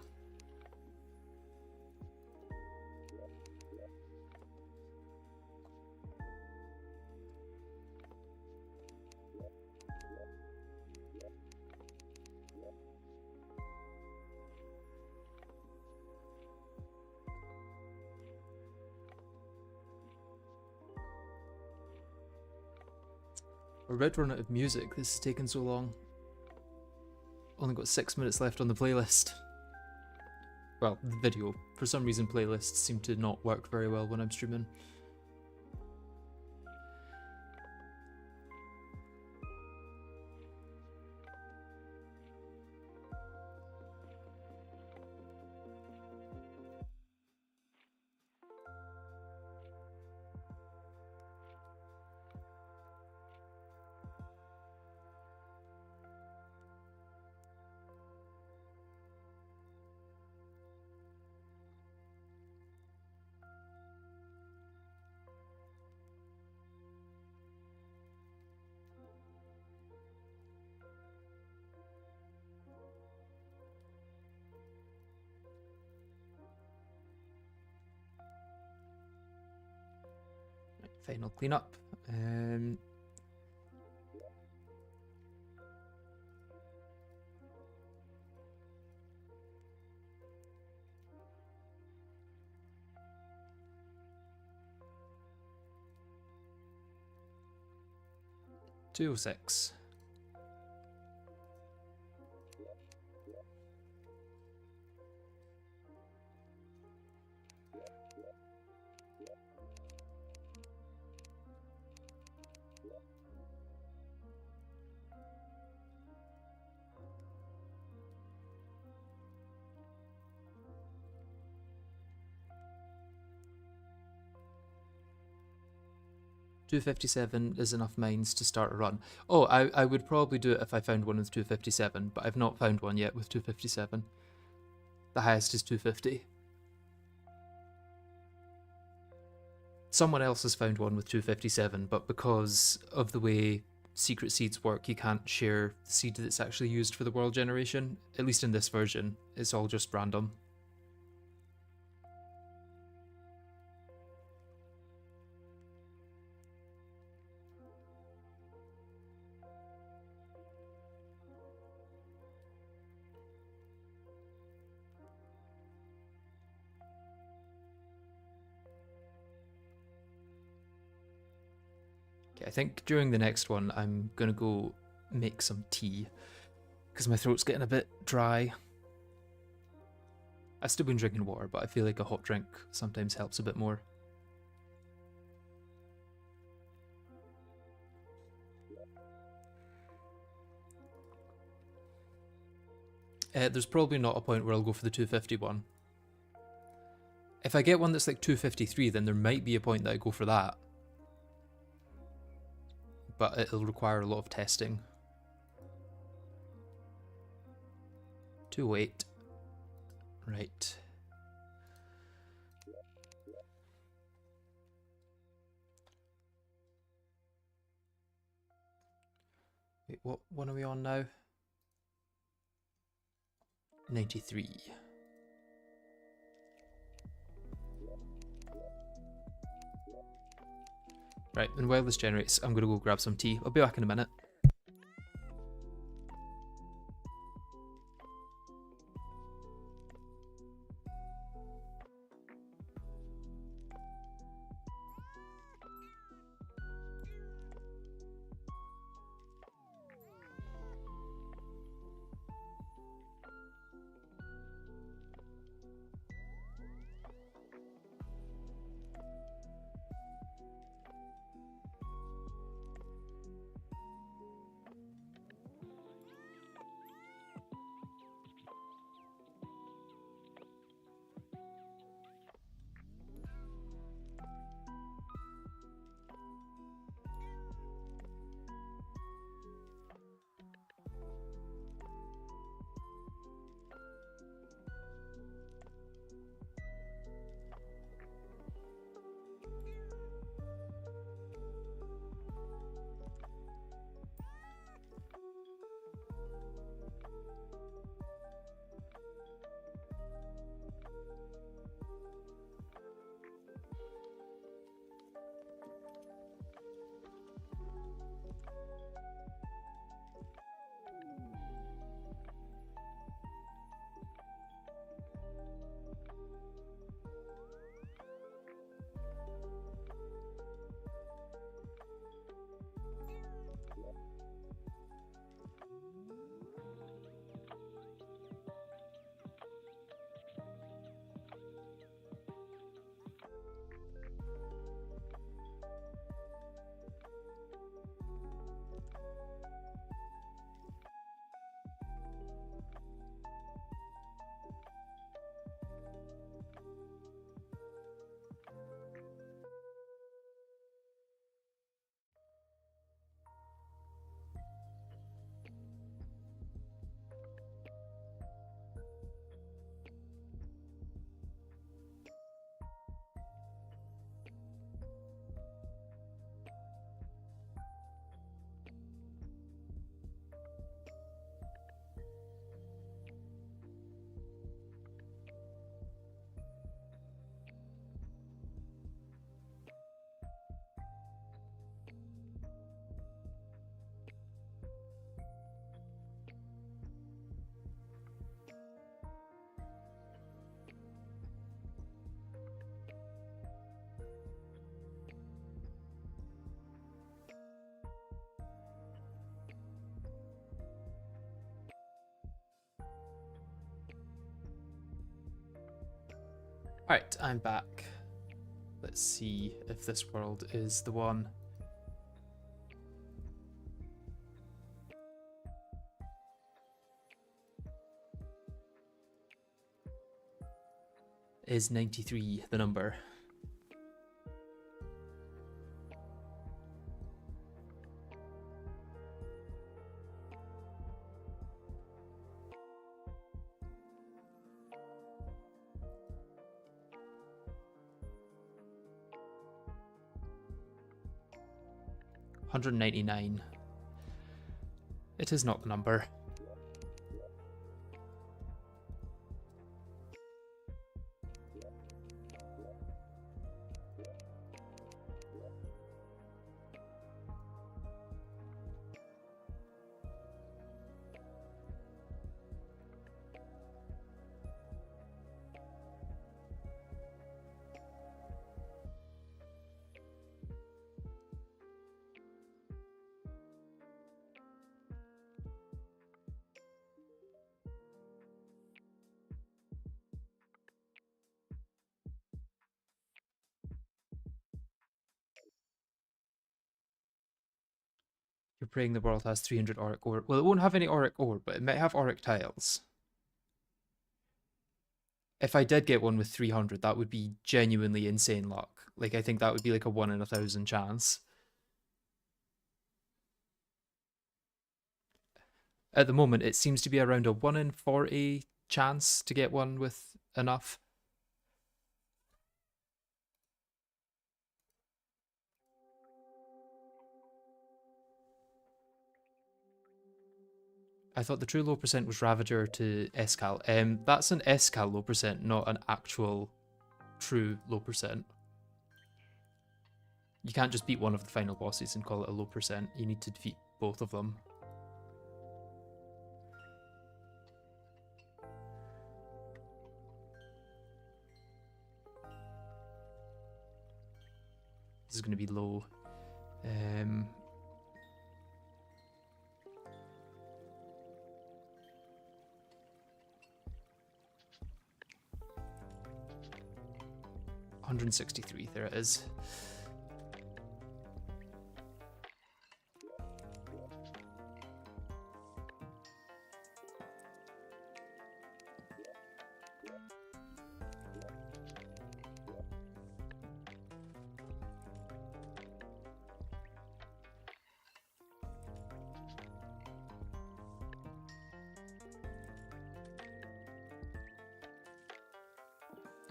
We're about to run out of music. This is taking so long. Only got 6 minutes left on the playlist. Well, the video. For some reason, playlists seem to not work very well when I'm streaming. Final cleanup. 206. $257 is enough mines to start a run. Oh, I would probably do it if I found one with 257, but I've not found one yet with 257. The highest is 250. Someone else has found one with 257, but because of the way secret seeds work, you can't share the seed that's actually used for the world generation. At least in this version, it's all just random. I think during the next one, I'm going to go make some tea, because my throat's getting a bit dry. I've still been drinking water, but I feel like a hot drink sometimes helps a bit more. There's probably not a point where I'll go for the 251. If I get one that's like 253, then there might be a point that I go for that. But it'll require a lot of testing. 208. Right. Wait, what one are we on now? 93. Right, and while this generates, I'm going to go grab some tea. I'll be back in a minute. Alright, I'm back. Let's see if this world is the one. Is 93 the number? $199. It is not the number. You're praying the world has 300 auric ore. Well, it won't have any auric ore, but it might have auric tiles. If I did get one with 300, that would be genuinely insane luck. Like, I think that would be like a 1 in 1,000 chance. At the moment, it seems to be around a 1 in 40 chance to get one with enough. I thought the true low percent was Ravager to Escal. That's an Escal low percent, not an actual true low percent. You can't just beat one of the final bosses and call it a low percent. You need to defeat both of them. This is going to be low. $163, there it is.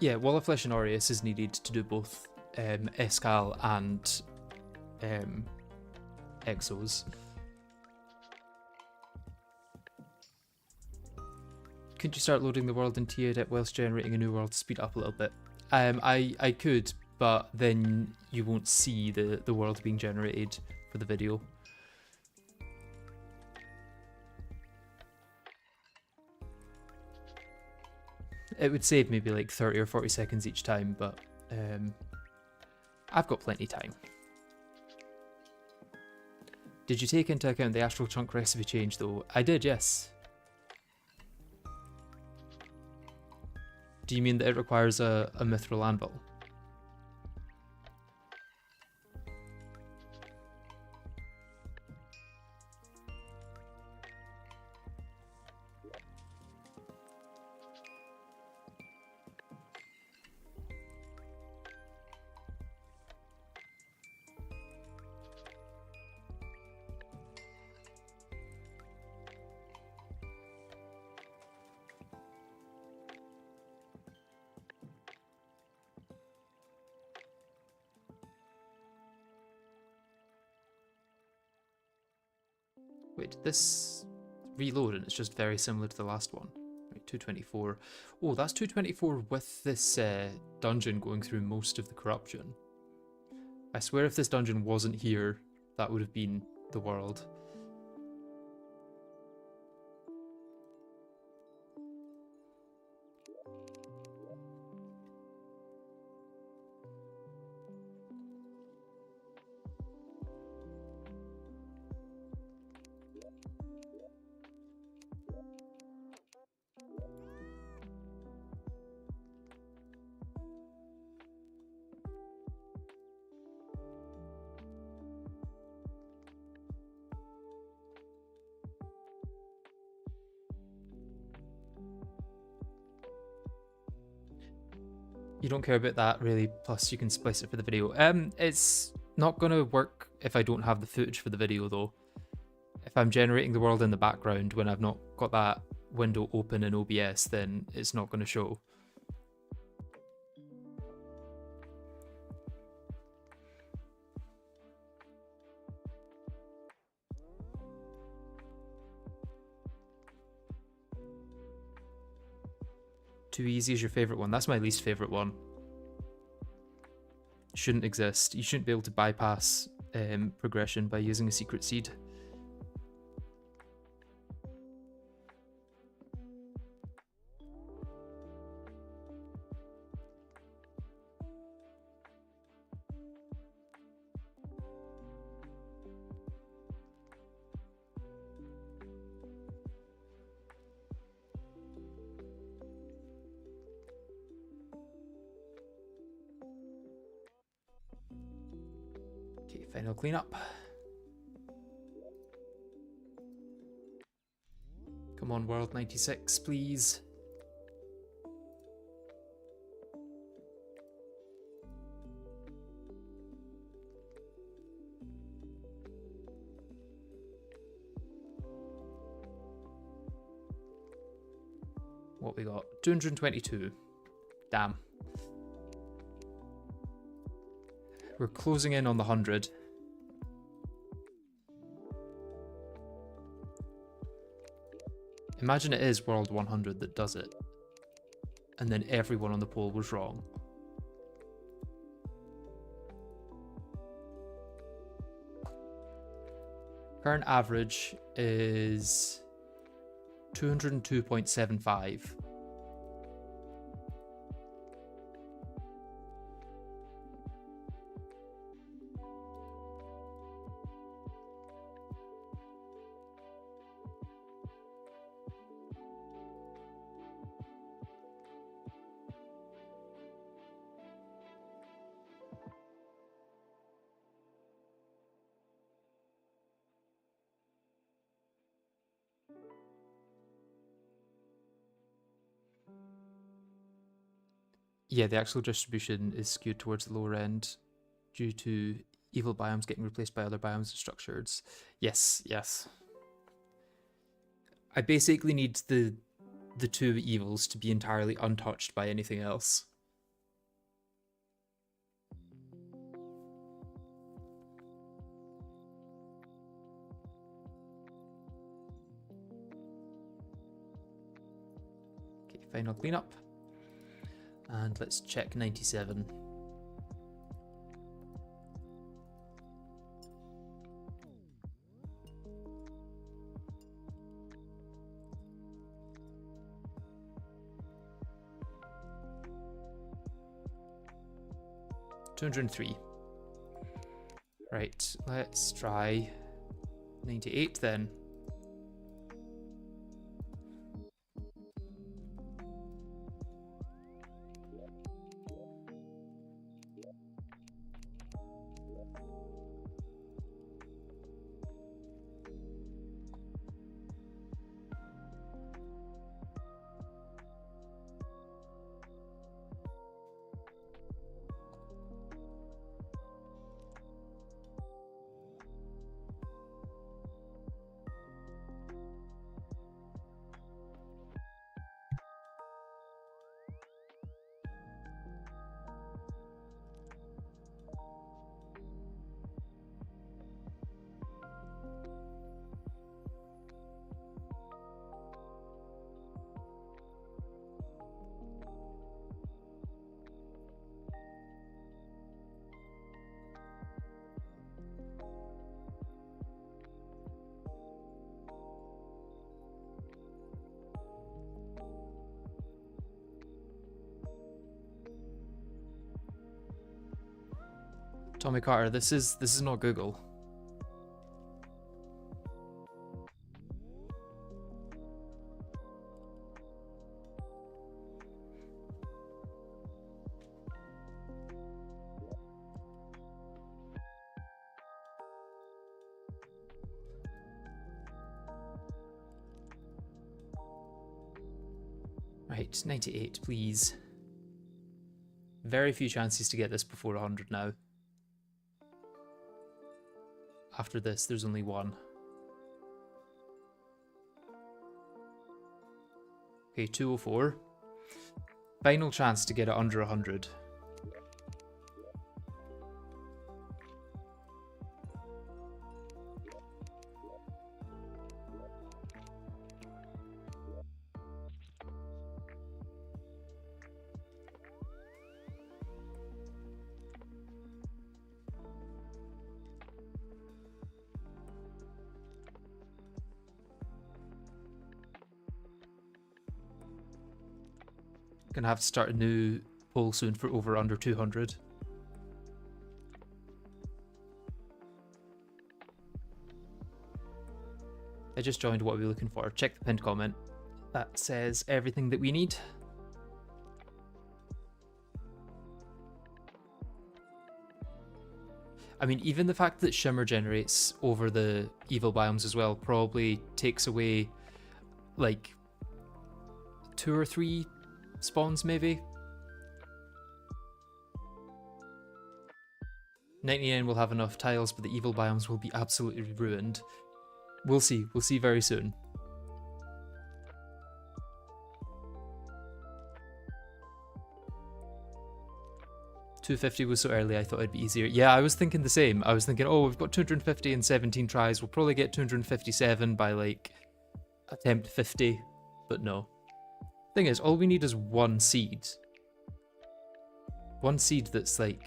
Yeah, Wall of Flesh and Aureus is needed to do both Escal and Exos. Could you start loading the world in T8 whilst generating a new world to speed up a little bit? I could, but then you won't see the world being generated for the video. It would save maybe like 30 or 40 seconds each time, but I've got plenty of time. Did you take into account the astral chunk recipe change though? I did, yes. Do you mean that it requires a mithril anvil? Wait, this reload and it's just very similar to the last one. Right, 224. Oh, that's 224 with this dungeon going through most of the corruption. I swear if this dungeon wasn't here, that would have been the world. You don't care about that really, plus you can splice it for the video. It's not gonna work if I don't have the footage for the video though. If I'm generating the world in the background when I've not got that window open in OBS, then it's not gonna show. Too easy is your favorite one. That's my least favorite one. Shouldn't exist. You shouldn't be able to bypass progression by using a secret seed. Okay, final cleanup. Come on, World 96, please. What we got? 222. Damn. We're closing in on the 100. Imagine it is World 100 that does it, and then everyone on the poll was wrong. Current average is 202.75. Yeah, the actual distribution is skewed towards the lower end due to evil biomes getting replaced by other biomes and structures. Yes, yes. I basically need the two evils to be entirely untouched by anything else. Okay, final cleanup. And let's check 97. $203. Right, let's try 98 then. Tommy Carter, this is not Google. Right, 98, please. very few chances to get this before 100 now. After this, there's only one. Okay, 204. Final chance to get it under 100. Gonna have to start a new poll soon for over under 200. I just joined. What are we looking for? Check the pinned comment. That says everything that we need. I mean, even the fact that Shimmer generates over the evil biomes as well probably takes away like 2 or 3 spawns maybe. 99 will have enough tiles, but the evil biomes will be absolutely ruined. We'll see very soon. $250 was so early, I thought it'd be easier. Yeah, I was thinking the same. I was thinking, oh, we've got 250 and 17 tries. We'll probably get 257 by like attempt 50, but no. Thing is, all we need is one seed. One seed that's like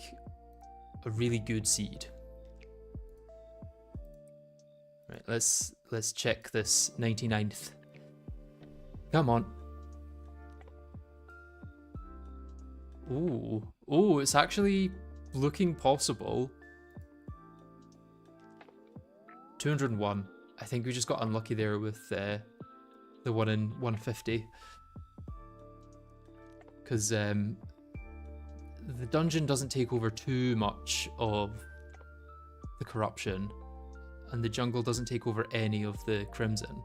a really good seed. Right, let's check this 99th. Come on. Ooh, it's actually looking possible. 201. I think we just got unlucky there with the one in 150. Because the dungeon doesn't take over too much of the corruption, and the jungle doesn't take over any of the crimson.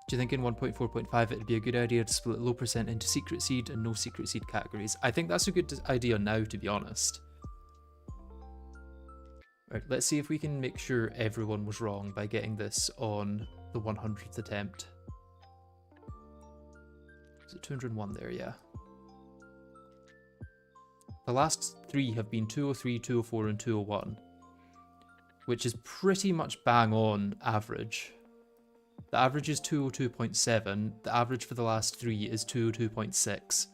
Do you think in 1.4.5 it'd be a good idea to split low percent into secret seed and no secret seed categories? I think that's a good idea now, to be honest. Right, let's see if we can make sure everyone was wrong by getting this on the 100th attempt. Is it 201 there? Yeah. The last 3 have been 203, 204 and 201, which is pretty much bang on average. The average is 202.7, the average for the last 3 is 202.6.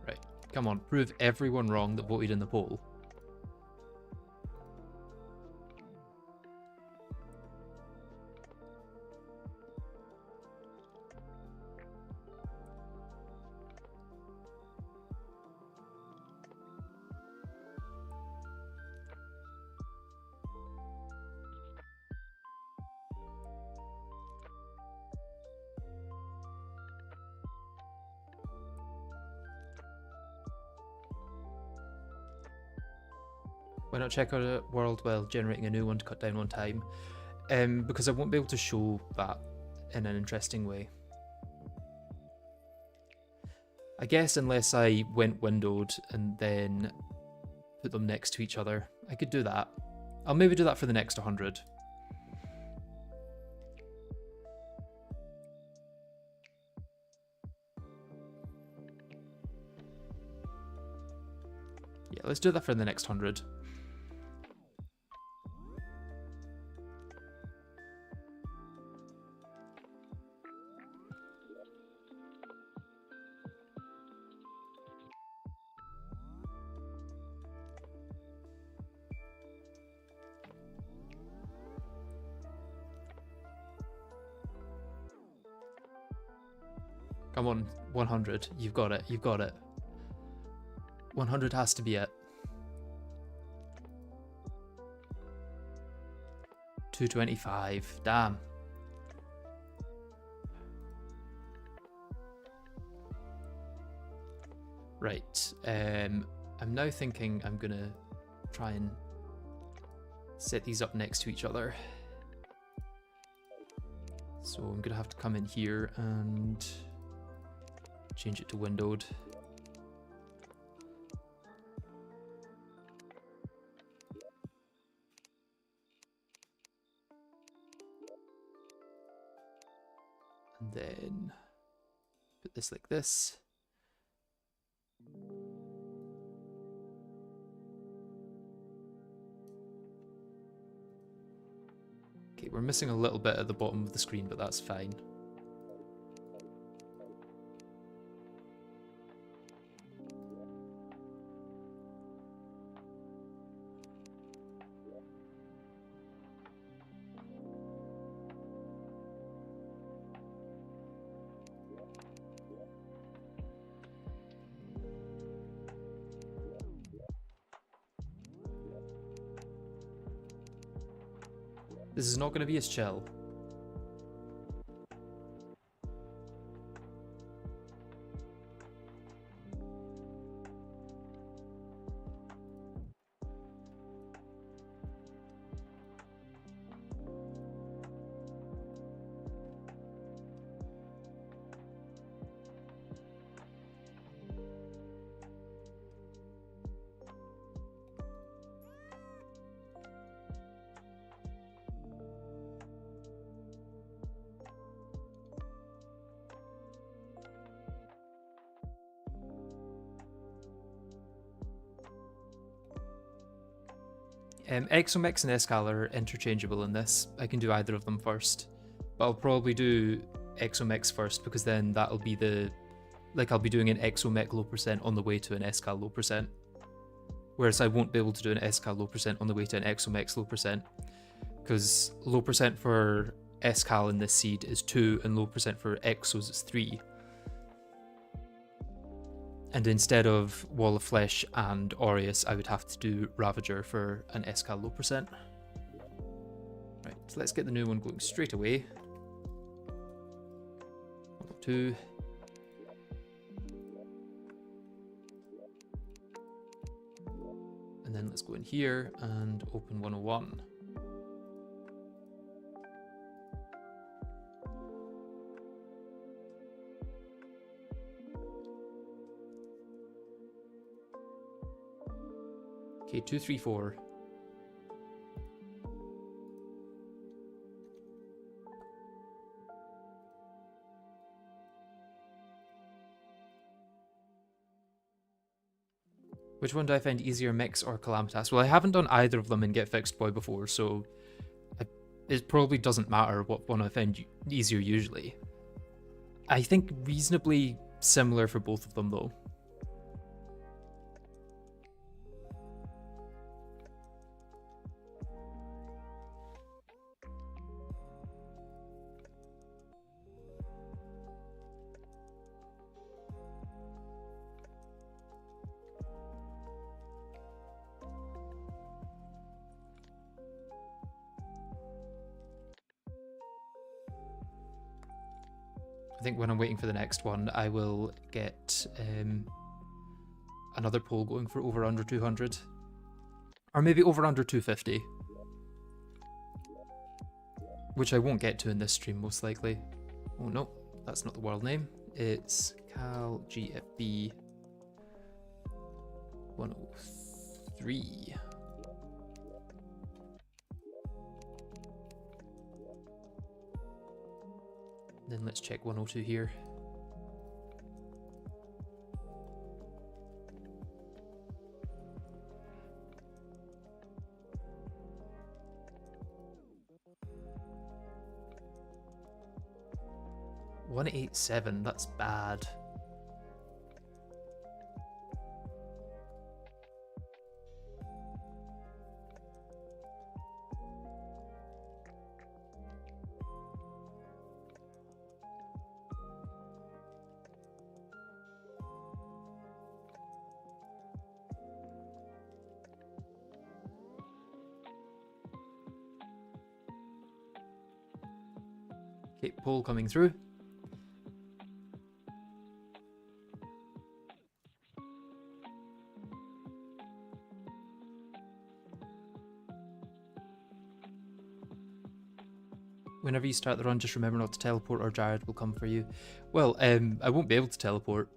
Right, come on, prove everyone wrong that voted in the poll. Why not check out a world while generating a new one to cut down on time? Because I won't be able to show that in an interesting way. I guess unless I went windowed and then put them next to each other, I could do that. I'll maybe do that for the next 100. Yeah, let's do that for the next 100. Come on, 100. You've got it. You've got it. 100 has to be it. 225. Damn. Right. I'm now thinking I'm gonna try and set these up next to each other. So I'm gonna have to come in here and change it to windowed. And then put this like this. Okay, we're missing a little bit at the bottom of the screen, but that's fine. This is not going to be as chill. Exomix and Escal are interchangeable in this. I can do either of them first, but I'll probably do Exomix first because then that'll be the, like I'll be doing an Exomech low percent on the way to an Escal low percent. Whereas I won't be able to do an Escal low percent on the way to an Exomech low percent because low percent for Escal in this seed is 2 and low percent for Exos is 3. And instead of Wall of Flesh and Aureus, I would have to do Ravager for an Escal low percent. Right, so let's get the new one going straight away. 102. And then let's go in here and open 101. Okay, 234. Which one do I find easier, Mix or Calamitas? Well, I haven't done either of them in GetFixedBoi before, so it probably doesn't matter what one I find easier usually. I think reasonably similar for both of them though. I think when I'm waiting for the next one, I will get another poll going for over under 200. Or maybe over under 250. Which I won't get to in this stream, most likely. Oh no, that's not the world name. It's Cal GFB 103. Then let's check 102 here. $187, that's bad. Okay, poll coming through. Whenever you start the run, just remember not to teleport or Jared will come for you. Well, I won't be able to teleport.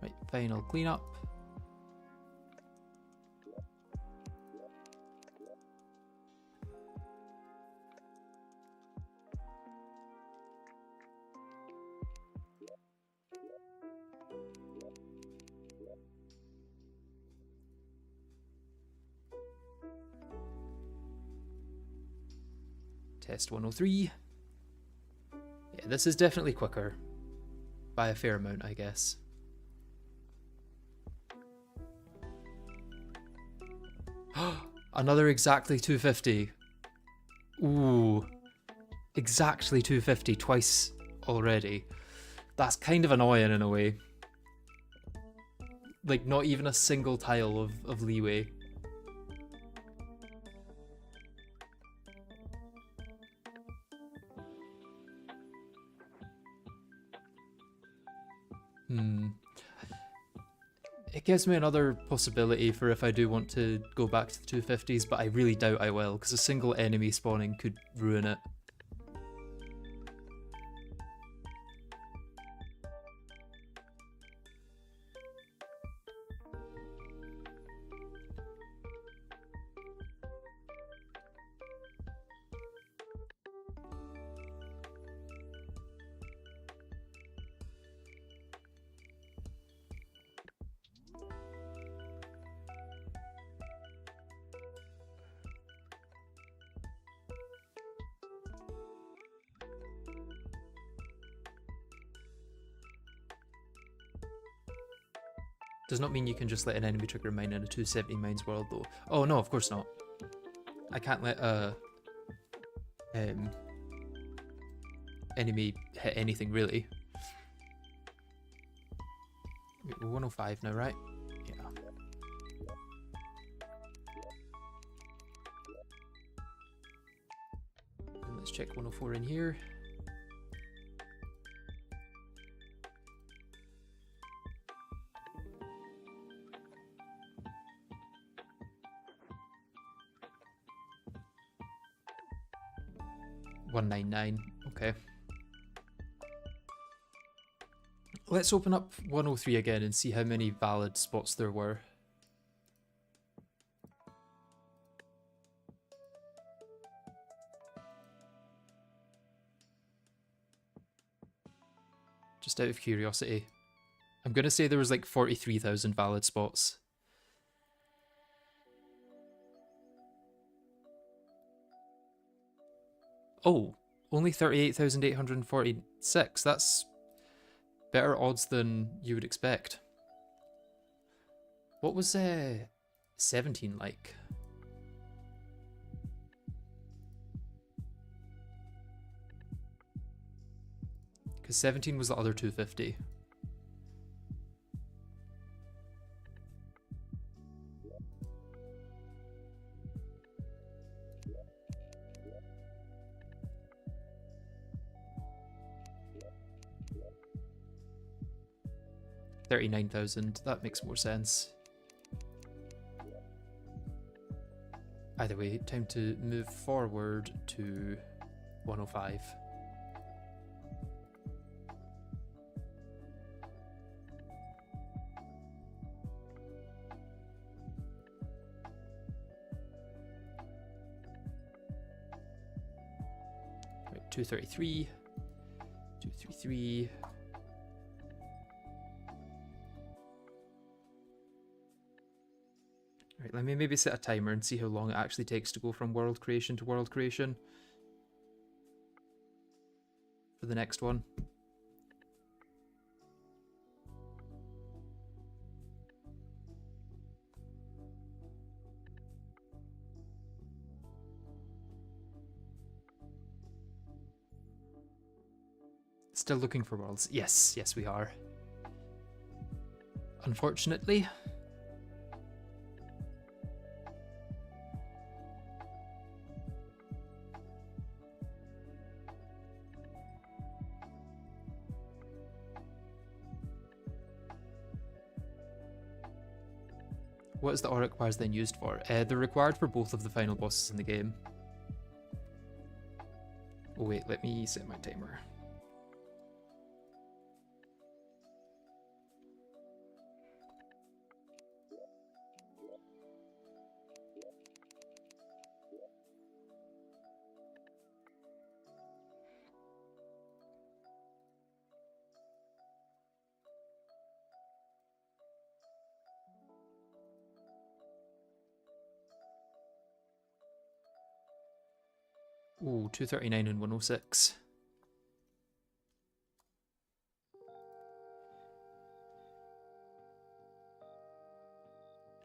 Right, final cleanup. Test 103. Yeah, this is definitely quicker. By a fair amount, I guess. Another exactly 250. Ooh. Exactly 250 twice already. That's kind of annoying in a way. Like, not even a single tile of leeway. It gives me another possibility for if I do want to go back to the 250s, but I really doubt I will, because a single enemy spawning could ruin it. Does not mean you can just let an enemy trigger mine in a 270 mines world though. Oh no, of course not. I can't let a enemy hit anything really. We're 105 now, right? Yeah. And let's check 104 in here. $199. Okay. Let's open up 103 again and see how many valid spots there were. Just out of curiosity. I'm gonna say there was like 43,000 valid spots. Oh, only 38,846. That's better odds than you would expect. What was 17 like? Because 17 was the other 250. $39,000. That makes more sense. Either way, time to move forward to 105. Right, 233. 233. Right, let me maybe set a timer and see how long it actually takes to go from world creation to world creation for the next one. Still looking for worlds. Yes, yes we are. Unfortunately. What is the auric bars then used for? They're required for both of the final bosses in the game. Oh wait, let me set my timer. Ooh, 239 and 106.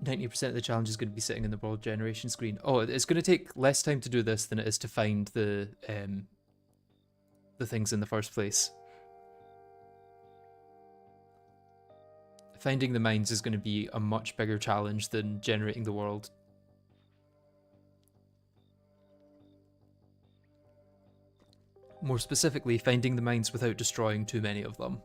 %90 of the challenge is going to be sitting in the world generation screen. Oh, it's going to take less time to do this than it is to find the things in the first place. Finding the mines is going to be a much bigger challenge than generating the world. More specifically, finding the mines without destroying too many of them.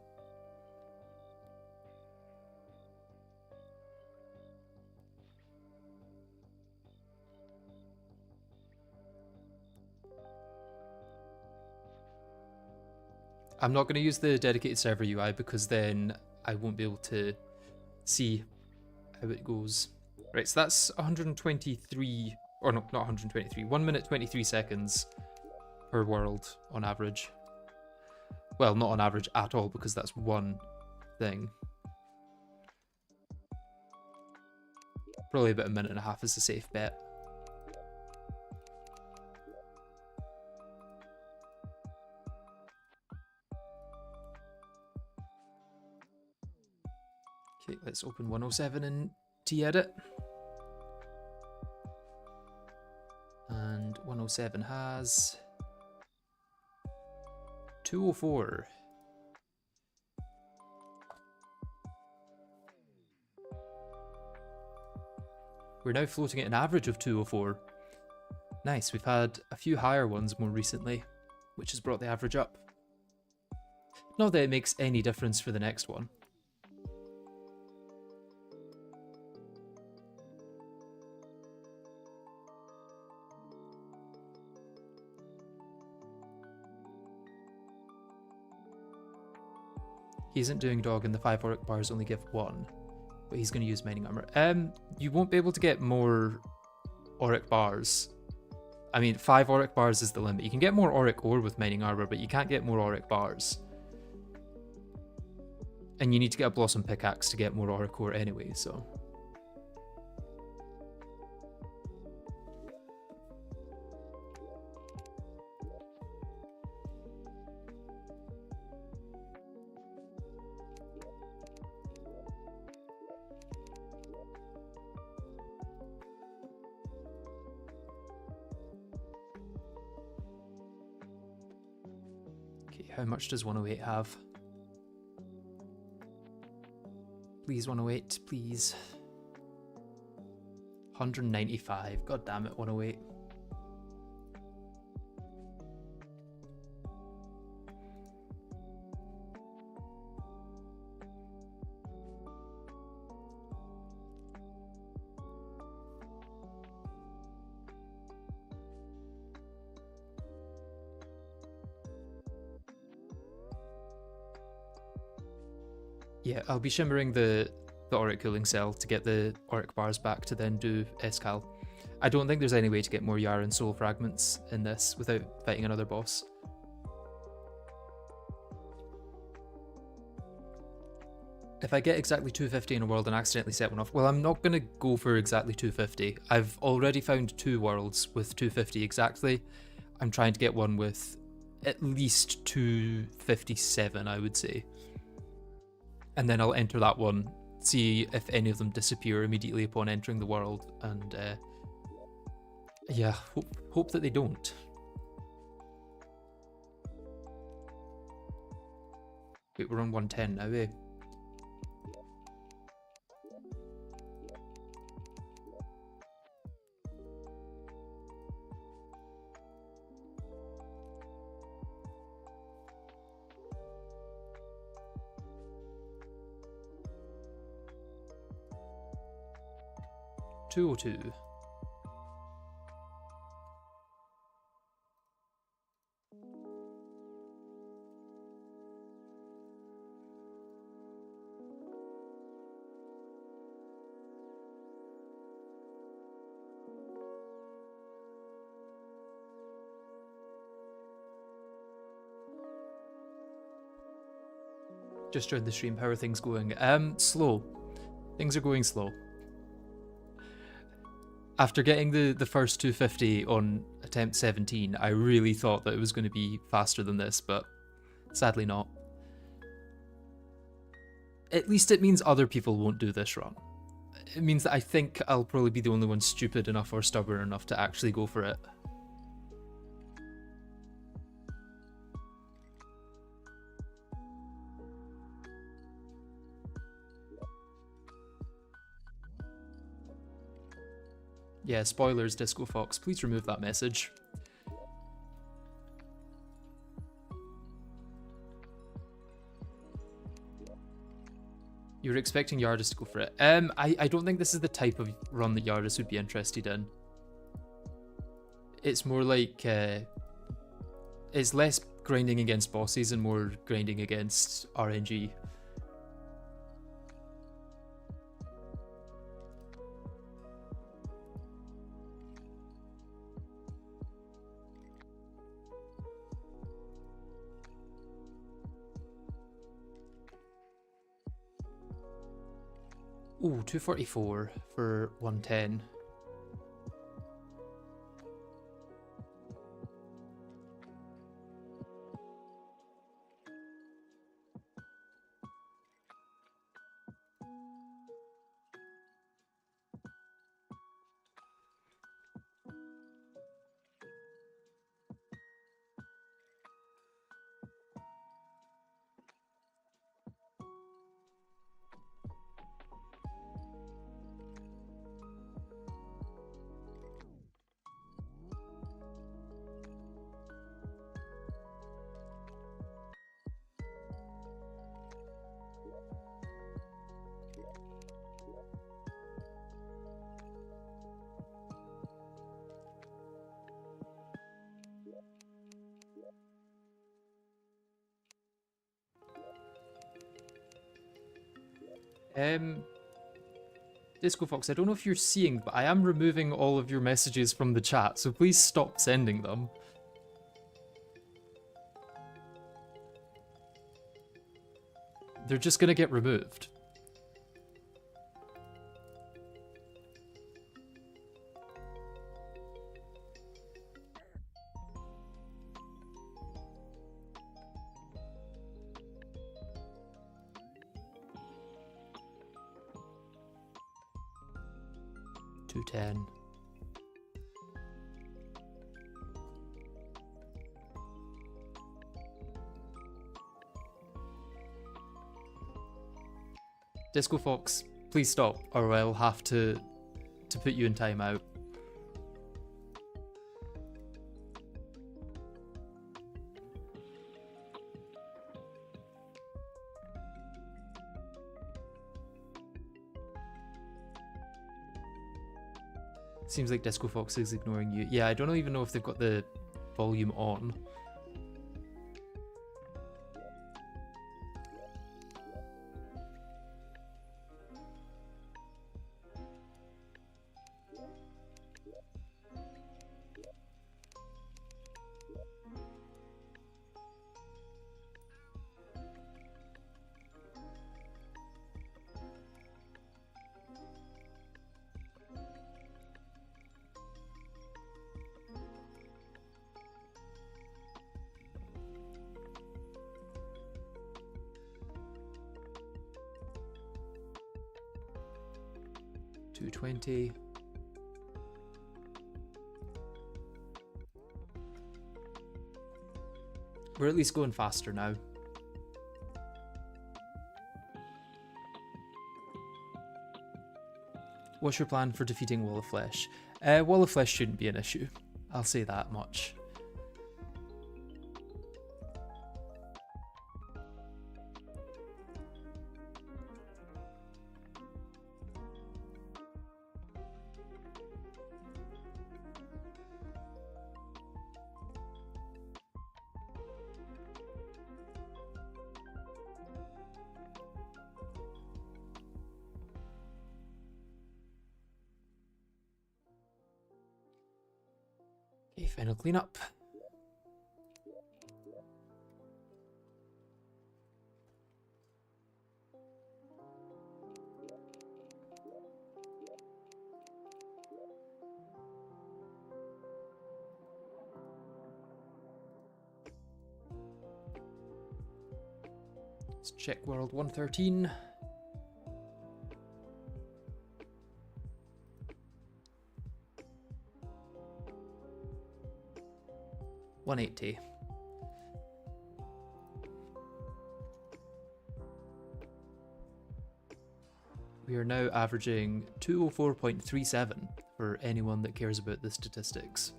I'm not going to use the dedicated server UI because then I won't be able to see how it goes. Right, so that's 123, or no, not 123, 1 minute 23 seconds per world on average. Well, not on average at all because that's one thing. Probably about a minute and a half is a safe bet. Okay, let's open 107 in T-Edit. And 107 has 204. We're now floating at an average of 204. Nice, we've had a few higher ones more recently, which has brought the average up. Not that it makes any difference for the next one. He isn't doing dog and the 5 auric bars only give 1, but he's going to use mining armor. You won't be able to get more auric bars. I mean, 5 auric bars is the limit. You can get more auric ore with mining armor, but you can't get more auric bars. And you need to get a blossom pickaxe to get more auric ore anyway, so... How much does 108 have? Please, 108, please. 195. God damn it, 108. Yeah, I'll be shimmering the auric cooling cell to get the auric bars back to then do Escal. I don't think there's any way to get more Yarn soul fragments in this without fighting another boss. If I get exactly 250 in a world and accidentally set one off, well, I'm not going to go for exactly 250. I've already found 2 worlds with 250 exactly. I'm trying to get one with at least 257, I would say. And then I'll enter that one, see if any of them disappear immediately upon entering the world, and yeah, hope that they don't. Wait, we're on 110 now, eh? 202. Just joined the stream. How are things going? Slow. Things are going slow. After getting the first 250 on attempt 17, I really thought that it was going to be faster than this, but sadly not. At least it means other people won't do this run. It means that I think I'll probably be the only one stupid enough or stubborn enough to actually go for it. Yeah, spoilers, Disco Fox. Please remove that message. You were expecting Yardis to go for it. I don't think this is the type of run that Yardis would be interested in. It's more like... it's less grinding against bosses and more grinding against RNG. Ooh, 244 for 110. Disco Fox, I don't know if you're seeing, but I am removing all of your messages from the chat, so please stop sending them. They're just gonna get removed. $210. Disco Fox, please stop, or I'll have to put you in timeout. Seems like Disco Fox is ignoring you. Yeah, I don't even know if they've got the volume on. $220. We're at least going faster now. What's your plan for defeating Wall of Flesh? Wall of Flesh shouldn't be an issue. I'll say that much. Final cleanup. Let's check world 113. $180. We are now averaging 204.37 for anyone that cares about the statistics.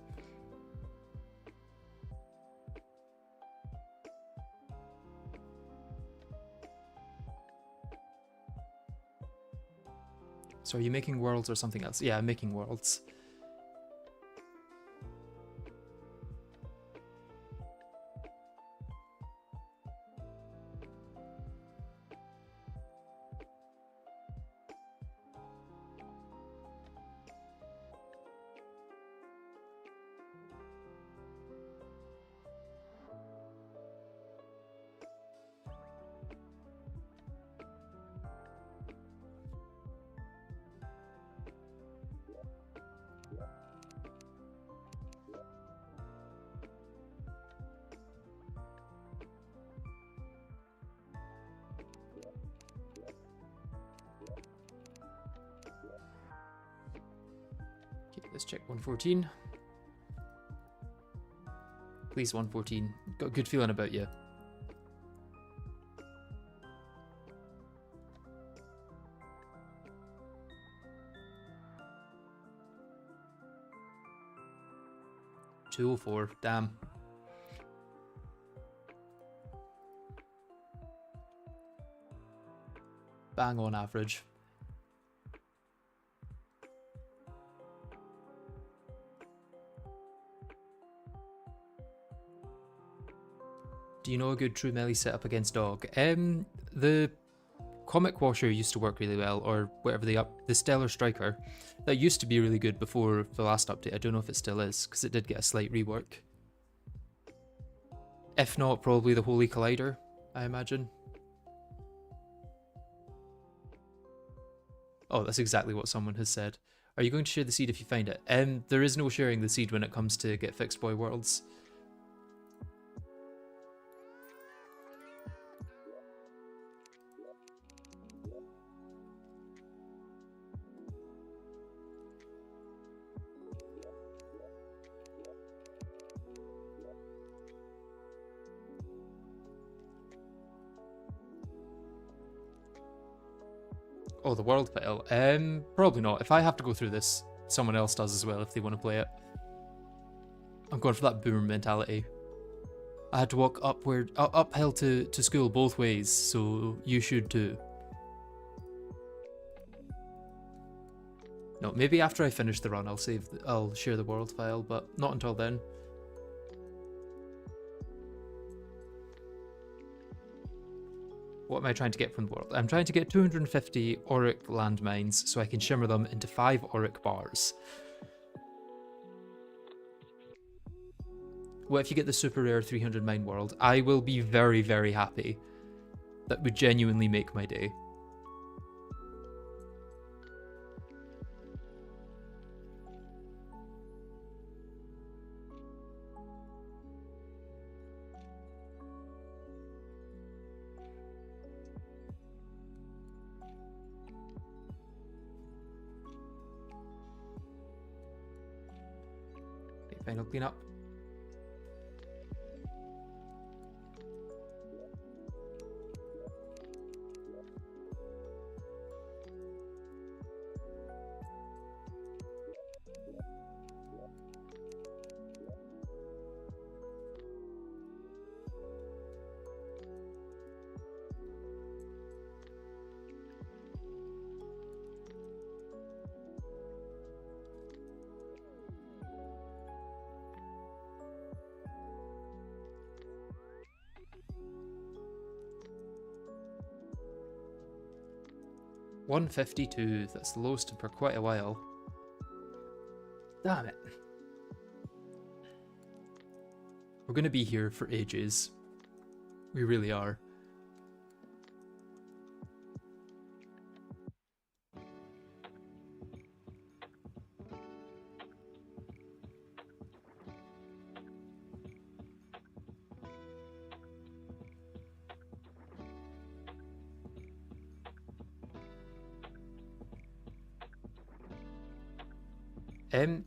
So are you making worlds or something else? Yeah, I'm making worlds. Let's check 114. Please, 114. Got a good feeling about you. $204. Damn. Bang on average. Do you know a good true melee setup against dog? The Comic Washer used to work really well, or whatever the Stellar Striker. That used to be really good before the last update. I don't know if it still is, because it did get a slight rework. If not, probably the Holy Collider, I imagine. Oh, that's exactly what someone has said. Are you going to share the seed if you find it? There is no sharing the seed when it comes to GetFixedBoi worlds. Oh, the world file. Probably not. If I have to go through this, someone else does as well if they want to play it. I'm going for that boomer mentality. I had to walk uphill to school both ways, so you should too. No, maybe after I finish the run, I'll share the world file, but not until then. What am I trying to get from the world? I'm trying to get 250 auric landmines so I can shimmer them into 5 auric bars. What if you get the super rare 300 mine world? I will be very, very happy. That would genuinely make my day. Final cleanup. $152, that's the lowest for quite a while. Damn it. We're going to be here for ages. We really are.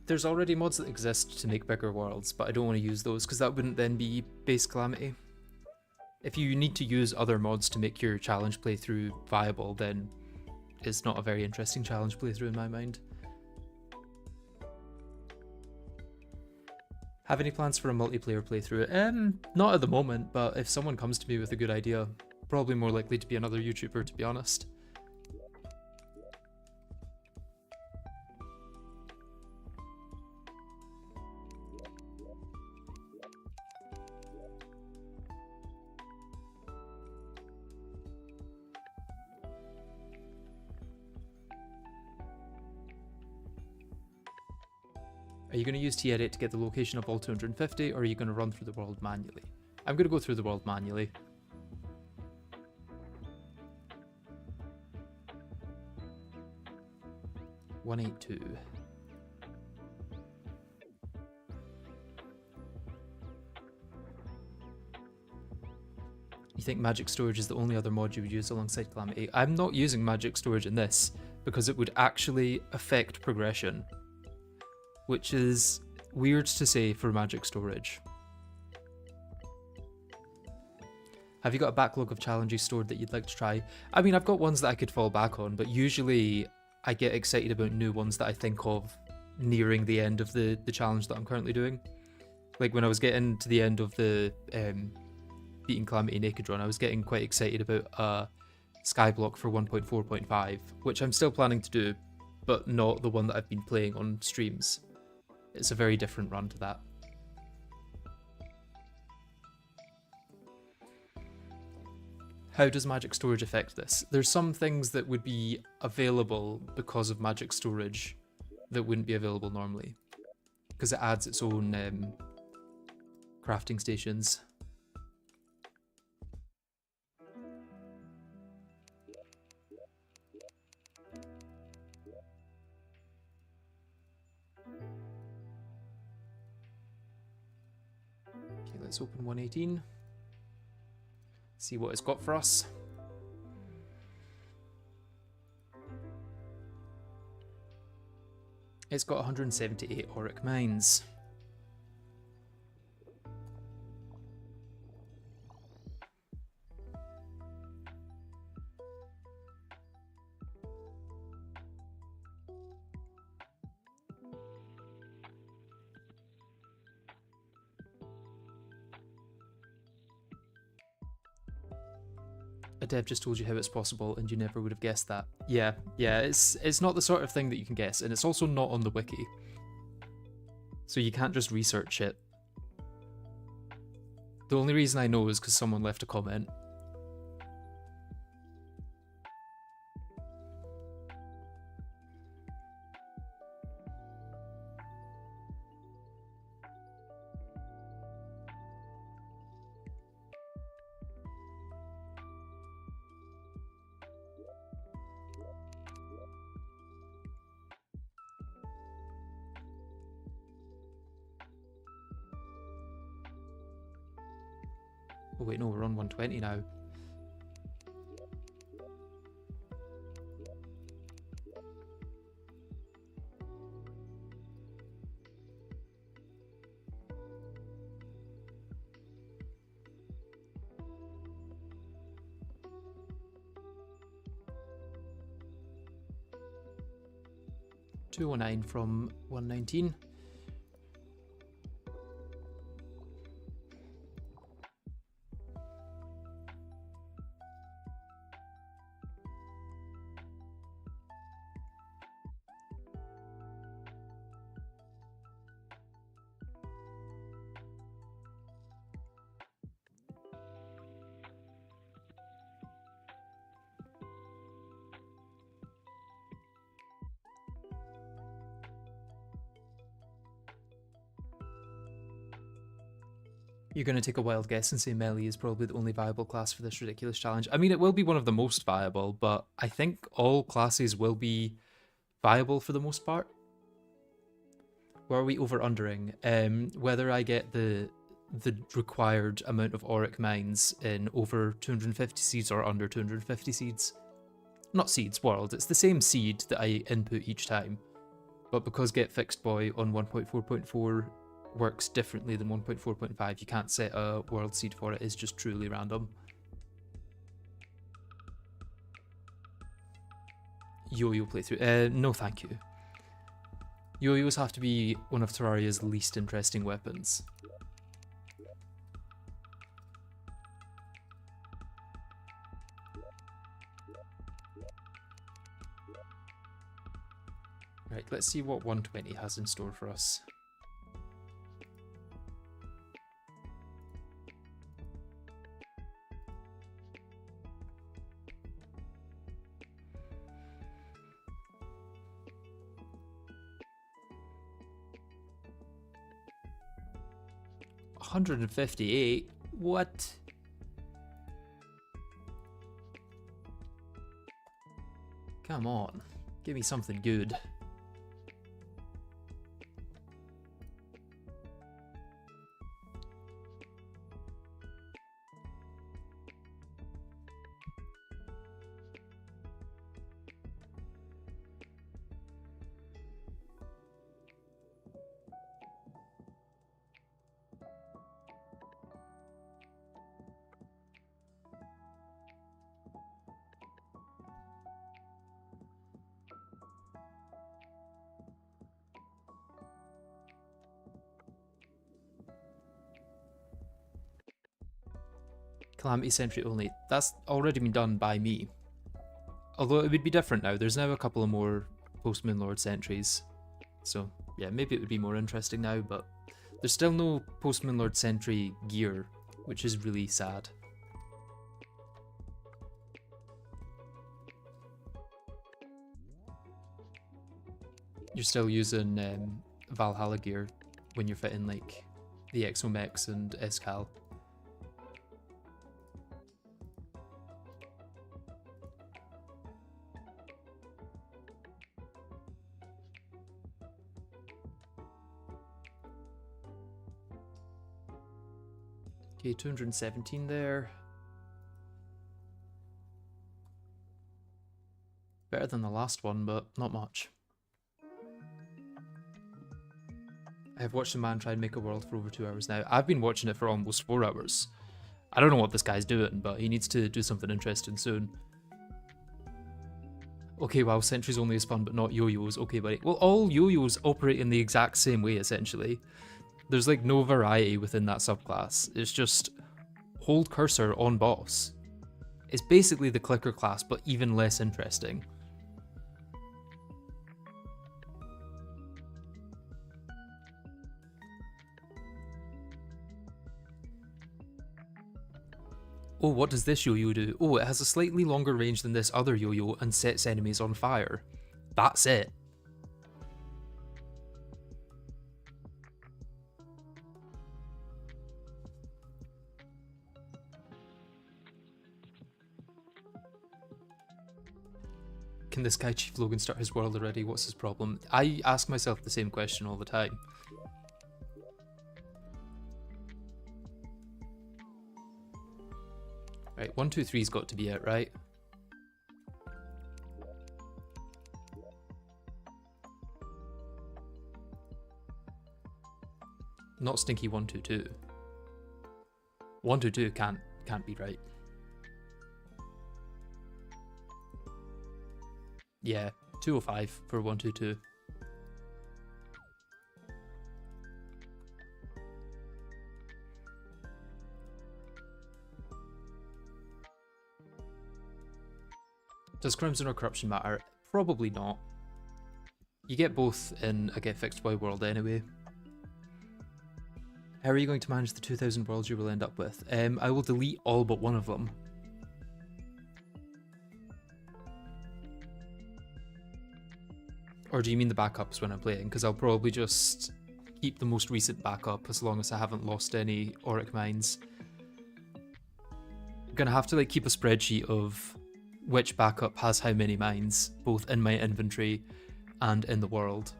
There's already mods that exist to make bigger worlds, but I don't want to use those because that wouldn't then be base Calamity. If you need to use other mods to make your challenge playthrough viable, then it's not a very interesting challenge playthrough in my mind. Have any plans for a multiplayer playthrough? Not at the moment, but if someone comes to me with a good idea, probably more likely to be another YouTuber, to be honest. Are you going to use T-Edit to get the location of all 250, or are you going to run through the world manually? I'm going to go through the world manually. $182. You think magic storage is the only other mod you would use alongside Calamity? I'm not using magic storage in this because it would actually affect progression, which is weird to say for magic storage. Have you got a backlog of challenges stored that you'd like to try? I mean, I've got ones that I could fall back on, but usually I get excited about new ones that I think of nearing the end of the challenge that I'm currently doing. Like when I was getting to the end of the Beating Calamity Naked run, I was getting quite excited about Skyblock for 1.4.5, which I'm still planning to do, but not the one that I've been playing on streams. It's a very different run to that. How does magic storage affect this? There's some things that would be available because of magic storage that wouldn't be available normally, because it adds its own crafting stations. Okay, let's open 118. See what it's got for us. It's got 178 auric mines. A dev just told you how it's possible and you never would have guessed that. Yeah, it's not the sort of thing that you can guess, and it's also not on the wiki. So you can't just research it. The only reason I know is because someone left a comment. Oh wait, no, we're on 120 now. $209 from 119. You're going to take a wild guess and say melee is probably the only viable class for this ridiculous challenge. I mean, it will be one of the most viable, but I think all classes will be viable for the most part. Where are we over-undering? Whether I get the required amount of auric mines in over 250 seeds or under 250 seeds. Not seeds, world. It's the same seed that I input each time. But because GetFixedBoi on 1.4.4 works differently than 1.4.5, you can't set a world seed for it. It's just truly random. Yo-yo playthrough. No thank you. Yo-yos have to be one of Terraria's least interesting weapons. Right, let's see what 120 has in store for us. $158? What? Come on, give me something good. Calamity Sentry only. That's already been done by me. Although it would be different now. There's now a couple of more Postman Lord Sentries. So, yeah, maybe it would be more interesting now, but there's still no Postman Lord Sentry gear, which is really sad. You're still using Valhalla gear when you're fitting, like, the Exomex and Escal. Okay, 217 there. Better than the last one, but not much. I have watched a man try and make a world for over 2 hours now. I've been watching it for almost 4 hours. I don't know what this guy's doing, but he needs to do something interesting soon. Okay, wow, Sentry's only is fun, but not yo-yos. Okay, buddy. Well, all yo-yos operate in the exact same way, essentially. There's like no variety within that subclass. It's just hold cursor on boss. It's basically the clicker class, but even less interesting. Oh, what does this yo-yo do? Oh, it has a slightly longer range than this other yo-yo and sets enemies on fire. That's it. Can this guy Chief Logan start his world already? What's his problem? I ask myself the same question all the time. Right, 1, 2, 3's got to be it, right? Not stinky 1, 2, 2. 1, 2, 2 can't be right. Yeah, 205 for 1, 2, 2. Does Crimson or Corruption matter? Probably not. You get both in a GetFixedBoi world anyway. How are you going to manage the 2000 worlds you will end up with? I will delete all but one of them. Or do you mean the backups when I'm playing? Because I'll probably just keep the most recent backup as long as I haven't lost any auric mines. I'm gonna have to like keep a spreadsheet of which backup has how many mines, both in my inventory and in the world.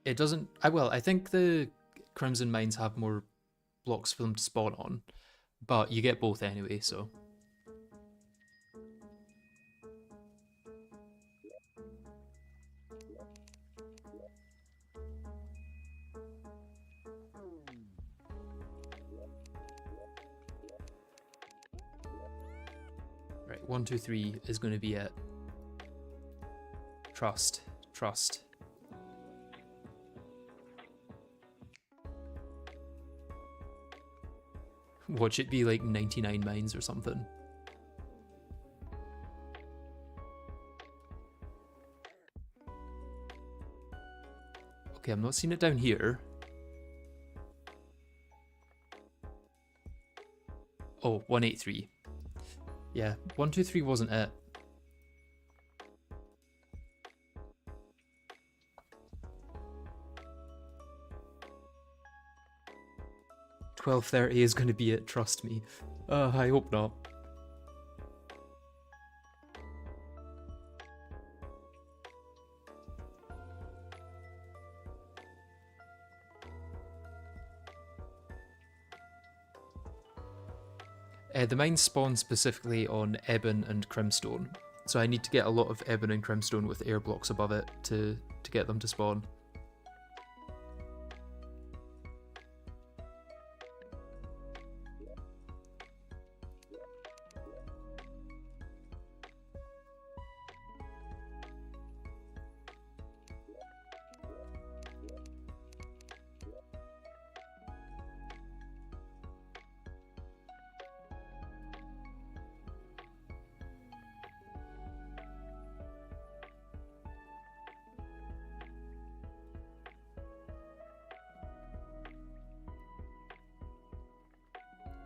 It doesn't, I think the Crimson Mines have more blocks for them to spawn on, but you get both anyway, so. Right, 1, 2, 3 is going to be it. Trust, trust. Watch it be like 99 mines or something. Okay, I'm not seeing it down here. Oh, 183. Yeah, 1, 2, 3 wasn't it. $12.30 is going to be it, trust me. I hope not. The mines spawn specifically on Ebon and Crimstone, so I need to get a lot of Ebon and Crimstone with air blocks above it to get them to spawn.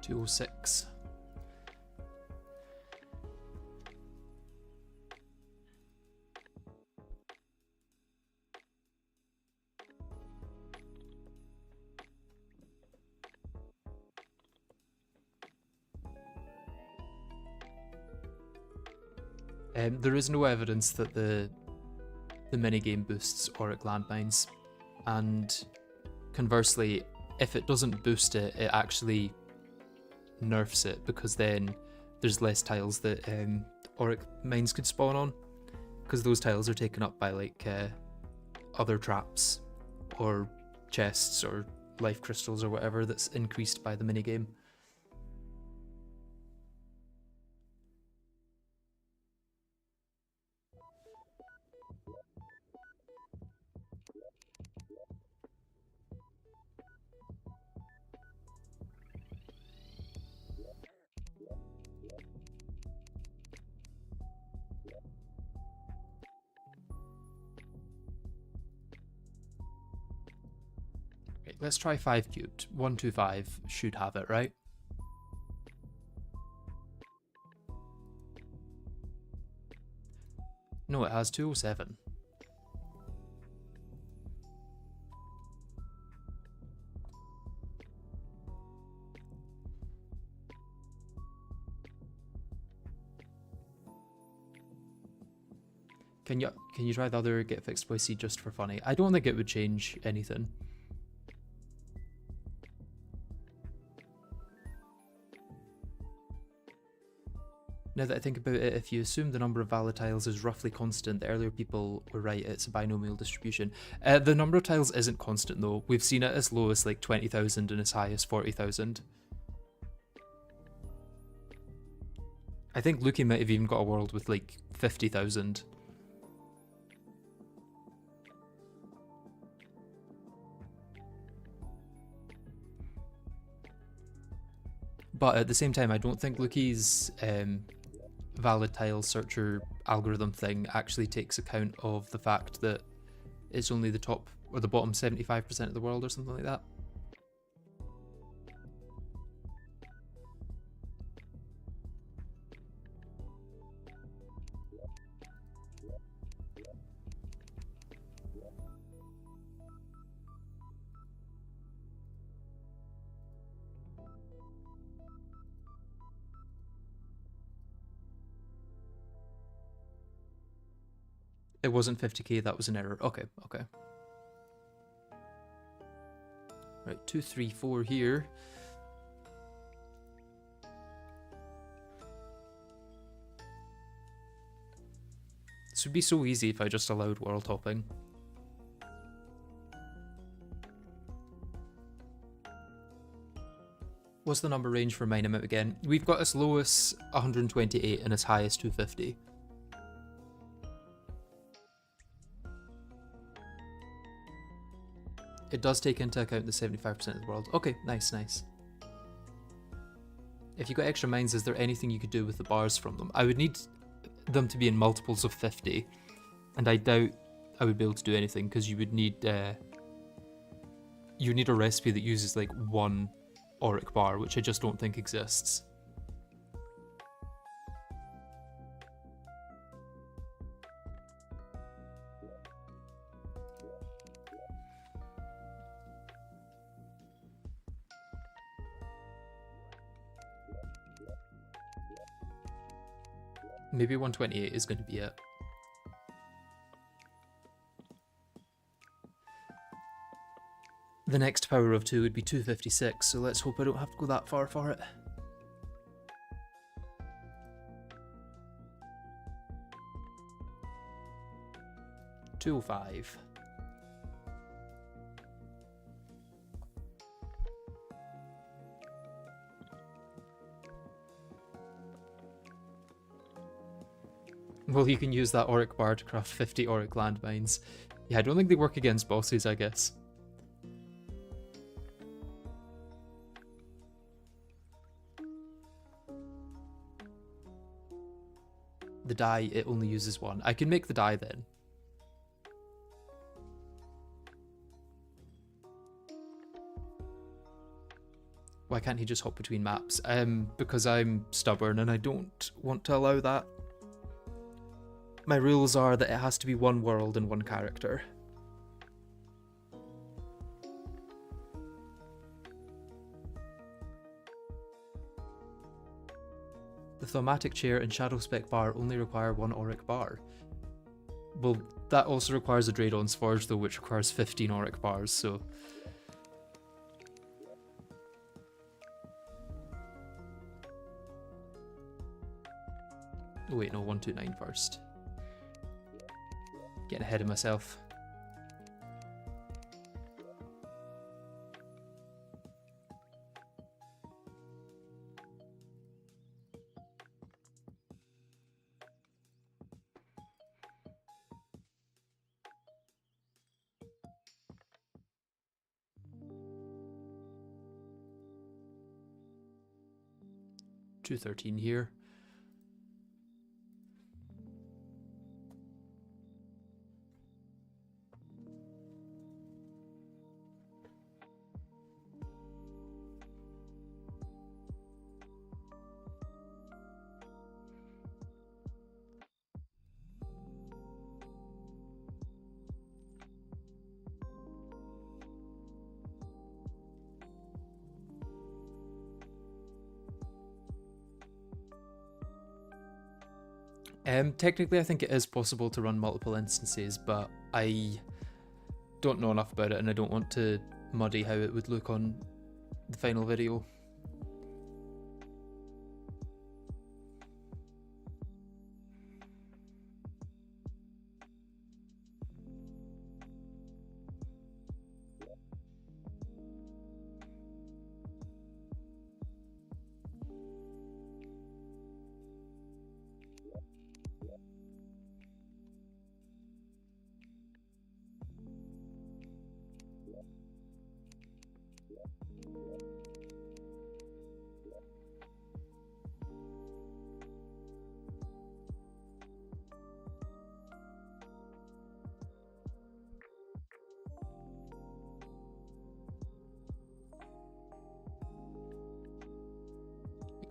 $206. There is no evidence that the minigame boosts auric landmines, and conversely, if it doesn't boost it, it actually nerfs it, because then there's less tiles that auric mines could spawn on, because those tiles are taken up by like other traps or chests or life crystals or whatever that's increased by the minigame. Let's try 5 cubed. 125 should have it, right? No, it has 207. Can you try the other GetFixedBoi seed just for funny? I don't think it would change anything. Now that I think about it, if you assume the number of valid tiles is roughly constant, the earlier people were right, it's a binomial distribution. The number of tiles isn't constant though. We've seen it as low as like 20,000 and as high as 40,000. I think Luki might have even got a world with like 50,000. But at the same time, I don't think Luki's valid tile searcher algorithm thing actually takes account of the fact that it's only the top or the bottom 75% of the world or something like that. It wasn't 50k, that was an error. Okay, okay. Right, 2, 3, 4 here. This would be so easy if I just allowed world hopping. What's the number range for mine amount again? We've got as low as 128 and as high as 250. It does take into account the 75% of the world. Okay, nice, nice. If you got extra mines, is there anything you could do with the bars from them? I would need them to be in multiples of 50, and I doubt I would be able to do anything because you would need a recipe that uses like one auric bar, which I just don't think exists. Maybe 128 is going to be it. The next power of 2 would be 256, so let's hope I don't have to go that far for it. $205. Well, you can use that auric bar to craft 50 auric landmines. Yeah, I don't think they work against bosses, I guess. The die, it only uses one. I can make the die then. Why can't he just hop between maps? Because I'm stubborn and I don't want to allow that. My rules are that it has to be one world and one character. The thaumatic chair and shadow spec bar only require one auric bar. Well, that also requires a Draydon's Forge though, which requires 15 auric bars, so... Oh wait, no, 129 first. Getting ahead of myself. $213 here. Technically I think it is possible to run multiple instances, but I don't know enough about it and I don't want to muddy how it would look on the final video.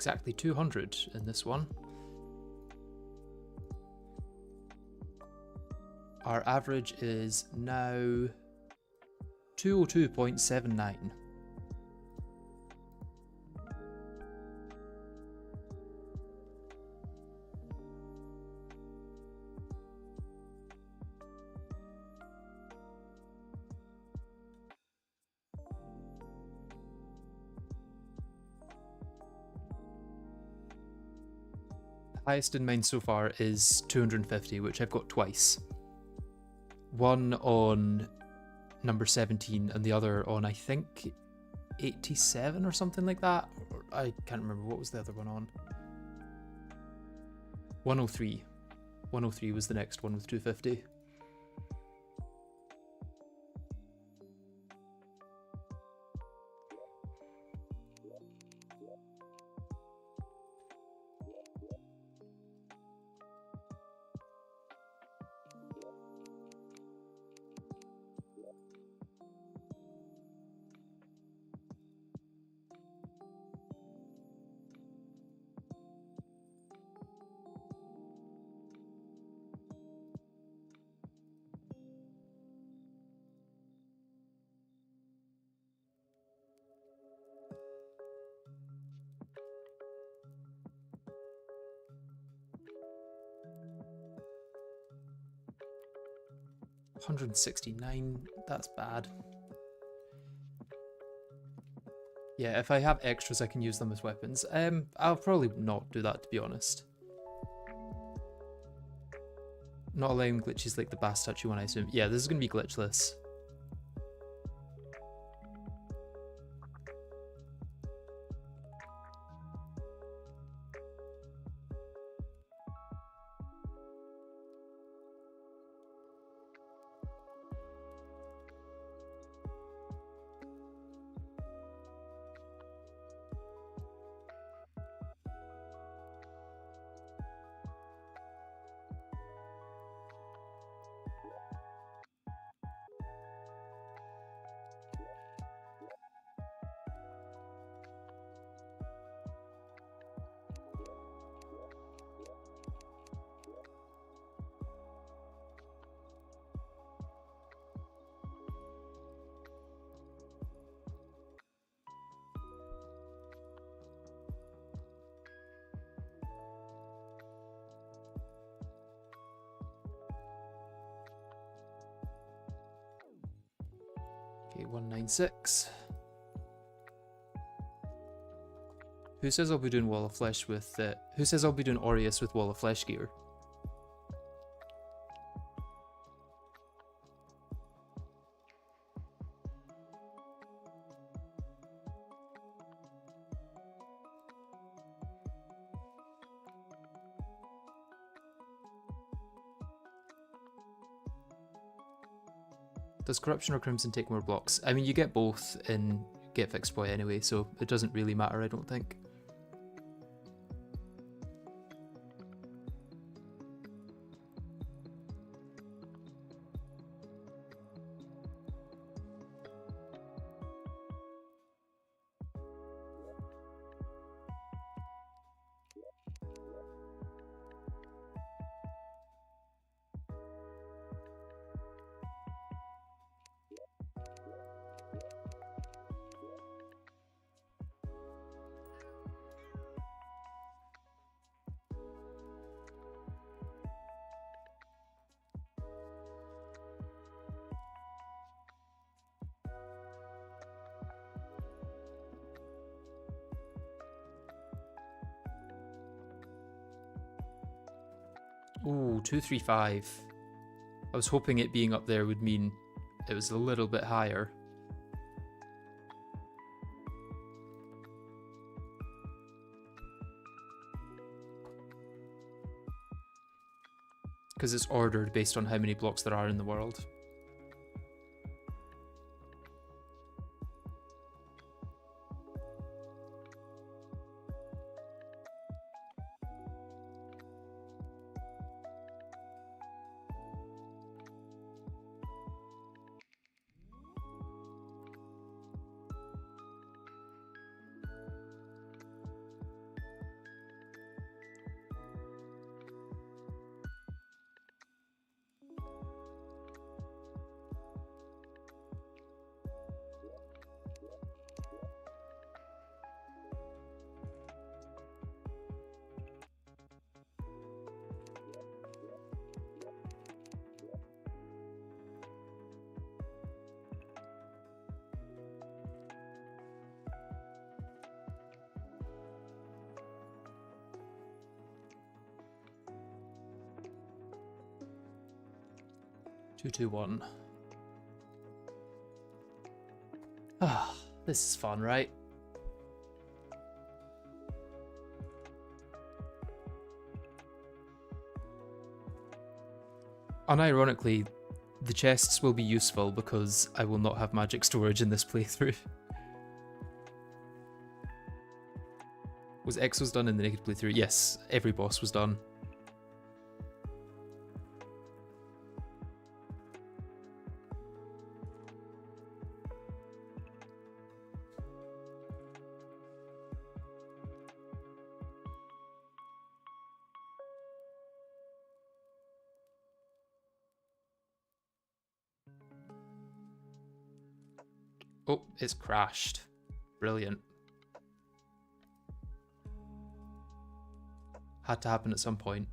exactly 200 in this one. Our average is now 202.79. Highest in mine so far is 250, which I've got twice. One on number 17 and the other on, I think, 87 or something like that. I can't remember. What was the other one on? 103. 103 was the next one with 250. $169, that's bad. Yeah, if I have extras, I can use them as weapons. I'll probably not do that, to be honest. Not allowing glitches like the bass statue one, I assume. Yeah, this is going to be glitchless. Okay, 196. Who says I'll be doing Wall of Flesh with... who says I'll be doing Aureus with Wall of Flesh gear? Does Corruption or Crimson take more blocks? I mean, you get both in GetFixedBoi anyway, so it doesn't really matter, I don't think. Ooh, 235. I was hoping it being up there would mean it was a little bit higher. Because it's ordered based on how many blocks there are in the world. 221. Ah, this is fun, right? Unironically, the chests will be useful because I will not have magic storage in this playthrough. Was Exos done in the naked playthrough? Yes, every boss was done. Oh, it's crashed. Brilliant. Had to happen at some point.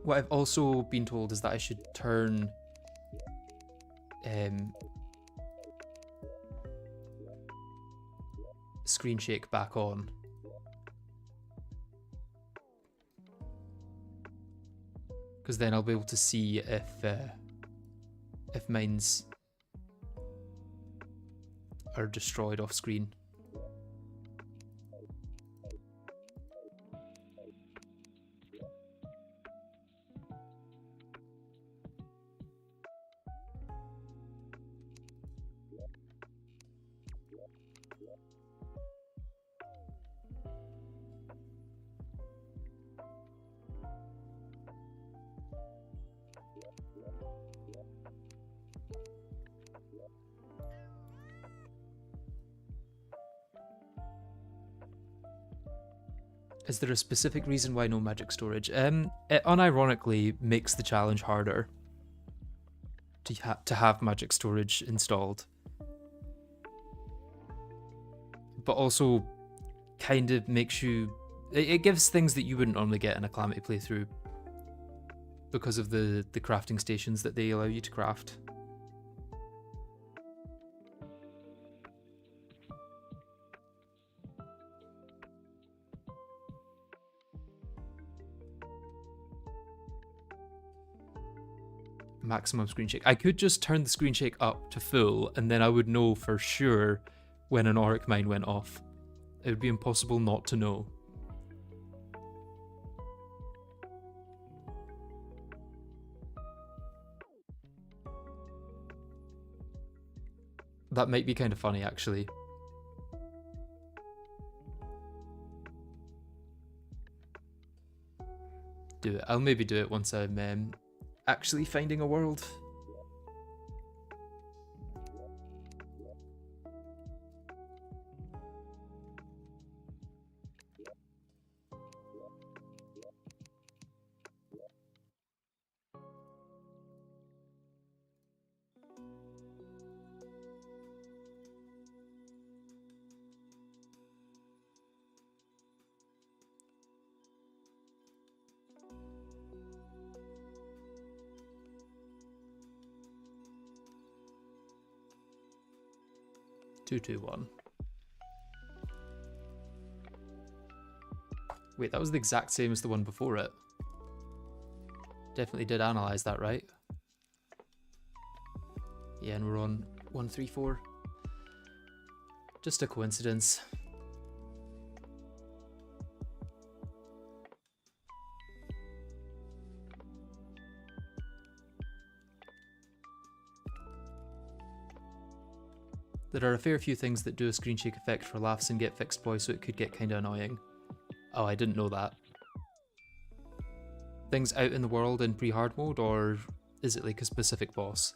What I've also been told is that I should turn screen shake back on. Because then I'll be able to see if mines are destroyed off screen. Is there a specific reason why no magic storage? It unironically makes the challenge harder to have magic storage installed. But also kind of makes you... It gives things that you wouldn't normally get in a Calamity playthrough because of the crafting stations that they allow you to craft. Maximum screen shake. I could just turn the screen shake up to full and then I would know for sure when an auric mine went off. It would be impossible not to know. That might be kind of funny, actually. Do it. I'll maybe do it once I'm actually finding a world. Two, two, one. Wait, that was the exact same as the one before it. Definitely did analyze that, right? Yeah, and we're on 134. Just a coincidence. There are a fair few things that do a screen shake effect for laughs and GetFixedBoi, so it could get kinda annoying. Oh, I didn't know that. Things out in the world in pre-hard mode, or is it like a specific boss?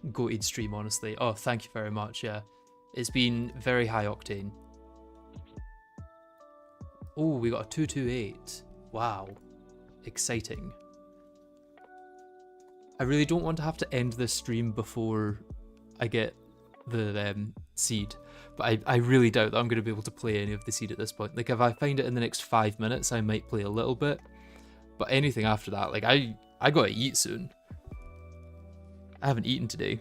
goated stream, honestly. Oh, thank you very much, yeah. It's been very high octane. Oh, we got a 228. Wow. Exciting. I really don't want to have to end this stream before I get the seed, but I really doubt that I'm going to be able to play any of the seed at this point. Like, if I find it in the next 5 minutes, I might play a little bit, but anything after that, like, I gotta eat soon. I haven't eaten today.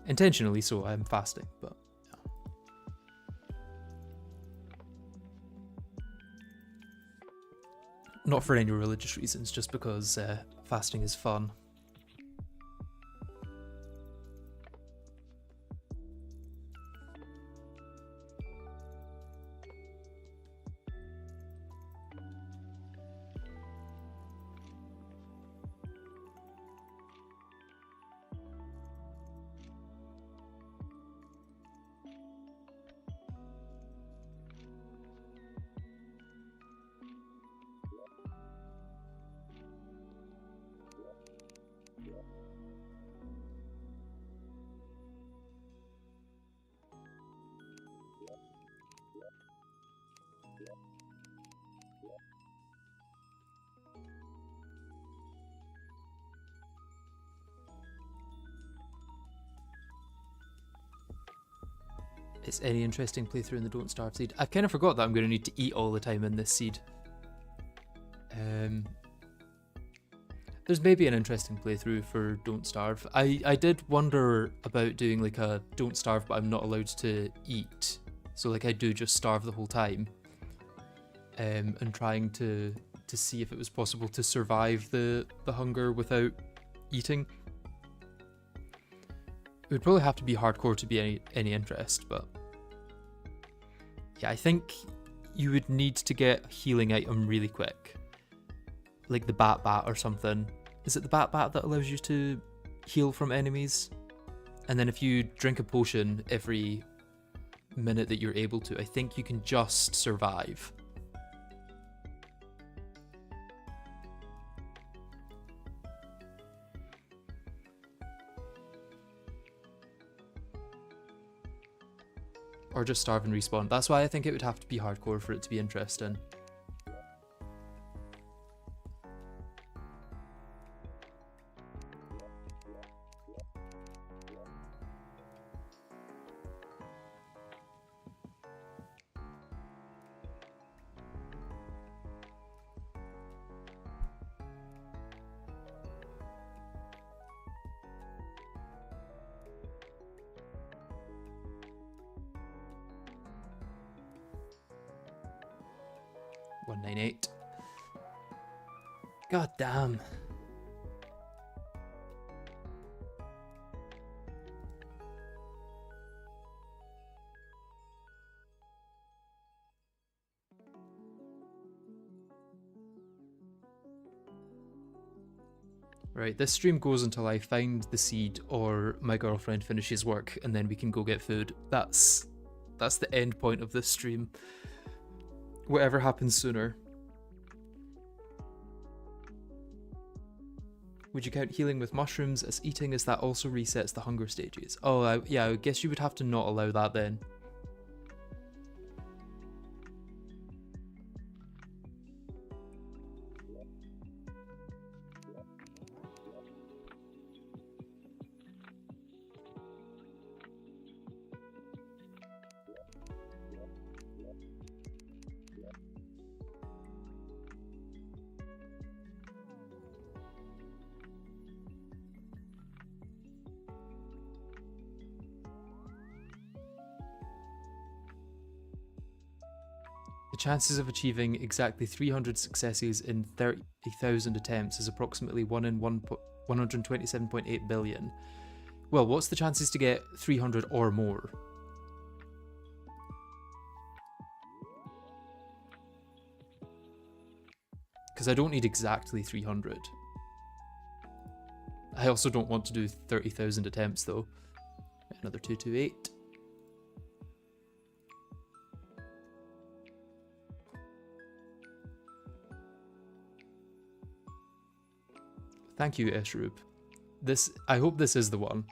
Intentionally so, I'm fasting, but yeah. Not for any religious reasons, just because fasting is fun. Is any interesting playthrough in the Don't Starve seed? I've kind of forgot that I'm going to need to eat all the time in this seed. There's maybe an interesting playthrough for Don't Starve. I did wonder about doing like a Don't Starve but I'm not allowed to eat. So like I do just starve the whole time. And trying to see if it was possible to survive the hunger without eating. It would probably have to be hardcore to be any interest, but yeah, I think you would need to get a healing item really quick. Like the Bat or something. Is it the Bat that allows you to heal from enemies? And then if you drink a potion every minute that you're able to, I think you can just survive. Or just starve and respawn. That's why I think it would have to be hardcore for it to be interesting. $198. God damn. Right, this stream goes until I find the seed or my girlfriend finishes work and then we can go get food. That's the end point of this stream. Whatever happens sooner. Would you count healing with mushrooms as eating, as that also resets the hunger stages? Oh, yeah, I guess you would have to not allow that then. The chances of achieving exactly 300 successes in 30,000 attempts is approximately 1 in 127.8 billion. Well, what's the chances to get 300 or more? Because I don't need exactly 300. I also don't want to do 30,000 attempts though. Another 228. Thank you, Eshrub. I hope this is the one.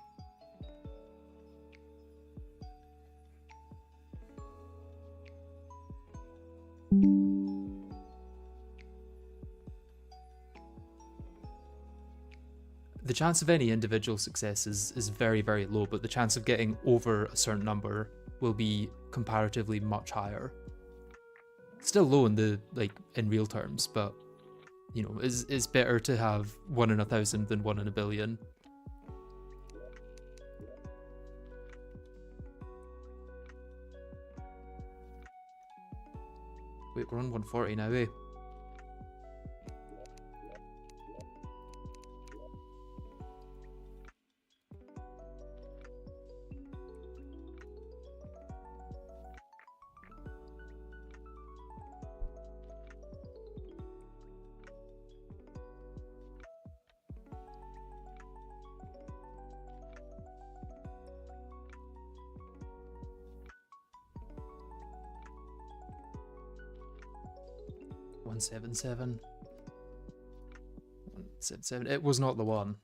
The chance of any individual success is very, very low, but the chance of getting over a certain number will be comparatively much higher. Still low in real terms, but you know, it's better to have 1 in 1,000 than 1 in a billion. Wait, we're on 140 now, eh? $177. $177. It was not the one.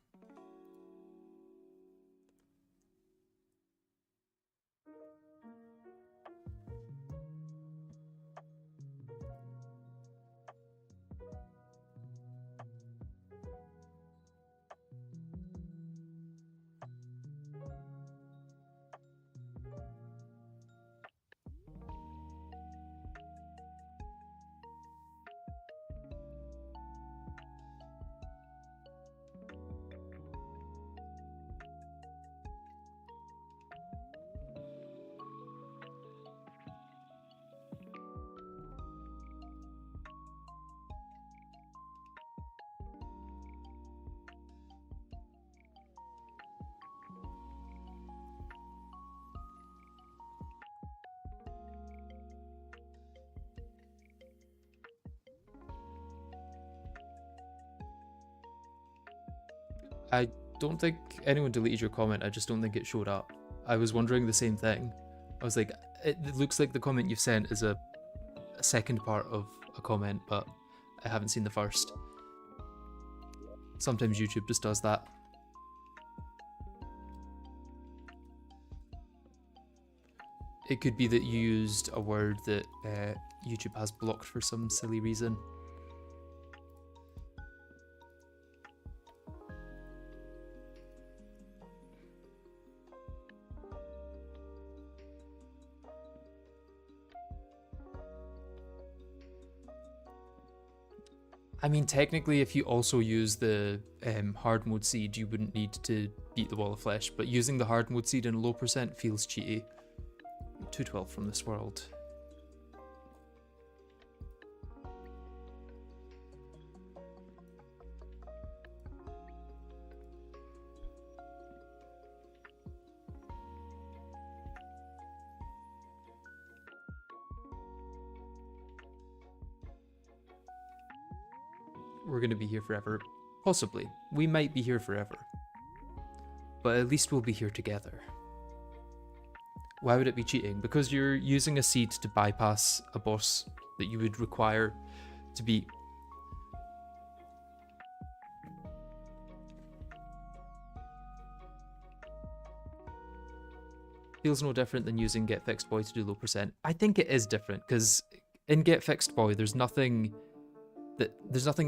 I don't think anyone deleted your comment, I just don't think it showed up. I was wondering the same thing. I was like, it looks like the comment you've sent is a second part of a comment, but I haven't seen the first. Sometimes YouTube just does that. It could be that you used a word that YouTube has blocked for some silly reason. I mean, technically, if you also use the hard mode seed, you wouldn't need to beat the wall of flesh, but using the hard mode seed in low percent feels cheaty. 212 from this world. We're going to be here forever. Possibly. We might be here forever. But at least we'll be here together. Why would it be cheating? Because you're using a seed to bypass a boss that you would require to beat. Feels no different than using GetFixedBoi to do low percent. I think it is different, because in GetFixedBoi there's nothing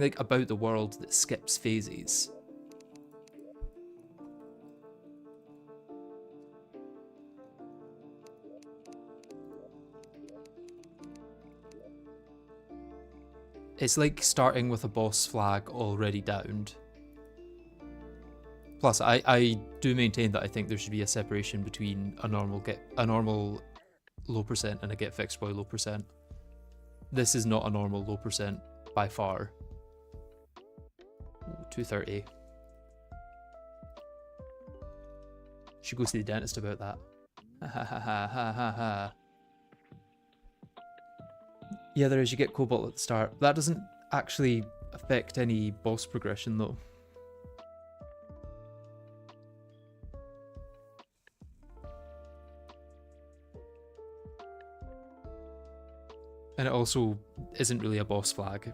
like about the world that skips phases. It's like starting with a boss flag already downed. Plus, I do maintain that I think there should be a separation between a normal low percent and a GetFixedBoi low percent. This is not a normal low percent by far. Ooh, 230. Should go see the dentist about that. Ha ha ha ha ha ha ha. Yeah, there is. You get Cobalt at the start. That doesn't actually affect any boss progression though. And it also isn't really a boss flag.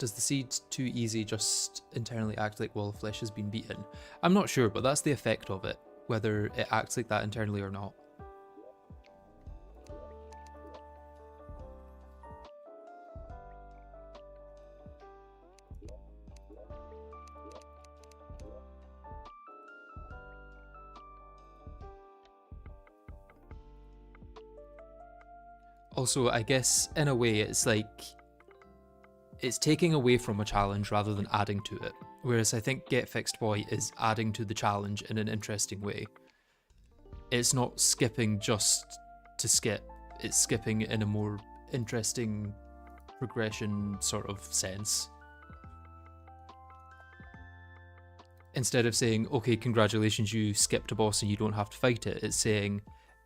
Does the seed too easy just internally act like wall of flesh has been beaten? I'm not sure, but that's the effect of it, whether it acts like that internally or not. Also, I guess in a way it's like it's taking away from a challenge rather than adding to it. Whereas I think GetFixedBoi is adding to the challenge in an interesting way. It's not skipping just to skip, it's skipping in a more interesting progression sort of sense. Instead of saying, okay, congratulations, you skipped a boss and you don't have to fight it, it's saying,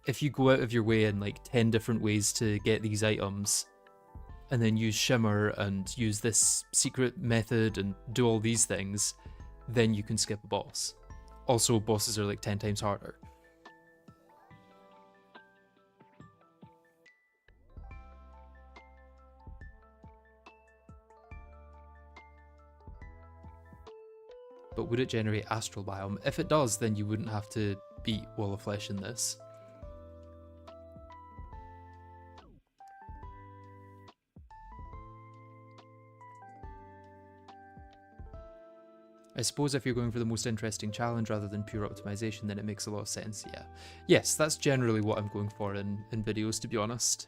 if you go out of your way in like 10 different ways to get these items, and then use Shimmer and use this secret method and do all these things, then you can skip a boss. Also, bosses are like 10 times harder. But would it generate Astral Biome? If it does, then you wouldn't have to beat Wall of Flesh in this. I suppose if you're going for the most interesting challenge rather than pure optimization, then it makes a lot of sense, yeah. Yes, that's generally what I'm going for in videos, to be honest.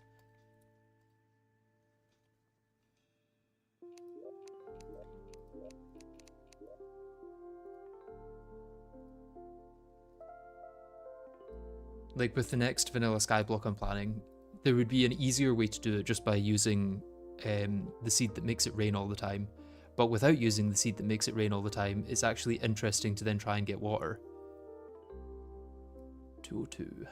Like with the next vanilla skyblock I'm planning, there would be an easier way to do it just by using the seed that makes it rain all the time. But without using the seed that makes it rain all the time, it's actually interesting to then try and get water. 202.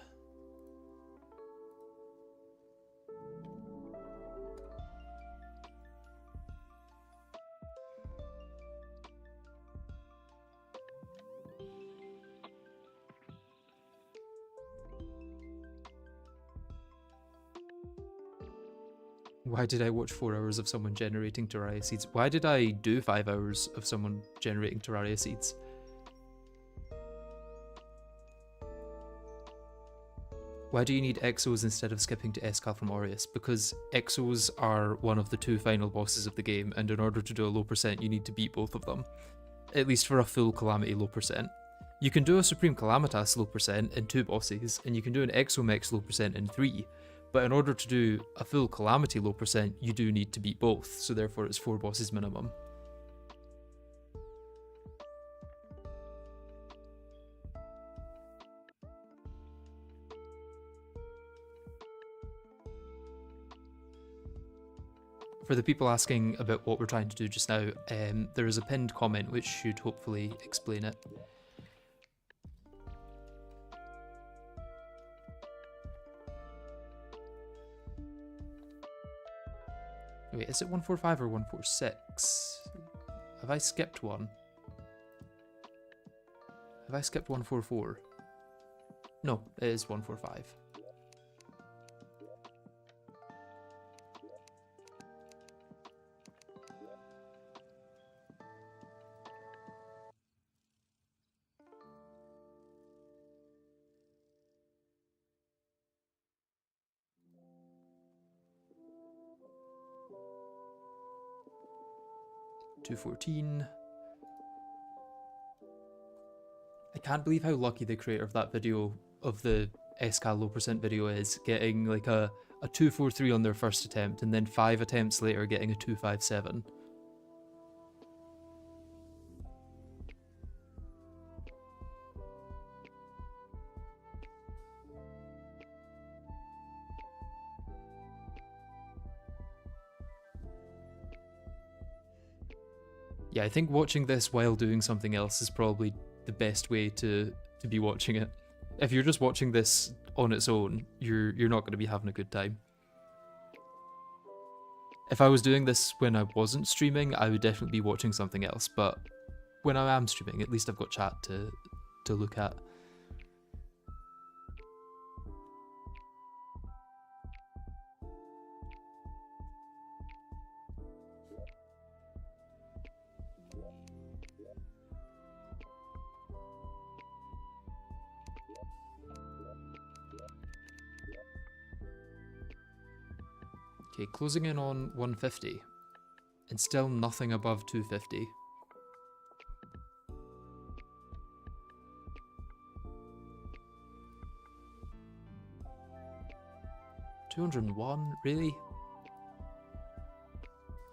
Why did I watch 4 hours of someone generating Terraria seeds? Why did I do 5 hours of someone generating Terraria seeds? Why do you need Exos instead of skipping to Escal from Aureus? Because Exos are one of the 2 final bosses of the game, and in order to do a low percent, you need to beat both of them. At least for a full Calamity low percent. You can do a Supreme Calamitas low percent in 2 bosses, and you can do an Exomex low percent in 3. But in order to do a full Calamity low percent, you do need to beat both, so therefore it's 4 bosses minimum. For the people asking about what we're trying to do just now, there is a pinned comment which should hopefully explain it. Wait, is it 145 or 146? Have I skipped one? Have I skipped 144? No, it is 145. $214. I can't believe how lucky the creator of that video, of the Escal low percent video, is getting like a 243 on their first attempt and then 5 attempts later getting a 257. Yeah, I think watching this while doing something else is probably the best way to be watching it. If you're just watching this on its own, you're not going to be having a good time. If I was doing this when I wasn't streaming, I would definitely be watching something else, but when I am streaming, at least I've got chat to look at. Okay, closing in on 150. And still nothing above 250. 201, really?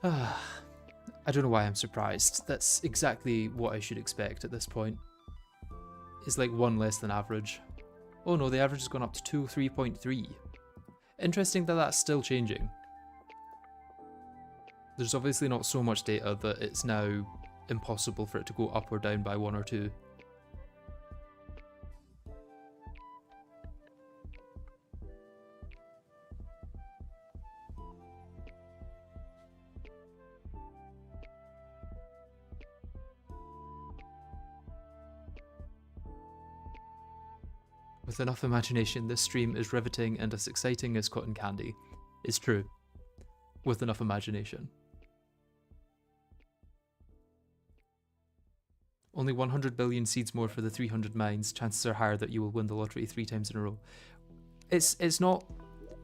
I don't know why I'm surprised. That's exactly what I should expect at this point. It's like one less than average. Oh no, the average has gone up to 203.3. Interesting that that's still changing. There's obviously not so much data that it's now impossible for it to go up or down by 1 or 2. With enough imagination, this stream is riveting and as exciting as cotton candy. It's true. With enough imagination. Only 100 billion seeds more for the 300 mines. Chances are higher that you will win the lottery 3 times in a row. It's not...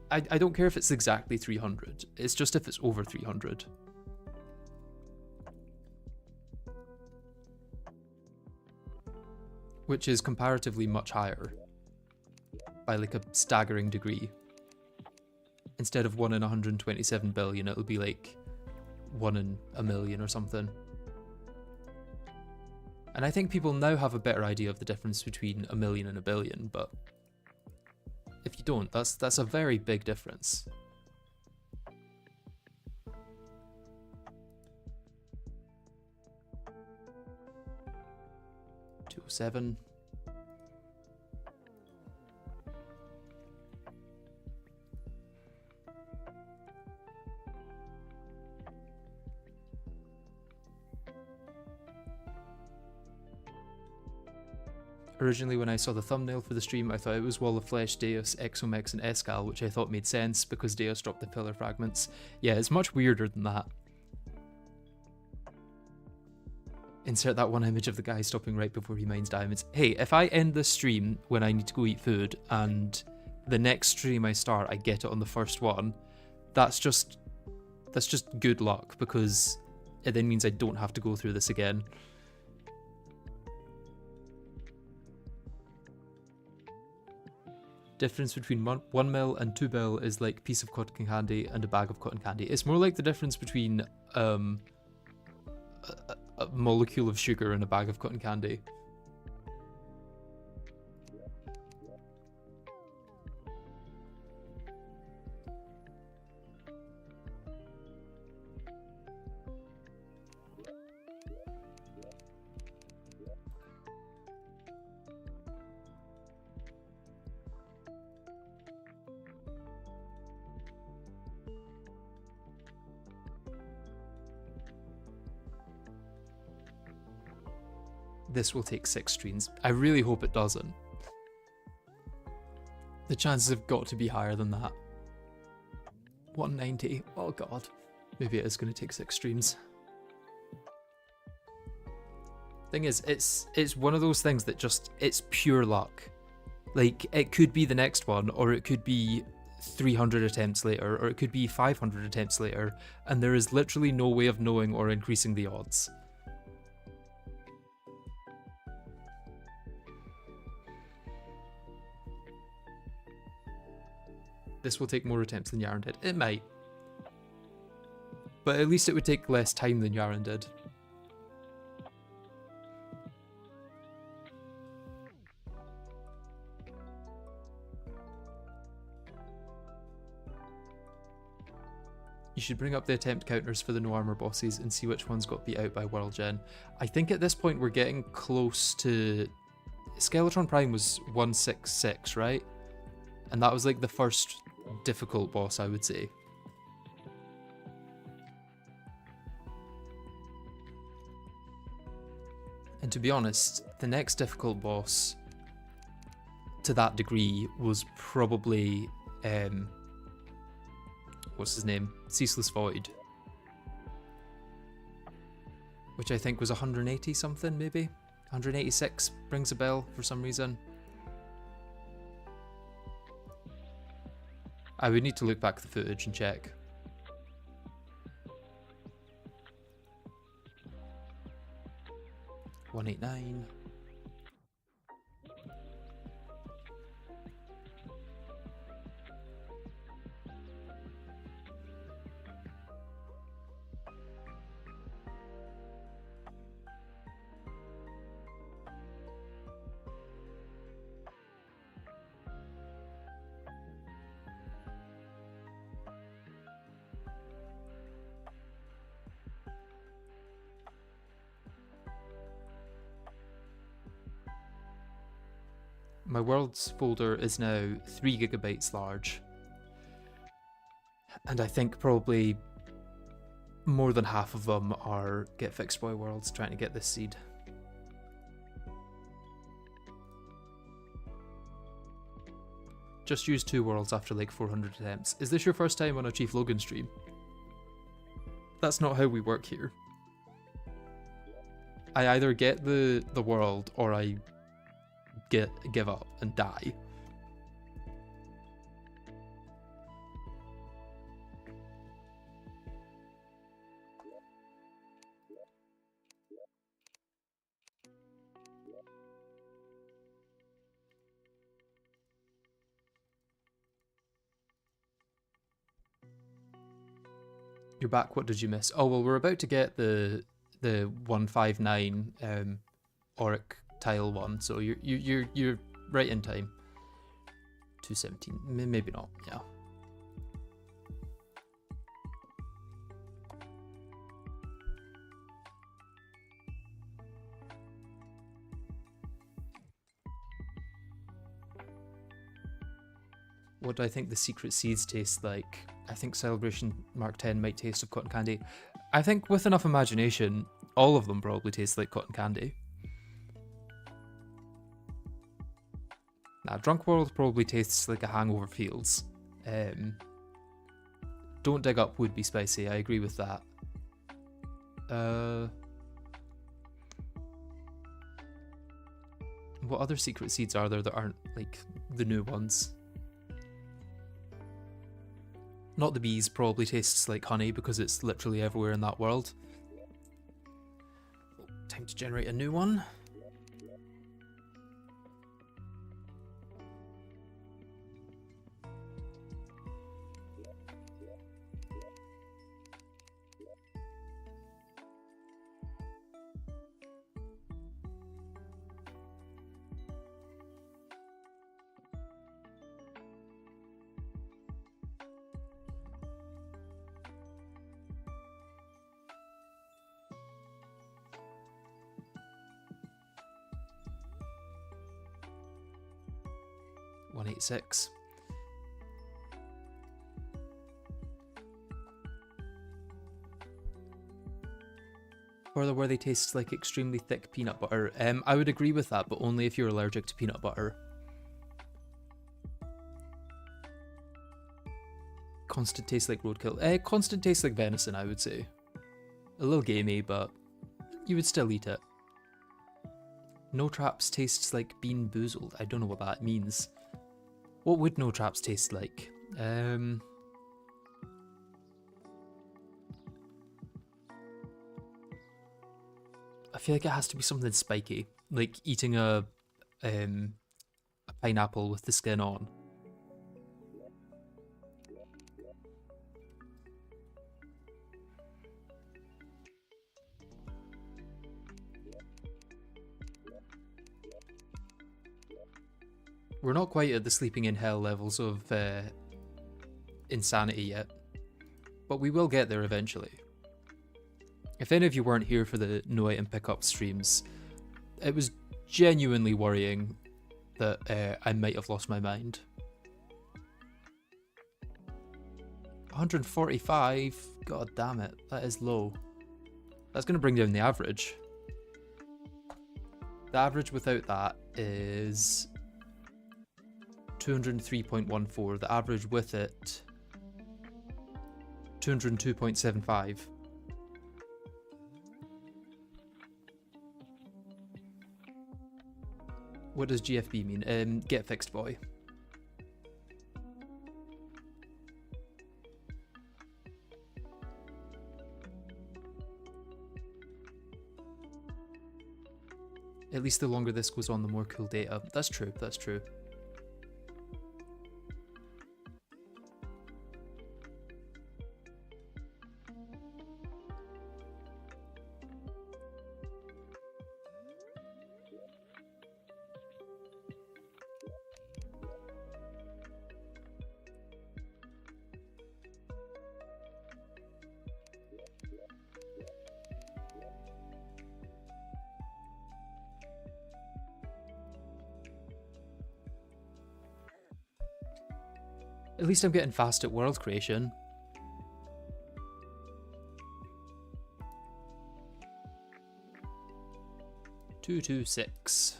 I don't care if it's exactly 300. It's just if it's over 300. Which is comparatively much higher. By like a staggering degree. Instead of 1 in 127 billion, it'll be like 1 in a million or something. And I think people now have a better idea of the difference between a million and a billion, but if you don't, that's a very big difference. 207. Originally when I saw the thumbnail for the stream I thought it was Wall of Flesh, Deus, Exomex and Escal, which I thought made sense because Deus dropped the pillar fragments. Yeah, it's much weirder than that. Insert that one image of the guy stopping right before he mines diamonds. Hey, if I end this stream when I need to go eat food and the next stream I start I get it on the first one, that's just good luck because it then means I don't have to go through this again. Difference between 1 mil and 2 mil is like piece of cotton candy and a bag of cotton candy. It's more like the difference between a molecule of sugar and a bag of cotton candy. This will take 6 streams. I really hope it doesn't. The chances have got to be higher than that. 190. Oh god. Maybe it is going to take 6 streams. Thing is, it's one of those things that just, it's pure luck. Like, it could be the next one, or it could be 300 attempts later, or it could be 500 attempts later, and there is literally no way of knowing or increasing the odds. This will take more attempts than Yaren did. It might. But at least it would take less time than Yaren did. You should bring up the attempt counters for the no armor bosses and see which ones got beat out by World Gen. I think at this point we're getting close to... Skeletron Prime was 166, right? And that was like the first difficult boss, I would say. And to be honest, the next difficult boss to that degree was probably what's his name? Ceaseless Void. Which I think was 180 something, maybe? 186 rings a bell for some reason. I would need to look back at the footage and check. 189. My worlds folder is now 3 gigabytes large, and I think probably more than half of them are GetFixedBoi worlds trying to get this seed. Just use 2 worlds after like 400 attempts. Is this your first time on a Chief Logan stream? That's not how we work here. I either get the world or I give up and die. You're back. What did you miss? Oh well, we're about to get the 159 Auric tile one, so you're right in time. 217, maybe not. Yeah. What do I think the secret seeds taste like? I think Celebration Mark 10 might taste of cotton candy. I think with enough imagination, all of them probably taste like cotton candy. Nah, Drunk World probably tastes like a Hangover Fields. Don't Dig Up would be spicy, I agree with that. What other secret seeds are there that aren't like the new ones? Not the Bees probably tastes like honey because it's literally everywhere in that world. Time to generate a new one. $186. Or where they taste like extremely thick peanut butter. I would agree with that, but only if you're allergic to peanut butter. Constant tastes like roadkill. Constant tastes like venison, I would say. A little gamey, but you would still eat it. No Traps tastes like Bean Boozled. I don't know what that means. What would No Traps taste like? I feel like it has to be something spiky, like eating a pineapple with the skin on. We're not quite at the Sleeping in Hell levels of insanity yet, but we will get there eventually. If any of you weren't here for the no item pickup streams, it was genuinely worrying that I might have lost my mind. 145, god damn it, that is low. That's going to bring down the average. The average without that is 203.14. The average with it, 202.75. What does GFB mean? GetFixedBoi. At least the longer this goes on, the more cool data. That's true, that's true. At least I'm getting fast at world creation. Two, 2, 6.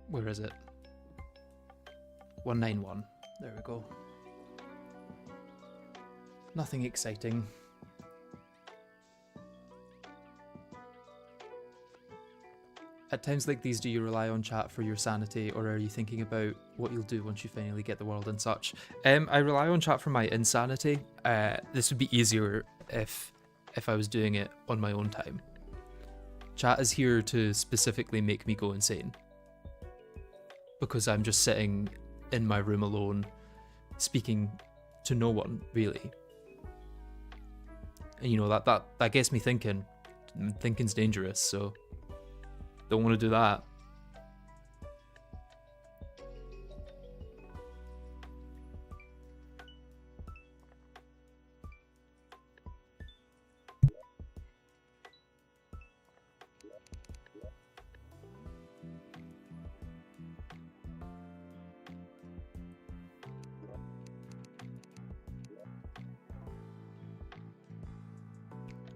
Where is it? 191. There we go. Nothing exciting. At times like these, do you rely on chat for your sanity, or are you thinking about what you'll do once you finally get the world and such? I rely on chat for my insanity. This would be easier if I was doing it on my own time. Chat is here to specifically make me go insane, because I'm just sitting in my room alone, speaking to no one, really. And you know, that gets me thinking. Thinking's dangerous, so don't want to do that.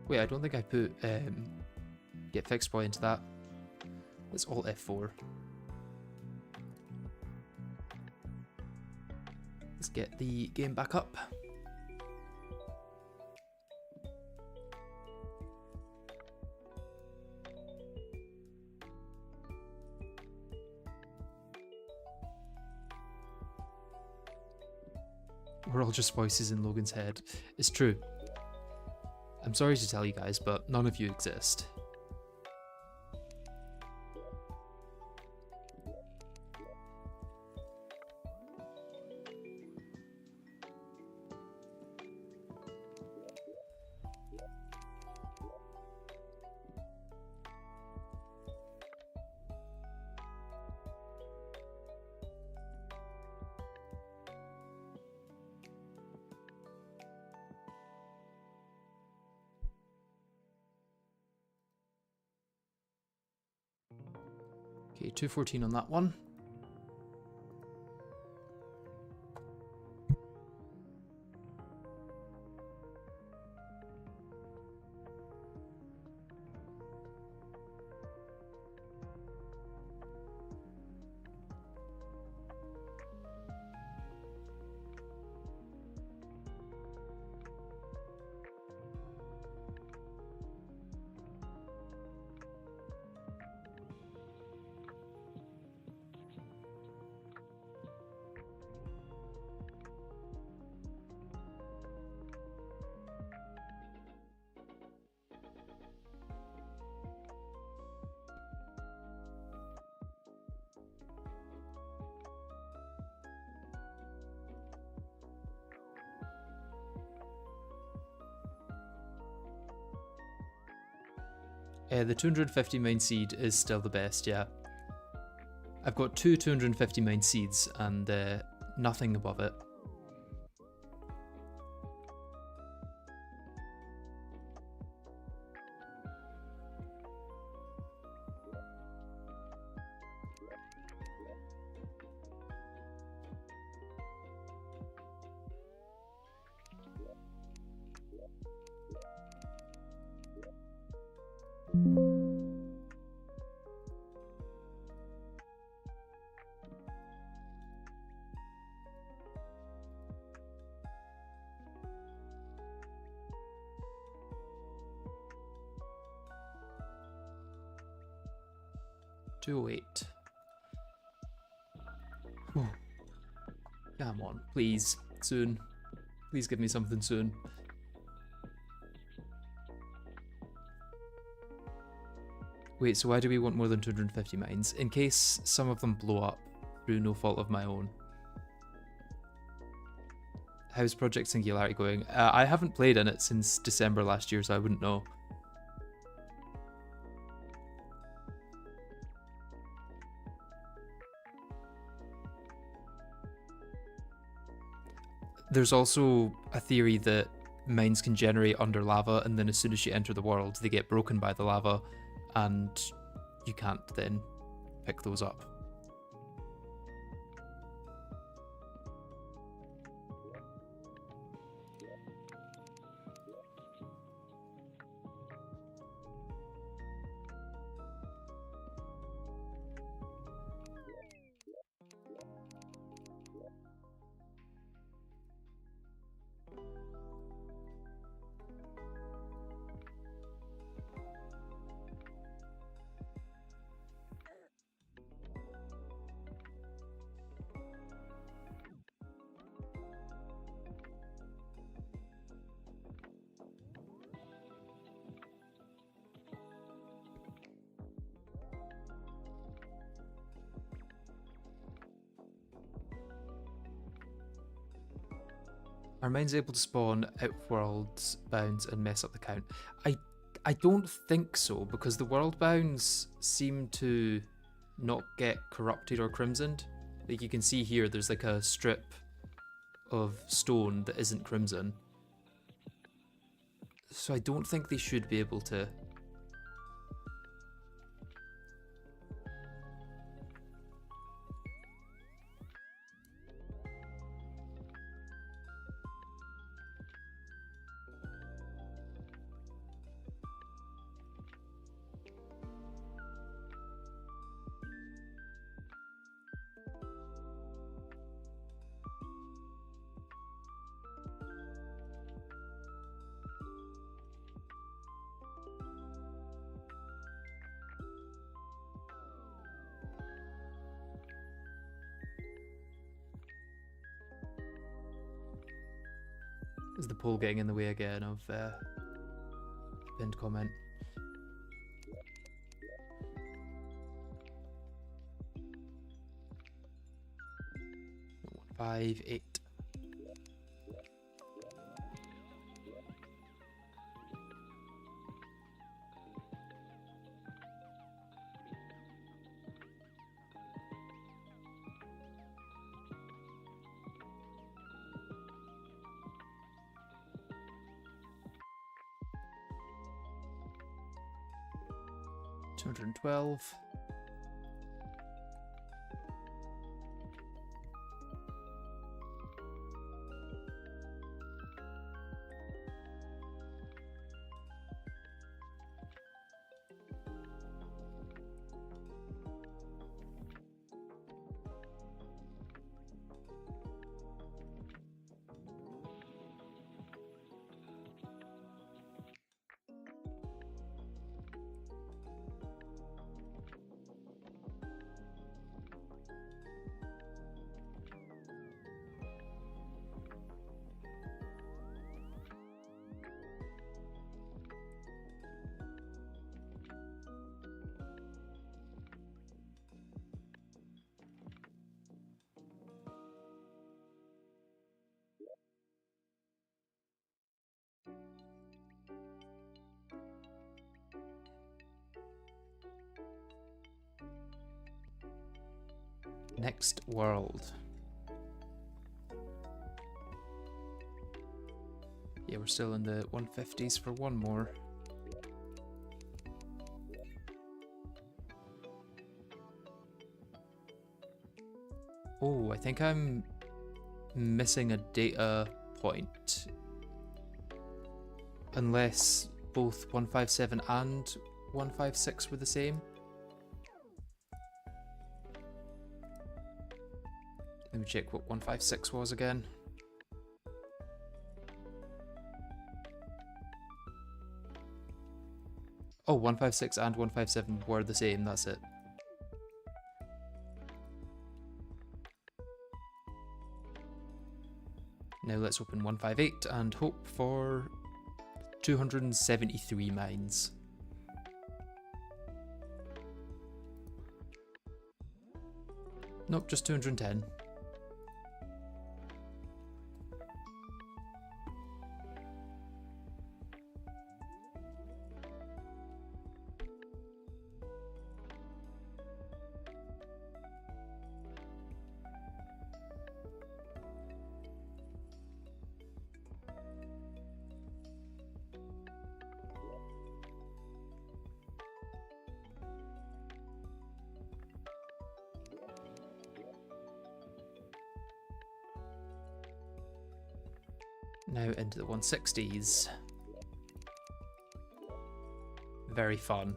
Wait, I don't think I put GetFixedBoi into that. Let's Alt F4. Let's get the game back up. We're all just voices in Logan's head. It's true. I'm sorry to tell you guys, but none of you exist. Okay, 214 on that one. The 250 mine seed is still the best, yeah. I've got two 250 mine seeds and nothing above it. Wait. Come on, please, soon. Please give me something soon. Wait, so why do we want more than 250 mines? In case some of them blow up through no fault of my own. How's Project Singularity going? I haven't played in it since December last year, so I wouldn't know. There's also a theory that mines can generate under lava, and then as soon as you enter the world, they get broken by the lava, and you can't then pick those up. Are mines able to spawn outworld bounds and mess up the count? I don't think so, because the world bounds seem to not get corrupted or crimsoned. Like you can see here, there's like a strip of stone that isn't crimson. So I don't think they should be able to. Is the poll getting in the way again of pinned comment? Five, 8. $212. Next world. Yeah, we're still in the 150s for one more. Oh, I think I'm missing a data point. Unless both 157 and 156 were the same. Let me check what 156 was again. Oh, 156 and 157 were the same, that's it. Now let's open 158 and hope for 273 mines. Nope, just 210. Now into the 160s. Very fun.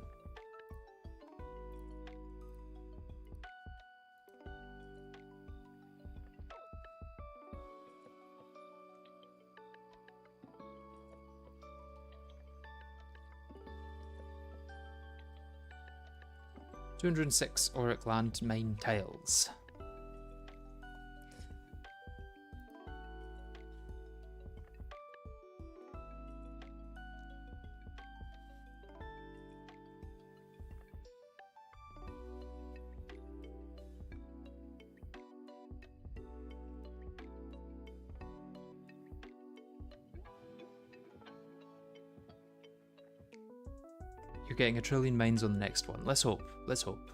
$206 Auric land mine tiles. You're getting 1 trillion mines on the next one. Let's hope. Let's hope.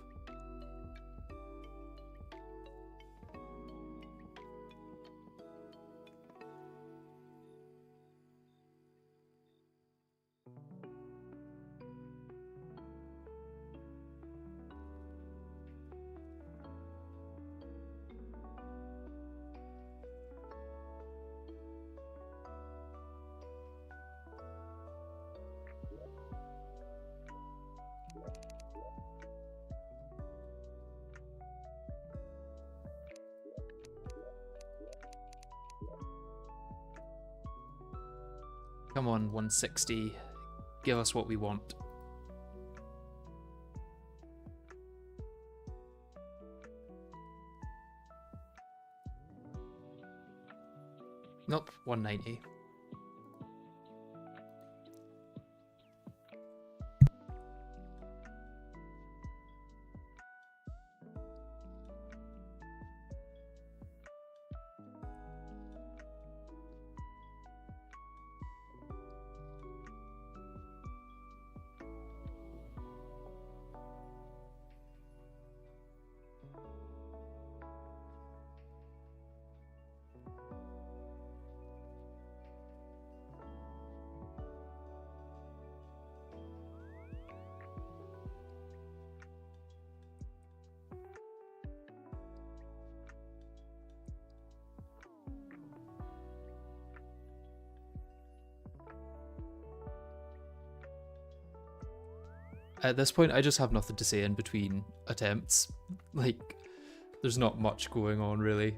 Come on, 160. Give us what we want. Nope, 190. At this point, I just have nothing to say in between attempts. Like, there's not much going on, really.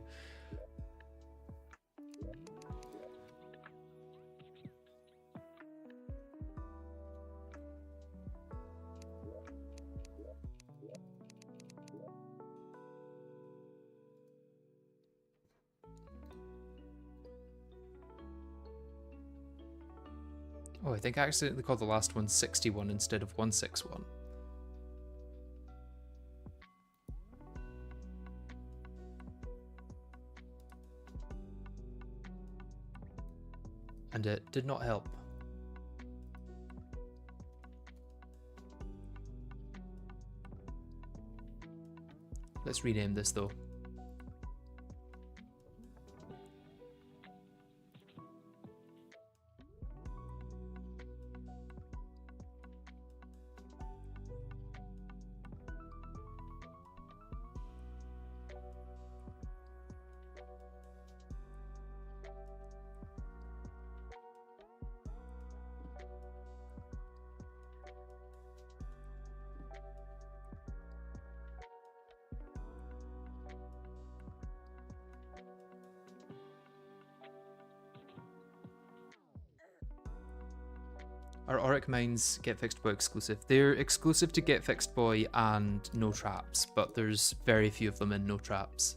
Oh, I think I accidentally called the last one 61 instead of 161. And it did not help. Let's rename this though. Are Auric Mines GetFixedBoi exclusive? They're exclusive to GetFixedBoi and No Traps, but there's very few of them in No Traps.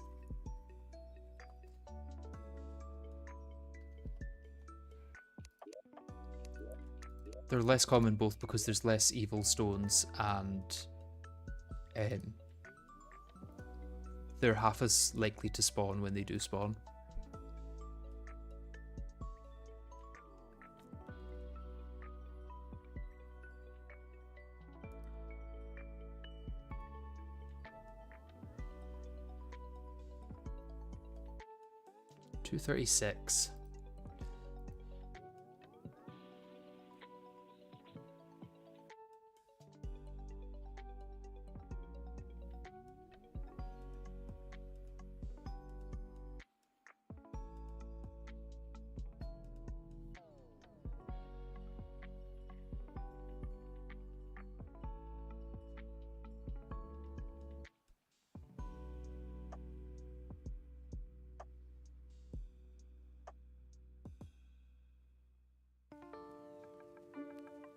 They're less common both because there's less evil stones and they're half as likely to spawn when they do spawn. $236.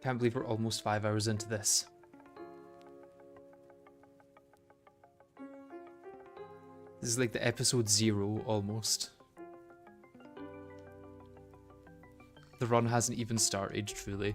Can't believe we're almost 5 hours into this. This is like the episode 0 almost. The run hasn't even started, truly.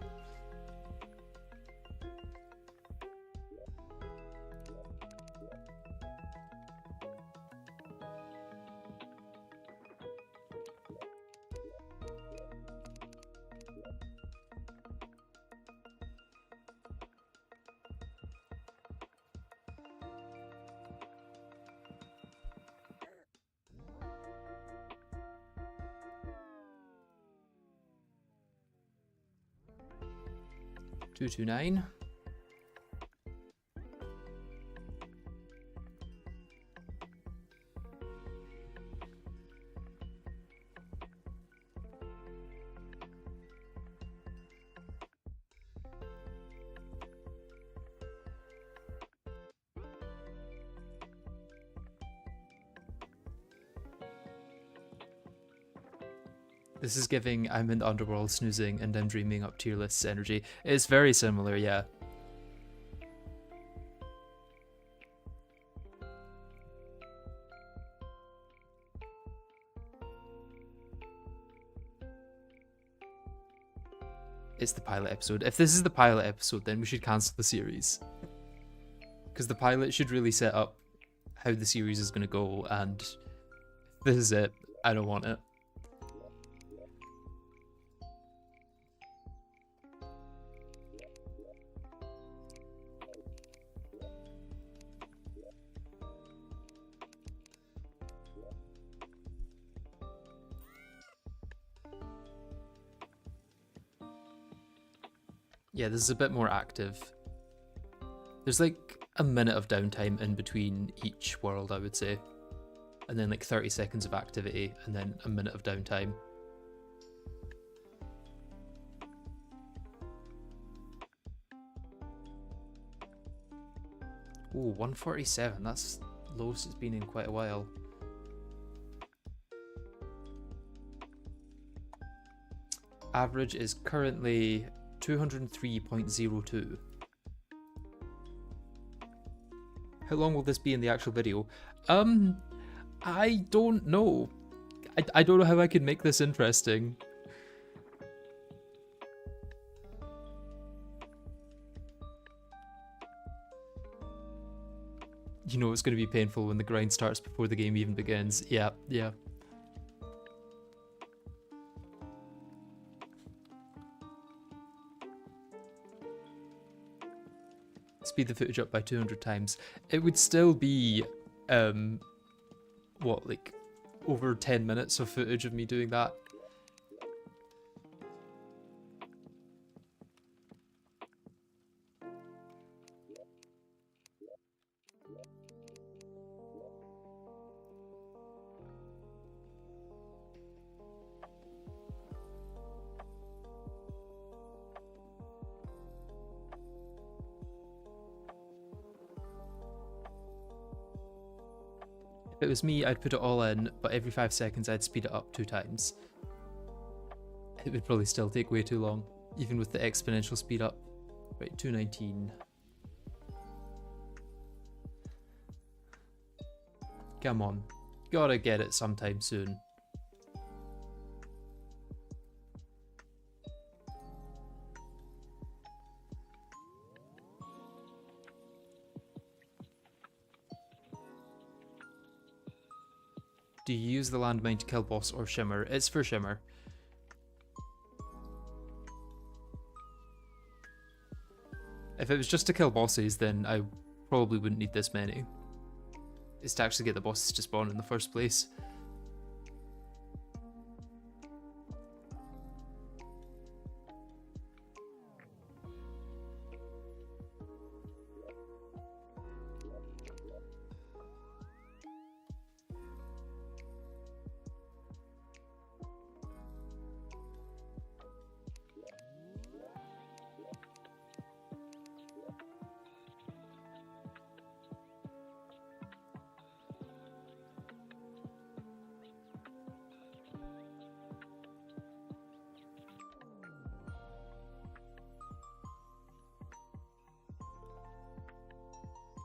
$229. This is giving I'm in the underworld snoozing and I'm dreaming up tier lists energy. It's very similar, yeah. It's the pilot episode. If this is the pilot episode, then we should cancel the series. Because the pilot should really set up how the series is going to go, and if this is it, I don't want it. Yeah, this is a bit more active. There's like a minute of downtime in between each world, I would say. And then like 30 seconds of activity, and then a minute of downtime. Ooh, 147, that's the lowest it's been in quite a while. Average is currently 203.02. How long will this be in the actual video? I don't know. I don't know how I could make this interesting. You know it's going to be painful when the grind starts before the game even begins. Yeah, yeah. Speed the footage up by 200 times. It would still be, what, like, over 10 minutes of footage of me doing that. If it was me, I'd put it all in, but every 5 seconds I'd speed it up 2 times. It would probably still take way too long. even with the exponential speed up. Right, 219. Come on, gotta get it sometime soon. Do you use the landmine to kill boss or Shimmer? It's for Shimmer. If it was just to kill bosses, then I probably wouldn't need this many. It's to actually get the bosses to spawn in the first place.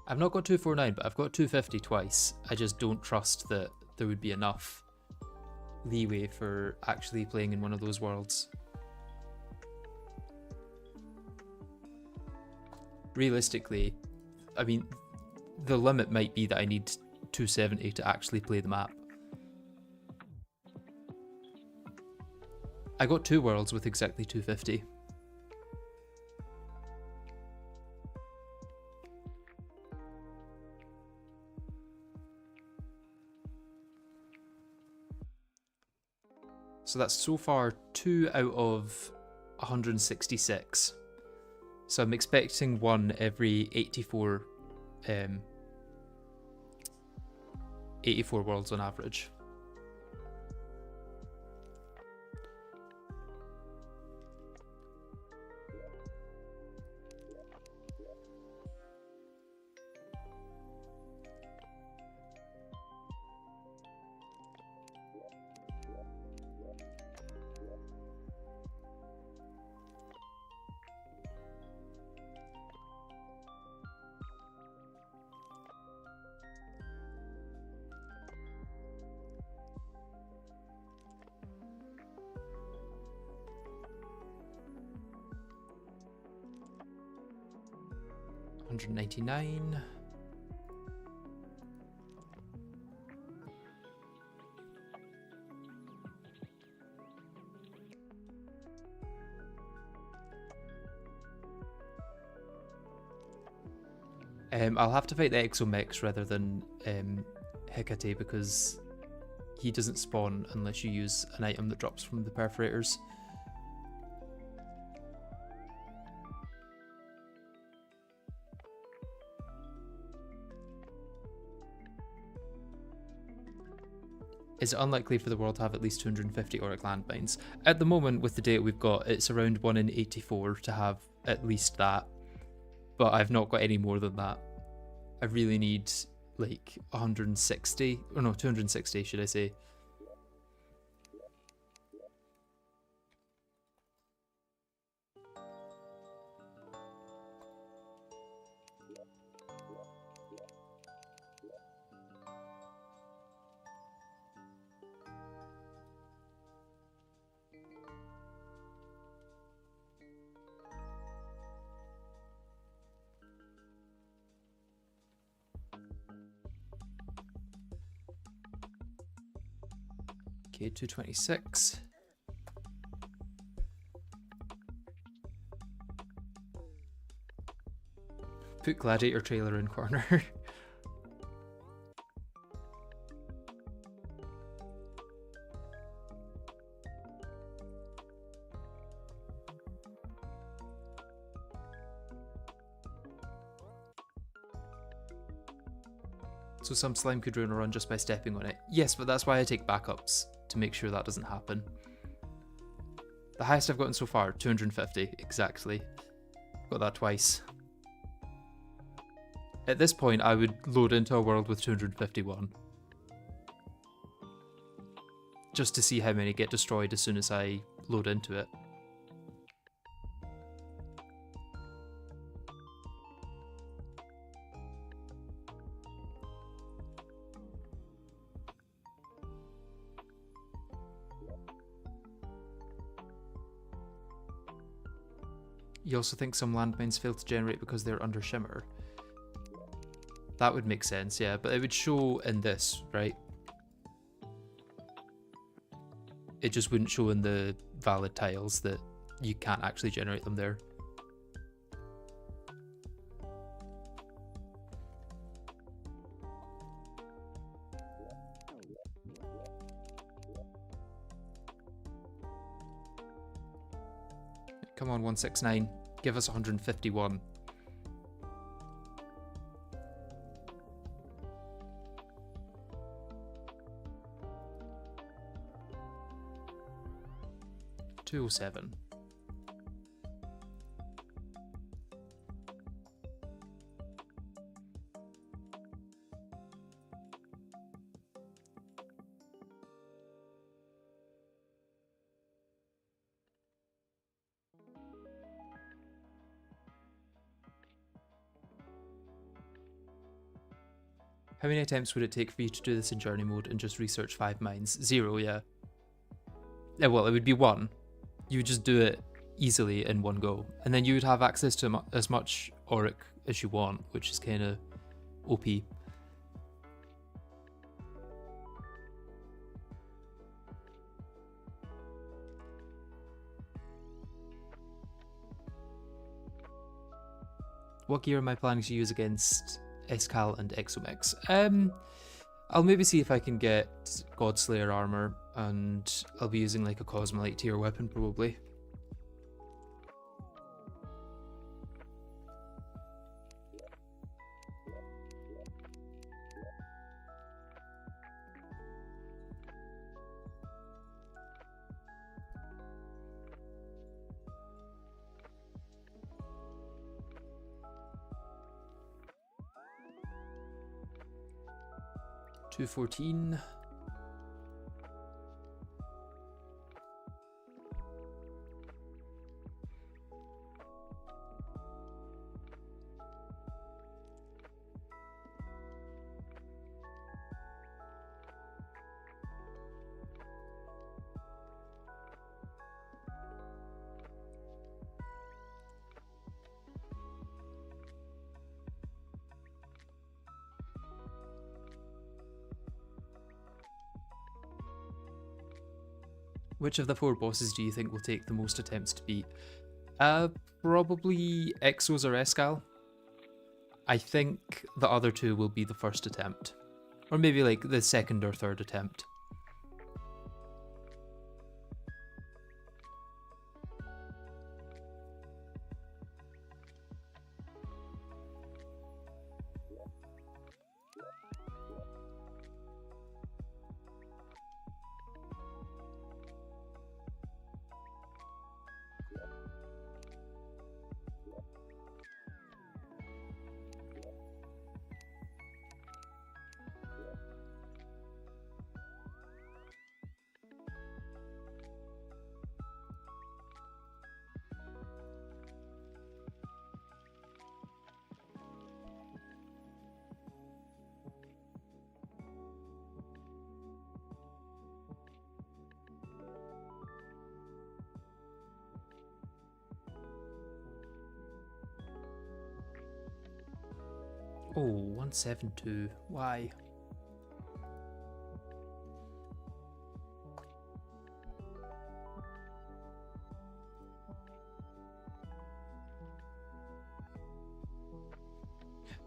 I've not got 249, but I've got 250 twice. I just don't trust that there would be enough leeway for actually playing in one of those worlds. Realistically, I mean, the limit might be that I need 270 to actually play the map. I got 2 worlds with exactly 250. So that's so far 2 out of 166. So I'm expecting one every 84 worlds on average. $199. I'll have to fight the Exomex rather than Hecate because he doesn't spawn unless you use an item that drops from the perforators. Is it unlikely for the world to have at least 250 auric landmines? At the moment, with the data we've got, it's around 1 in 84 to have at least that. But I've not got any more than that. I really need like 160, or no, 260 should I say. Okay, 226. Put Gladiator trailer in corner. So some slime could ruin a run just by stepping on it. Yes, but that's why I take backups, to make sure that doesn't happen. The highest I've gotten so far, 250, exactly. Got that twice. At this point, I would load into a world with 251. Just to see how many get destroyed as soon as I load into it. You also think some landmines fail to generate because they're under Shimmer? That would make sense, yeah, but it would show in this, right? It just wouldn't show in the valid tiles that you can't actually generate them there. Come on, 169. Give us 151. $207. How many attempts would it take for you to do this in journey mode and just research 5 mines? 0, yeah. Yeah, well, it would be 1. You would just do it easily in one go, and then you would have access to as much auric as you want, which is kind of OP. What gear am I planning to use against Escal and Exomix? I'll maybe see if I can get Godslayer armor, and I'll be using like a Cosmolite tier weapon probably. $214. Which of the 4 bosses do you think will take the most attempts to beat? Probably Exos or Escal. I think the other 2 will be the first attempt. Or maybe like the second or third attempt. Oh, 172. Why?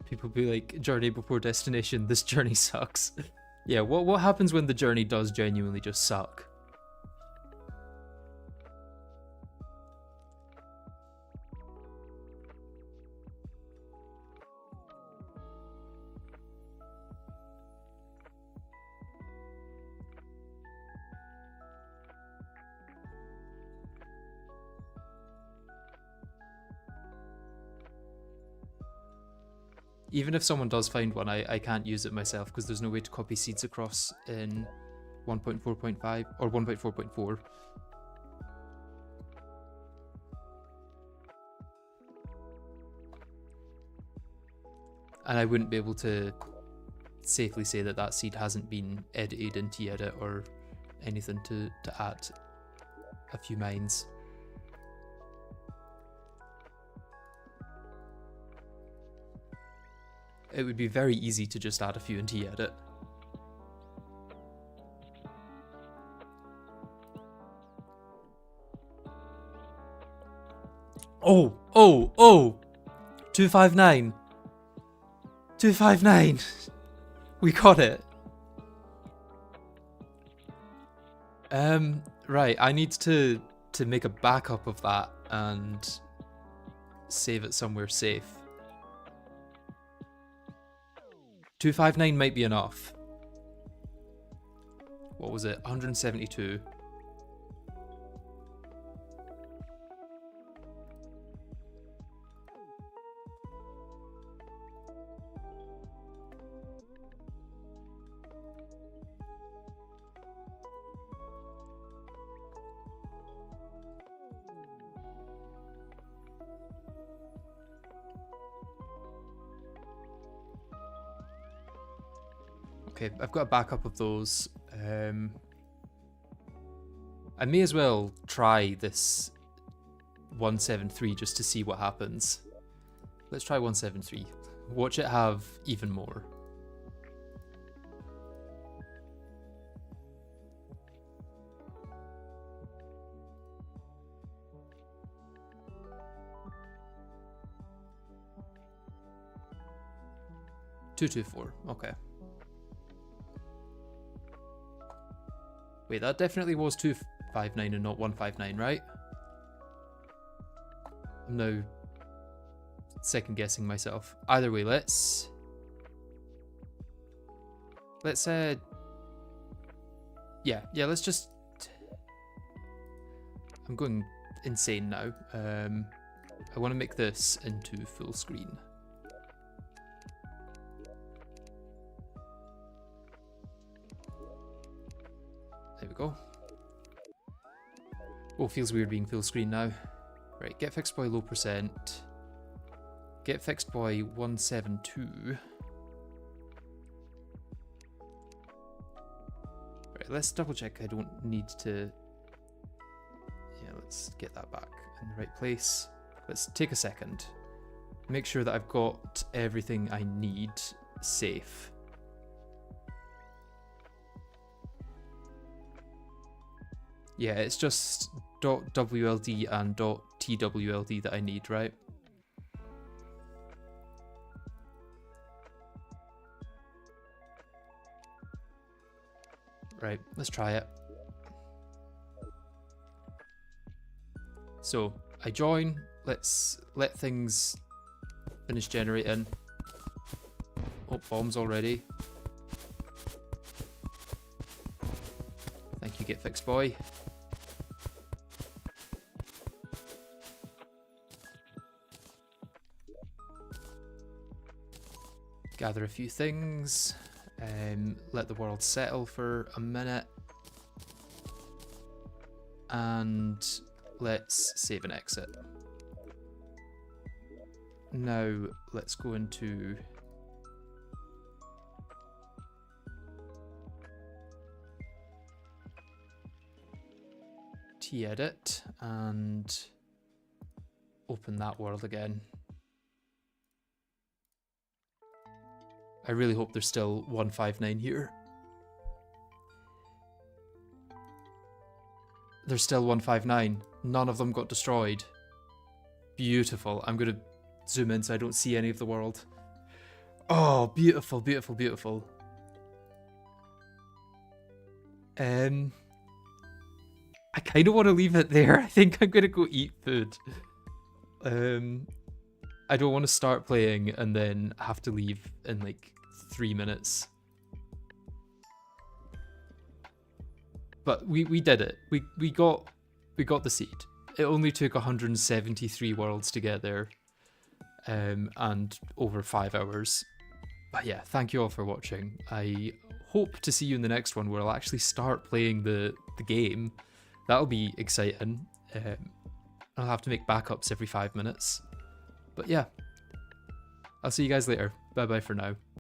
People be like, journey before destination, this journey sucks. Yeah, what happens when the journey does genuinely just suck? Even if someone does find one, I can't use it myself because there's no way to copy seeds across in 1.4.5 or 1.4.4. And I wouldn't be able to safely say that that seed hasn't been edited into Edit or anything to add a few mines. it would be very easy to just add a few into edit. Oh, 259. 259. We got it. Right, I need to make a backup of that and save it somewhere safe. 259 might be enough. What was it? 172. Okay, I've got a backup of those. I may as well try this 173 just to see what happens. Let's try 173. Watch it have even more. $224. Okay. Wait, that definitely was 259 and not 159, right? I'm now second guessing myself. Either way, let's yeah, let's just, I'm going insane now. I want to make this into full screen. There we go. Oh, feels weird being full screen now. Right, GetFixedBoi low percent. GetFixedBoi 172. Right, let's double check I don't need to... Yeah, let's get that back in the right place. Let's take a second. Make sure that I've got everything I need safe. Yeah, it's just .wld and .twld that I need, right? Right, let's try it. So, I join, let's let things finish generating. Oh, bombs already. Thank you, GetFixedBoi. Gather a few things, let the world settle for a minute, and let's save and exit. Now let's go into T-edit and open that world again. I really hope there's still 159 here. There's still 159. None of them got destroyed. Beautiful. I'm going to zoom in so I don't see any of the world. Oh, beautiful, beautiful, beautiful. I kind of want to leave it there. I think I'm going to go eat food. I don't want to start playing and then have to leave in like 3 minutes. But we did it. We got the seed. It only took 173 worlds to get there, and over 5 hours. But yeah, thank you all for watching. I hope to see you in the next one where I'll actually start playing the game. That'll be exciting. I'll have to make backups every 5 minutes. But yeah, I'll see you guys later. Bye bye for now.